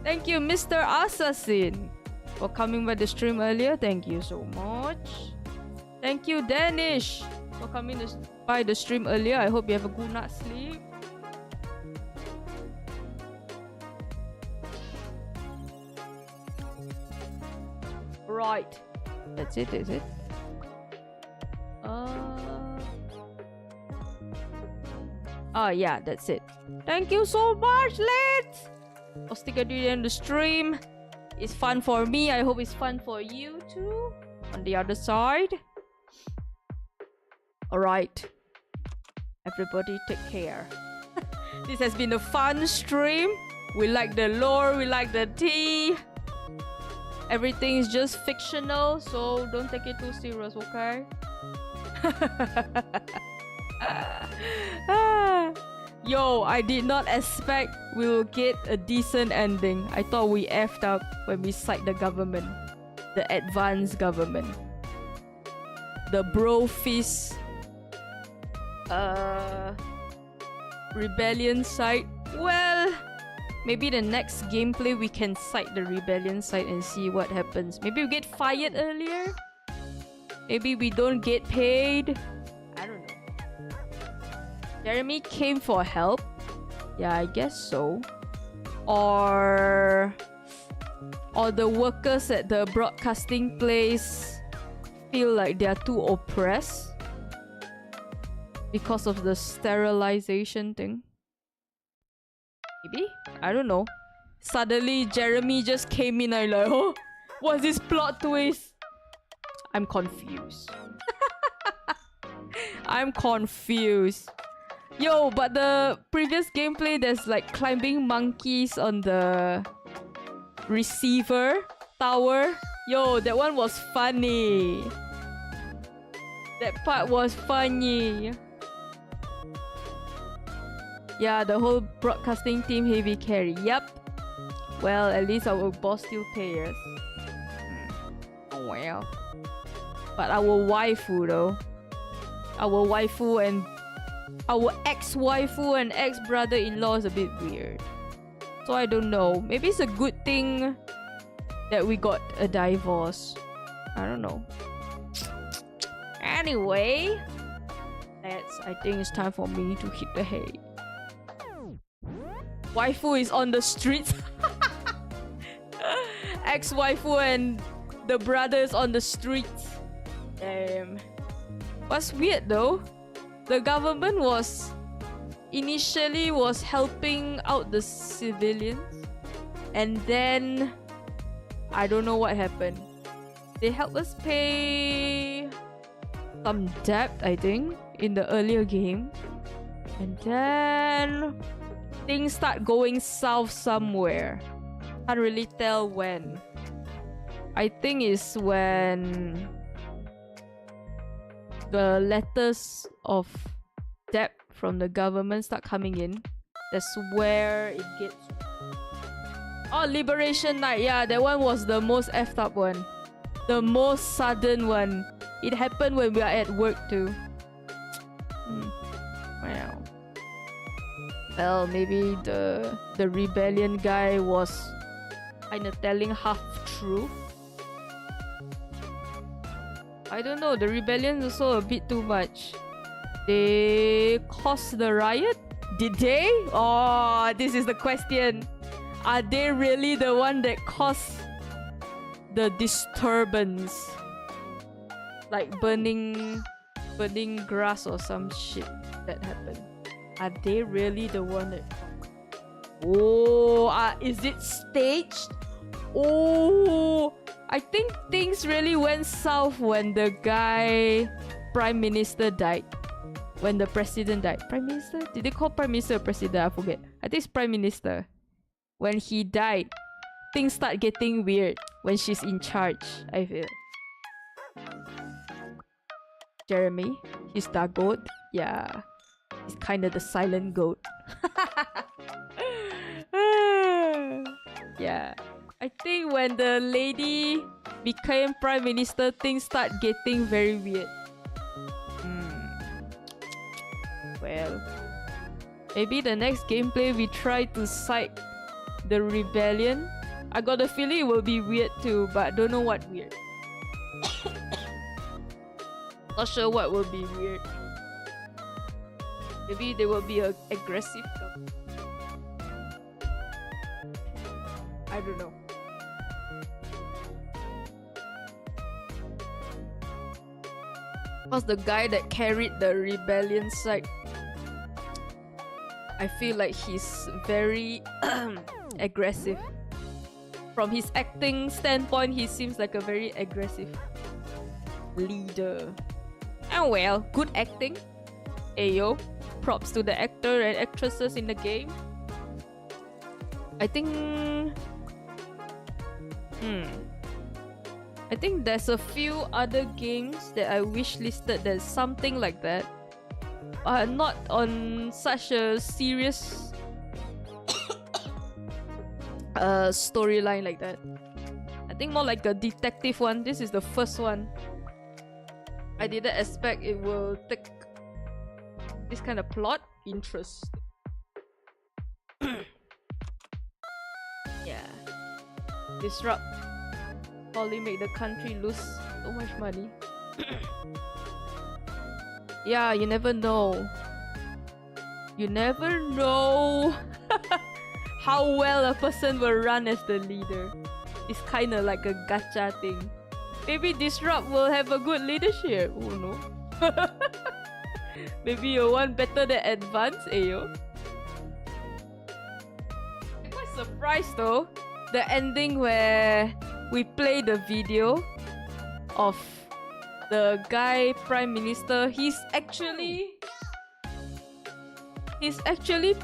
Thank you, Mr. Assassin, for coming by the stream earlier. Thank you so much. Thank you, Danish, for coming by the stream earlier. I hope you have a good night's sleep. Right. That's it, is it? Oh yeah, that's it. Thank you so much, lads, for sticking to the end of the stream. It's fun for me. I hope it's fun for you too. On the other side. Alright. Everybody take care. This has been a fun stream. We like the lore, we like the tea. Everything is just fictional, so don't take it too serious, okay? Yo, I did not expect we will get a decent ending. I thought we effed up when we cite the government. The advanced government. The bro fist rebellion site. Well, maybe the next gameplay we can cite the rebellion site and see what happens. Maybe we get fired earlier. Maybe we don't get paid. I don't know. Jeremy came for help. Yeah, I guess so. Or the workers at the broadcasting place feel like they are too oppressed because of the sterilization thing. Maybe? I don't know. Suddenly Jeremy just came in and like, oh, what's this plot twist? I'm confused. I'm confused. Yo, but the previous gameplay, there's like climbing monkeys on the receiver tower. Yo, that one was funny. That part was funny. Yeah, the whole broadcasting team heavy carry. Yup. Well, at least our boss still pays us. Oh well. But our waifu though. Our waifu and our ex-waifu and ex-brother-in-law is a bit weird. So I don't know. Maybe it's a good thing that we got a divorce. I don't know. Anyway, I think it's time for me to hit the hay. Waifu is on the streets. Ex-waifu and the brothers on the streets. Damn. What's weird though? The government was initially helping out the civilians, and then I don't know what happened. They helped us pay some debt, I think, in the earlier game, and then things start going south somewhere. Can't really tell when. I think it's when the letters of debt from the government start coming in. That's where it gets... Oh, Liberation Night. Yeah, that one was the most effed up one. The most sudden one. It happened when we are at work too. Wow. Well, maybe the rebellion guy was kinda telling half truth. I don't know, the rebellion is also a bit too much. They caused the riot? Did they? Oh, this is the question. Are they really the one that caused the disturbance? Like burning grass or some shit that happened. Are they really the one that... Oh, is it staged? Oh, I think things really went south when the Prime Minister died. When the President died. Prime Minister? Did they call Prime Minister or President? I forget. I think it's Prime Minister. When he died, things start getting weird when she's in charge, I feel. Jeremy, he's the goat. Yeah. He's kind of the silent goat. Yeah. I think when the lady became Prime Minister, things start getting very weird. Well, maybe the next gameplay we try to cite the rebellion. I got a feeling it will be weird too, but don't know what weird. Not sure what will be weird. Maybe they will be aggressive. I don't know. Was the guy that carried the rebellion side? I feel like he's very aggressive. From his acting standpoint, he seems like a very aggressive leader. Oh well, good acting. Ayo, props to the actor and actresses in the game. I think there's a few other games that I wish listed that's something like that. not on such a serious storyline like that. I think more like a detective one. This is the first one. I didn't expect it will take this kind of plot. Interest. Yeah. Disrupt. Probably make the country lose so much money. Yeah, you never know. You never know how well a person will run as the leader. It's kind of like a gacha thing. Maybe Disrupt will have a good leadership. Oh no. Maybe you want better than Advance, ayo. I'm quite surprised though. The ending where we play the video of the guy Prime Minister, he's actually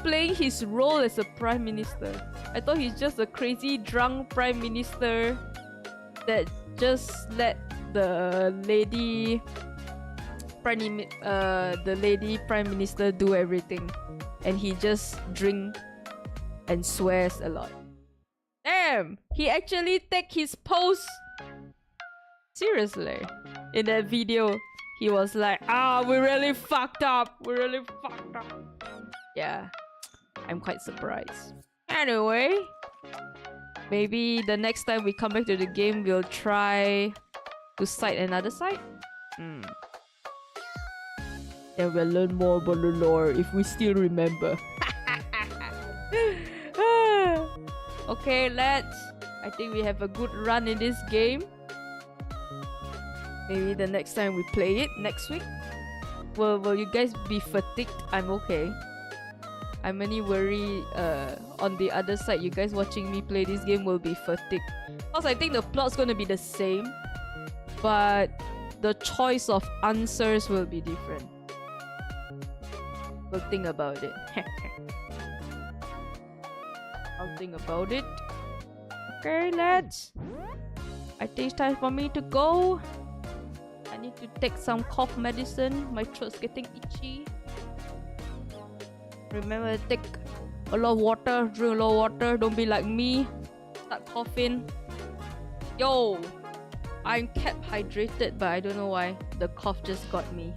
playing his role as a Prime Minister. I thought he's just a crazy drunk Prime Minister that just let the lady Prime Minister do everything, and he just drink and swears a lot. Damn! He actually take his post seriously. In that video, he was like, we really fucked up. We really fucked up. Yeah, I'm quite surprised. Anyway, maybe the next time we come back to the game, we'll try to cite another site. Then we'll learn more about the lore if we still remember. Okay, let's. I think we have a good run in this game. Maybe the next time we play it next week. Will you guys be fatigued? I'm okay. I'm only worried on the other side, you guys watching me play this game will be fatigued. Because I think the plot's gonna be the same, but the choice of answers will be different. We'll think about it. I'll think about it. Okay, lads. I think it's time for me to go. I need to take some cough medicine. My throat's getting itchy. Remember to take a lot of water. Drink a lot of water. Don't be like me. Start coughing. Yo! I'm kept hydrated, but I don't know why. The cough just got me.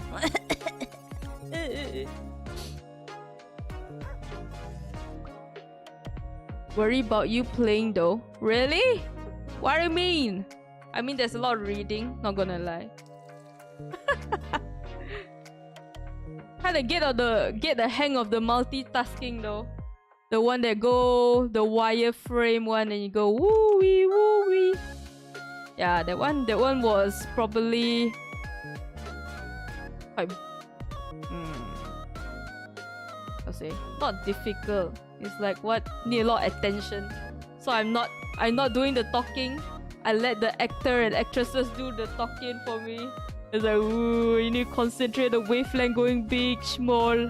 Worry about you playing though. Really? What do you mean? I mean, there's a lot of reading. Not gonna lie. Kinda get the hang of the multitasking though. The one that go the wireframe one and you go woo wee woo wee. Yeah, that one was probably quite I'll say not difficult. It's like what need a lot of attention. So I'm not doing the talking. I let the actor and actresses do the talking for me. It's like, ooh, you need to concentrate the wavelength going big, small.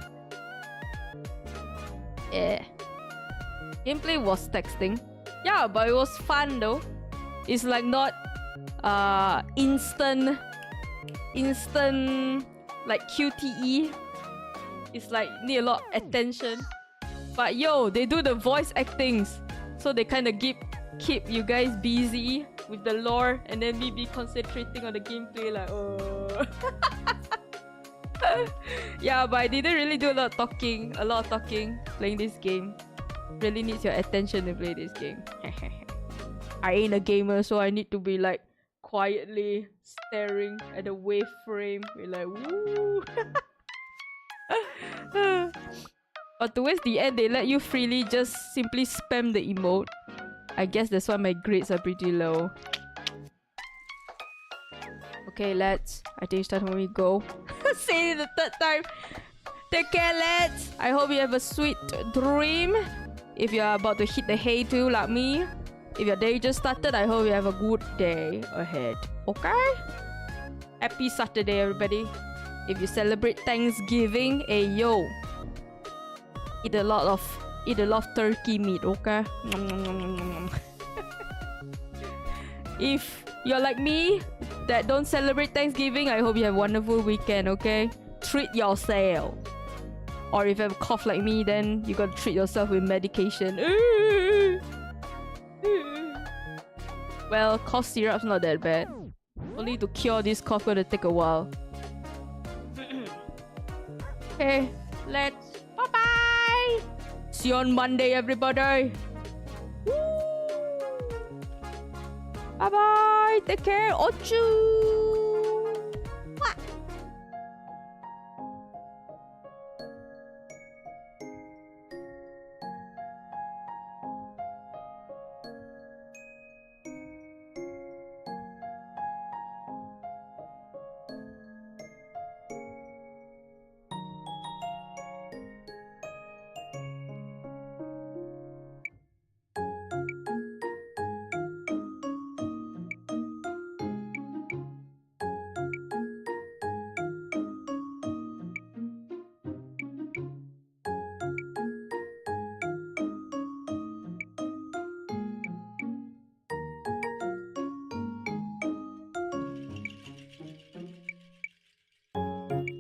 Yeah. Gameplay was texting. Yeah, but it was fun though. It's like not instant like QTE. It's like need a lot of attention. But yo, they do the voice actings. So they kind of keep you guys busy with the lore, and then me be concentrating on the gameplay like yeah, but I didn't really do a lot of talking playing this game. Really needs your attention to play this game. I ain't a gamer, so I need to be like quietly staring at the waveframe. Be like woo. But towards the end, they let you freely just simply spam the emote. I guess that's why my grades are pretty low. Okay, lads. I think it's time for me to go. Say it the third time. Take care, lads. I hope you have a sweet dream. If you're about to hit the hay too, like me. If your day just started, I hope you have a good day ahead. Okay? Happy Saturday, everybody. If you celebrate Thanksgiving, hey yo. Eat a lot of turkey meat, okay? If you're like me that don't celebrate Thanksgiving, I hope you have a wonderful weekend, okay? Treat yourself. Or if you have a cough like me, then you gotta treat yourself with medication. Well, cough syrup's not that bad. Only to cure this cough gonna take a while. Okay, let's bye-bye! See you on Monday, everybody! Bye-bye! Take care! Ochu!